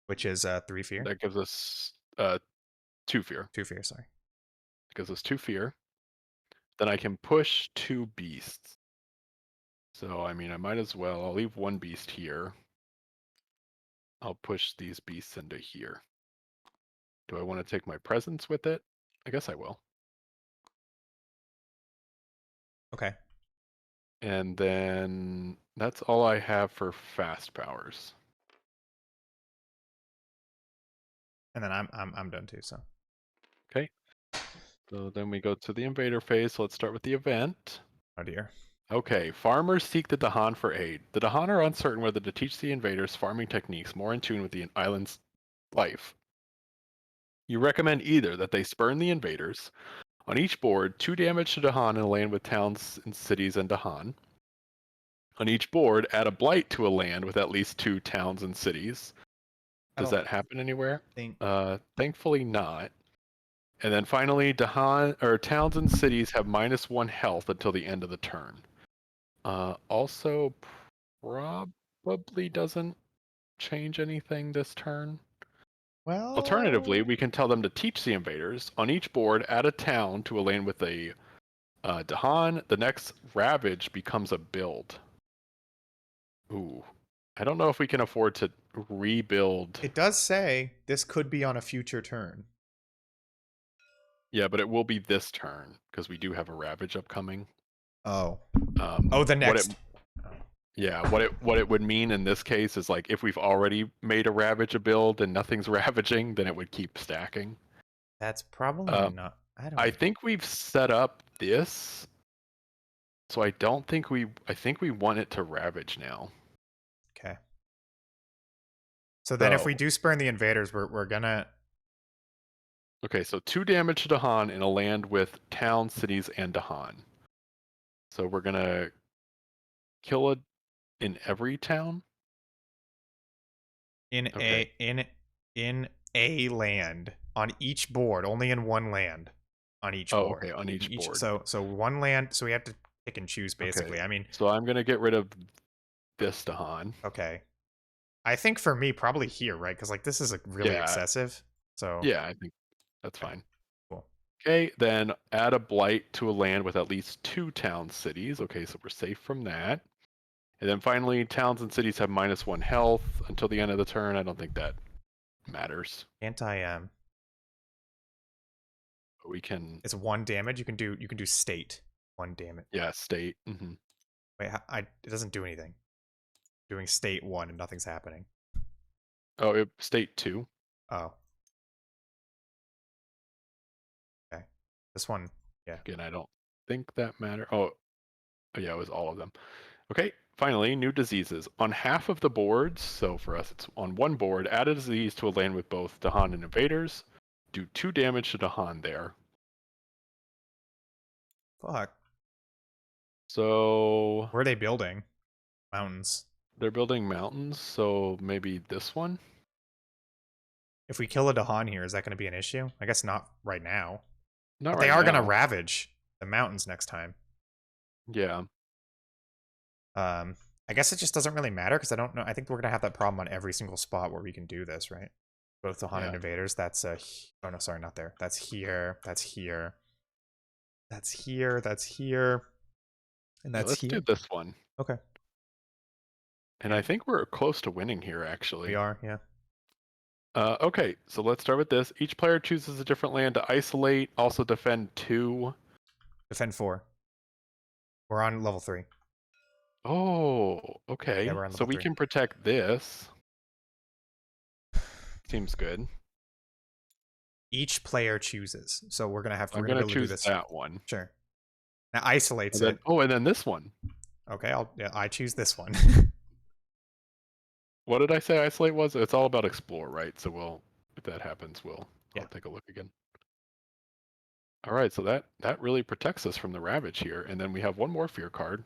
Which is 3 fear. That gives us 2 fear. 2 fear, sorry. It gives us 2 fear. Then I can push 2 beasts. So, I mean, I might as well. I'll leave 1 beast here. I'll push these beasts into here. Do I want to take my presence with it? I guess I will. Okay. And then that's all I have for fast powers. And then I'm done too, so. Okay. So then we go to the invader phase. So let's start with the event. Oh dear. Okay, farmers seek the Dahan for aid. The Dahan are uncertain whether to teach the invaders farming techniques more in tune with the island's life. You recommend either that they spurn the invaders. On each board, 2 damage to Dahan in a land with towns and cities and Dahan. On each board, add a blight to a land with at least 2 towns and cities. Does that happen anywhere? Think Thankfully not. And then finally, Dahan or towns and cities have -1 health until the end of the turn. Also, probably doesn't change anything this turn. Alternatively, well, we can tell them to teach the invaders. On each board, add a town to a lane with a Dahan. The next Ravage becomes a build. Ooh. I don't know if we can afford to rebuild. it does say this could be on a future turn. Yeah, but it will be this turn because we do have a Ravage upcoming. Oh. Oh, The next. Yeah, what it would mean in this case is like if we've already made a Ravage a build and nothing's ravaging, then it would keep stacking. That's probably Um, not. I I don't. think we've set up this, so I don't think I think we want it to Ravage now. Okay. So then, if we So, do spurn the invaders, we're gonna. okay, so 2 damage to Dahan in a land with town, cities, and Dahan. So we're gonna kill it in every town. in Okay. a in in a land on each board, only in one land on each Oh, board. okay, on each Each board. so one land, so we have to pick and choose Okay. basically. I mean, So I'm gonna get rid of this Dahan. okay. I think for me probably here, right? Cuz like this is like really Yeah, excessive. So, yeah, I think that's okay, fine. cool. Okay, then add a blight to a land with at least 2 town cities. Okay, so we're safe from that. And then finally, towns and cities have -1 health until the end of the turn. I don't think that matters. Anti But we can, it's 1 damage. You can do state 1 damage. yeah, state. Wait, it doesn't do anything. Doing state 1 and nothing's happening. Oh, state 2. Oh, okay. This one, yeah. Again, I don't think that matter. Oh, yeah, it was all of them. Okay, finally, new diseases. On half of the boards, so for us it's on 1 board, add a disease to a land with both Dahan and invaders. Do 2 damage to Dahan there. Fuck. So Where are they building? Mountains. they're building mountains, so maybe this one? If we kill a Dahan here, is that going to be an issue? I guess not right now. Not But they right are going to now. ravage the mountains next time. Yeah. Um, I guess it just doesn't really matter because I don't know. I think we're gonna have that problem on every single spot where we can do this, right? Both the haunted Yeah. invaders. That's oh no, sorry, not there. That's here. That's here. That's here. That's here. And Yeah, that's let's do here. this one. Okay. And I And think we're close to winning here, we actually. are, yeah. Okay, so let's start with this. Each player chooses a different land to isolate, also defend 2. Defend 4. We're on level 3. Oh, Yeah, okay. we're on So level we 3. can protect this. Seems good. Each player chooses. So we're gonna I'm be gonna able to do choose this. that one. Sure. Now isolates And then it. and then this one. Okay, I choose this one. What did I say isolate was? It's all about explore, right? So if that happens, Yeah. I'll take a look again. All right, so that really protects us from the Ravage here, and then we have one more fear card.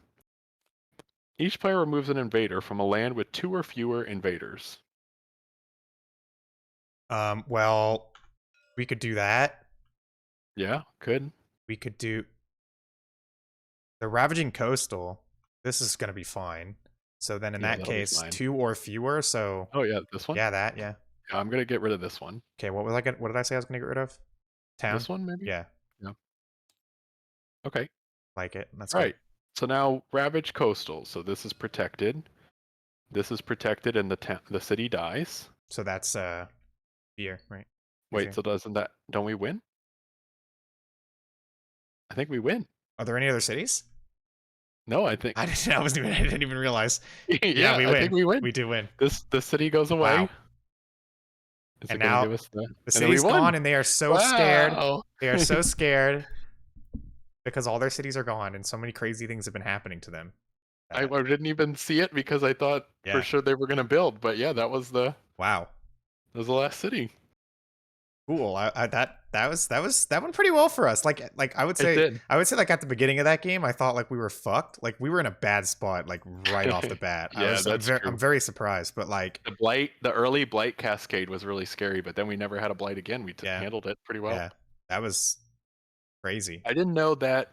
Each player removes an invader from a land with 2 or fewer invaders. Well, we could do that. Yeah, good. We could do the Ravaging Coastal. This is gonna be fine. So then in Yeah, that that'll be case, fine. 2 or fewer, so Oh yeah, this one. yeah, that, yeah. Yeah, I'm gonna get rid of this one. Okay, what did I say I was gonna get rid of? Town? This one maybe. Yeah, Yeah. Okay. like it. That's All good. right. So now Ravage Coastal. So this is protected. This is protected, and the city dies. So that's fear, right? Wait, Fear. so don't we win? I think we win. Are there any other cities? No, I think I didn't even realize. Yeah, yeah, we I think win. we win. We do win. The city goes away. Wow. Is And it gonna now give us the and then we city's won. gone and they are so scared. Wow. They are so scared because all their cities are gone and so many crazy things have been happening to them. I didn't even see it because I thought for Yeah. sure they were gonna build, but yeah, Wow. that was the last city. Cool. That went pretty well for us. Like It did. I would say like at the beginning of that game, I thought like we were fucked. Like we were in a bad spot like right off the bat. Yeah, that's true. I'm very surprised, but like The early blight cascade was really scary, but then we never had a blight again. We yeah, handled it pretty well. yeah, that was crazy. I didn't know that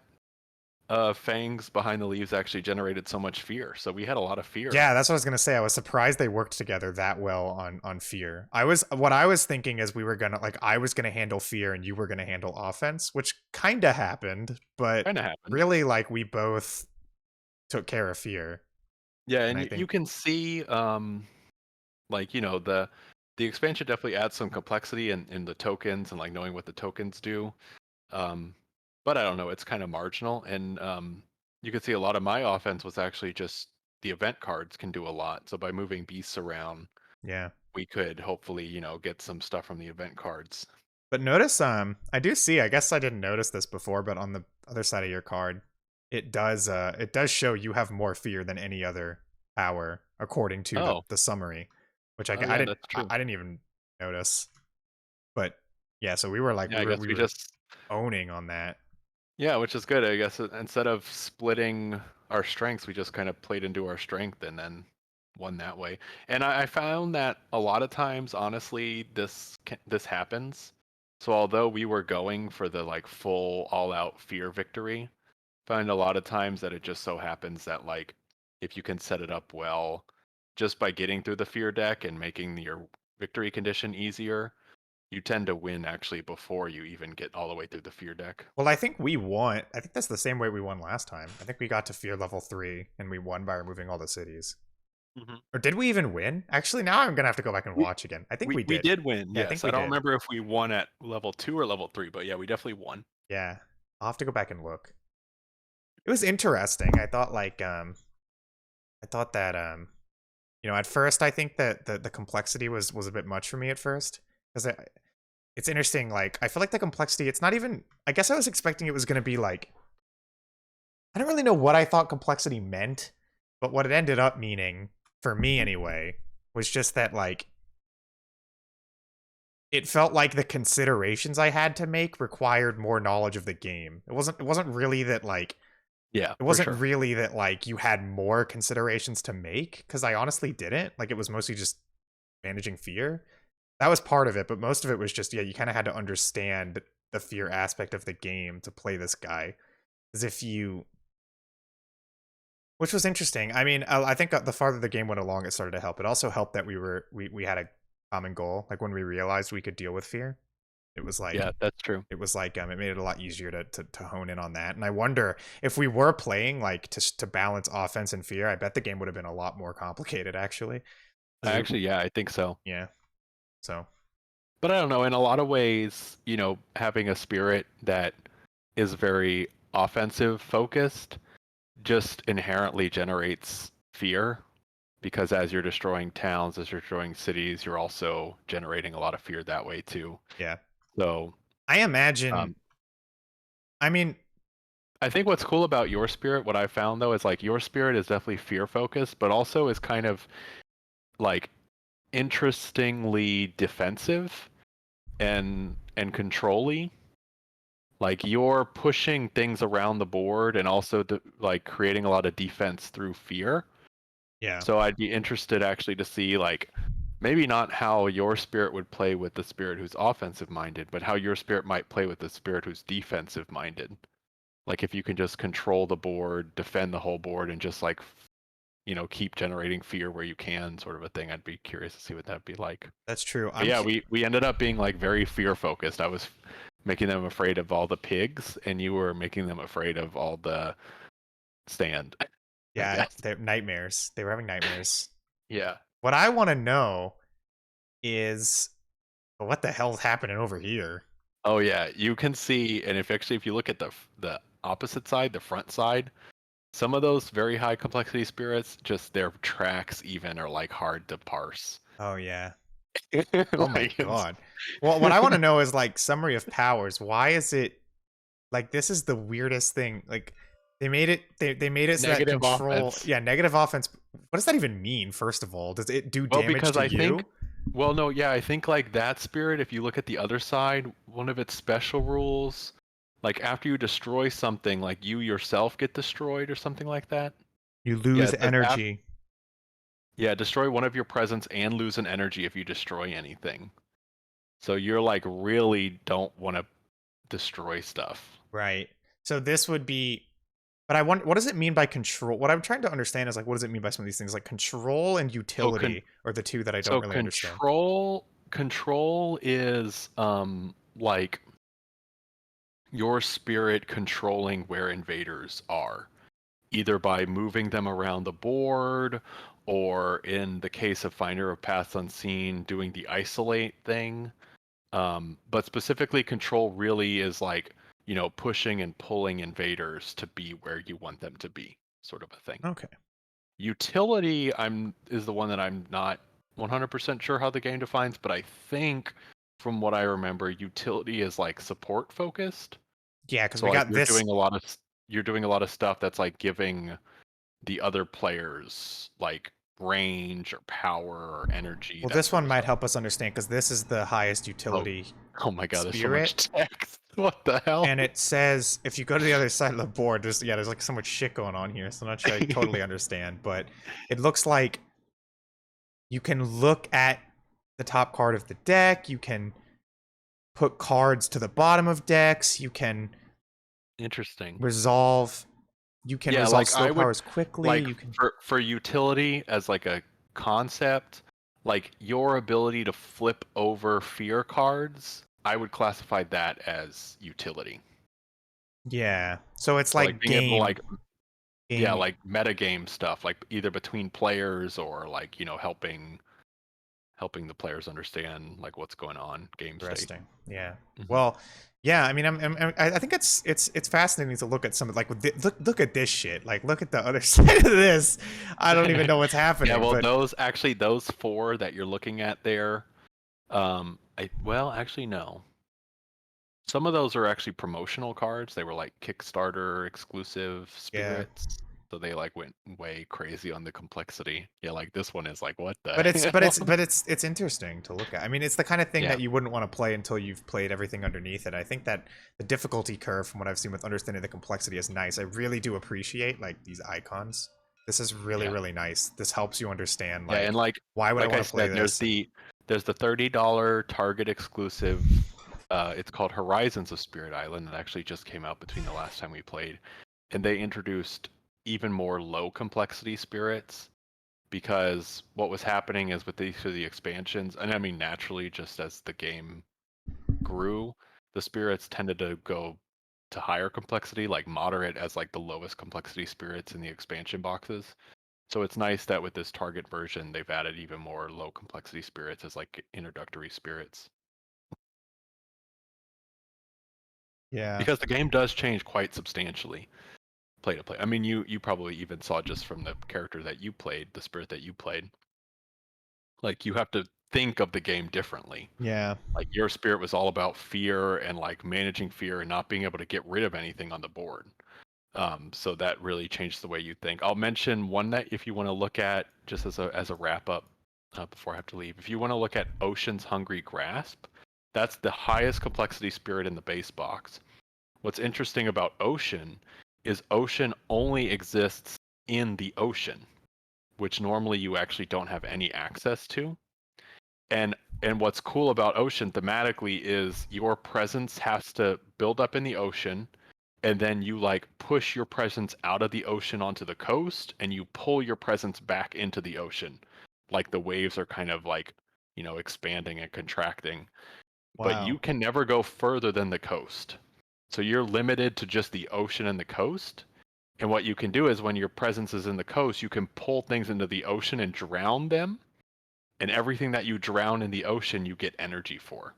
fangs behind the leaves actually generated so much fear. So we had a lot of fear. Yeah, that's what I was gonna say. I was surprised they worked together that well on fear. What I was thinking is we were gonna like I was gonna handle fear and you were gonna handle offense, which kind of happened, but Kind of happened. really like we both took care of fear. Yeah, And and I think you can see like the expansion definitely adds some complexity in the tokens and like knowing what the tokens do. Um, but I don't know, it's kind of marginal. And you can see a lot of my offense was actually just the event cards can do a lot. So by moving beasts around, yeah. we could hopefully, get some stuff from the event cards. But notice I do see, I guess I didn't notice this before, but on the other side of your card, it does show you have more fear than any other power according to Oh, the summary, which oh yeah, that's true. I didn't even notice. But yeah, so we were like Yeah, I guess we we were just owning on that. yeah, which is good. I guess instead of splitting our strengths, we just kind of played into our strength and then won that way. And I found that a lot of times, honestly, this happens. So although we were going for the like full all-out fear victory, find a lot of times that it just so happens that like if you can set it up well, just by getting through the fear deck and making your victory condition easier, you tend to win actually before you even get all the way through the fear deck. Well, I think we won. I think that's the same way we won last time. I think we got to fear level 3 and we won by removing all the cities. Mhm. Or did we even win? Actually, now I'm gonna have to go back and We watch again. I think we we we did. did win, Yeah, I think yes. I we don't did. remember if we won at level 2 or level 3, but yeah, we definitely won. Yeah. I'll have to go back and look. It was interesting. I thought like I thought that at first I think that the complexity was a bit much for me at first because it's interesting. Like I feel like the complexity. It's not even. I guess I was expecting it was going to be like. I don't really know what I thought complexity meant, but what it ended up meaning for me anyway was just that like it felt like the considerations I had to make required more knowledge of the game. It wasn't really that like Yeah, it for wasn't sure. really that like you had more considerations to make because I honestly didn't. Like it was mostly just managing fear. That was part of it, but most of it was just yeah, you kind of had to understand the fear aspect of the game to play this guy. As if you which was interesting. I mean, I think the farther the game went along, it started to help. It also helped that we had a common goal. Like when we realized we could deal with fear, it was like Yeah, that's true. it made it a lot easier to hone in on that. And I wonder if we were playing like to balance offense and fear, I bet the game would have been a lot more complicated actually. 'Cause Actually, yeah, I think so. yeah. So But I don't know, in a lot of ways, having a spirit that is very offensive focused just inherently generates fear because as you're destroying towns, as you're destroying cities, you're also generating a lot of fear that way too. yeah, So, I imagine. um, I mean, I think what's cool about your spirit, what I found though, is like your spirit is definitely fear focused, but also is kind of like interestingly defensive and control-y. Like you're pushing things around the board and also like creating a lot of defense through fear. yeah, So I'd be interested actually to see like maybe not how your spirit would play with the spirit who's offensive minded, but how your spirit might play with the spirit who's defensive minded. Like if you can just control the board, defend the whole board, and just like keep generating fear where you can, sort of a thing. I'd be curious to see what that'd be like. that's true. But yeah, we ended up being like very fear focused. I was making them afraid of all the pigs, and you were making them afraid of all the sand. I Yeah, guess. they're nightmares. They were having nightmares. Yeah. What I want to know is what the hell's happening over here? Oh yeah, you can see, and if you look at the opposite side, the front side, some of those very high complexity spirits, just their tracks even are like hard to parse. Oh yeah. Oh my Like it's god. Well, what I want to know is like summary of powers. Why is it like this is the weirdest thing? Like they made it so that negative control, offense. yeah, negative offense. What does that even mean, first of all? Does it do Well, damage because to I think, you? well, no, yeah, I think like that spirit, if you look at the other side, one of its special rules, like after you destroy something, like you yourself get destroyed or something like that. You Yeah, lose it says energy. yeah, destroy one of your presence and lose an energy if you destroy anything. So you're like really don't want to destroy stuff. Right. So this would be, but I want, what does it mean by control? What I'm trying to understand is like, what does it mean by some of these things? Like control and So utility are the two that I don't so really understand. control is like your spirit controlling where invaders are, either by moving them around the board, or in the case of Finder of Paths Unseen, doing the isolate thing. But specifically, control really is like, pushing and pulling invaders to be where you want them to be, sort of a thing. Okay. Utility is the one that I'm not 100% sure how the game defines, but I think from what I remember, utility is like support focused. Yeah, because So we like got this. you're doing a lot of stuff that's like giving the other players like range or power or energy, Well, that this sort one of might stuff. help us understand because this is the highest Oh, utility oh my god, there's so much spirit. text. What the hell? And it says if you go to the other side of the board, there's like so much shit going on here, so I'm not sure I totally understand, but it looks like you can look at the top card of the deck, you can put cards to the bottom of decks, you can Interesting. resolve Yeah, resolve like slow I would powers quickly, like you can. for utility as like a concept, like your ability to flip over fear cards, I would classify that as utility. Yeah. So it's So like like being able to like yeah, game like metagame stuff, like either between players or like, helping the players understand like what's going on game state. interesting. Yeah. Hmm. Well, yeah, I mean I think it's fascinating to look at some of like look at this shit. Like look at the other side of this. I don't even know what's Yeah, happening, well, but those four that you're looking at there, actually no. Some of those are actually promotional cards. They were like Kickstarter exclusive yeah. spirits. So they like went way crazy on the complexity. Yeah, like this one is like, what the But it's but hell? it's but it's it's interesting to look at. I mean, it's the kind of thing Yeah. that you wouldn't want to play until you've played everything underneath it. I think that the difficulty curve from what I've seen with understanding the complexity is nice. I really do appreciate like these icons. This is really Yeah. really nice. This helps you understand Yeah, like and like why would I like I want to play said, this? there's the $30 Target exclusive. It's called Horizons of Spirit Island that actually just came out between the last time we played. And they introduced even more low complexity spirits, because what was happening is with the expansions, and I mean naturally, just as the game grew, the spirits tended to go to higher complexity, like moderate as like the lowest complexity spirits in the expansion boxes. So it's nice that with this target version, they've added even more low complexity spirits as like introductory spirits. Yeah. Because the game does change quite substantially play to play. I mean, you probably even saw just from the character that you played, the spirit that you played, like you have to think of the game differently. Yeah. Like your spirit was all about fear and like managing fear and not being able to get rid of anything on the board. So that really changed the way you think. I'll mention one that if you want to look at just as a wrap up before I have to leave. If you want to look at Ocean's Hungry Grasp, that's the highest complexity spirit in the base box. What's interesting about Ocean is Ocean only exists in the ocean, which normally you actually don't have any access to. And what's cool about Ocean thematically is your presence has to build up in the ocean, and then you like push your presence out of the ocean onto the coast, and you pull your presence back into the ocean. Like the waves are kind of like, expanding and contracting. But Wow. you can never go further than the coast. So you're limited to just the ocean and the coast. And what you can do is when your presence is in the coast, you can pull things into the ocean and drown them. And everything that you drown in the ocean, you get energy for.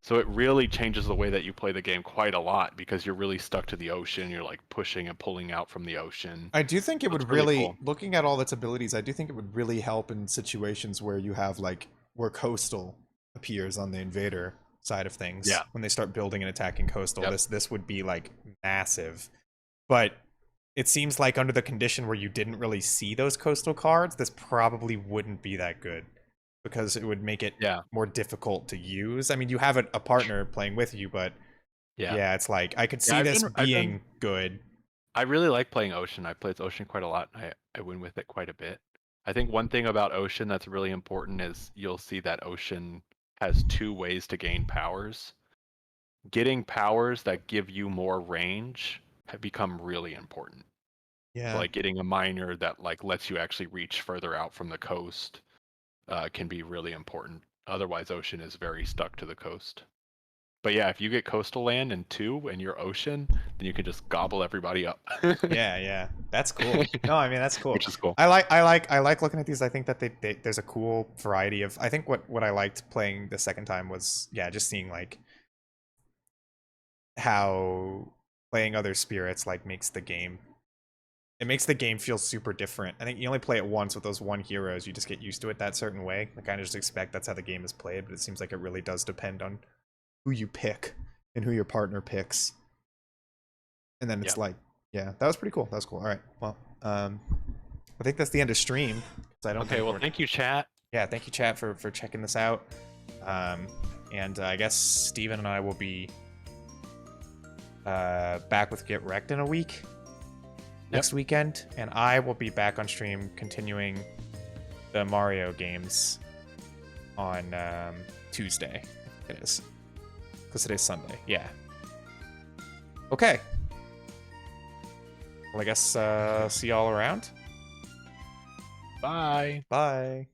So it really changes the way that you play the game quite a lot because you're really stuck to the ocean. You're like pushing and pulling out from the ocean. I do think it So it's would really really, cool. looking at all its abilities, I do think it would really help in situations where you have like where coastal appears on the invader side of things. Yeah. When they start building and attacking coastal, Yep. this would be like massive. But it seems like under the condition where you didn't really see those coastal cards, this probably wouldn't be that good because it would make it Yeah. more difficult to use. I mean, you have a partner playing with you, but Yeah. yeah, it's like I could Yeah. see this being good. I really like playing Ocean. I played Ocean quite a lot. I win with it quite a bit. I think one thing about Ocean that's really important is you'll see that Ocean has two ways to gain powers. Getting powers that give you more range have become really important. So Yeah. like getting a miner that like lets you actually reach further out from the coast can be really important. Otherwise, Ocean is very stuck to the coast. But yeah, if you get coastal land and two and you're Ocean, then you can just gobble everybody up. Yeah, yeah. That's cool. No, I mean that's cool. Which is cool. I like looking at these. I think that there's a cool variety of I think what I liked playing the second time was yeah, just seeing like how playing other spirits like makes the game it makes the game feel super different. I think you only play it once with those one heroes, you just get used to it that certain way. I kind of just expect that's how the game is played, but it seems like it really does depend on who you pick and who your partner picks. And then Yeah. it's like, yeah, that was pretty cool. That was cool. All right. Well, I think that's the end of stream. So I don't Okay, think well, we're. thank you, chat. Yeah, thank you, chat, for checking this out. And I guess Steven and I will be back with Get Wrecked in a week next weekend, and I will be back on stream continuing the Mario games on Tuesday. It is because today's Sunday. Yeah. Okay. Well, I guess see y'all around. Bye. Bye.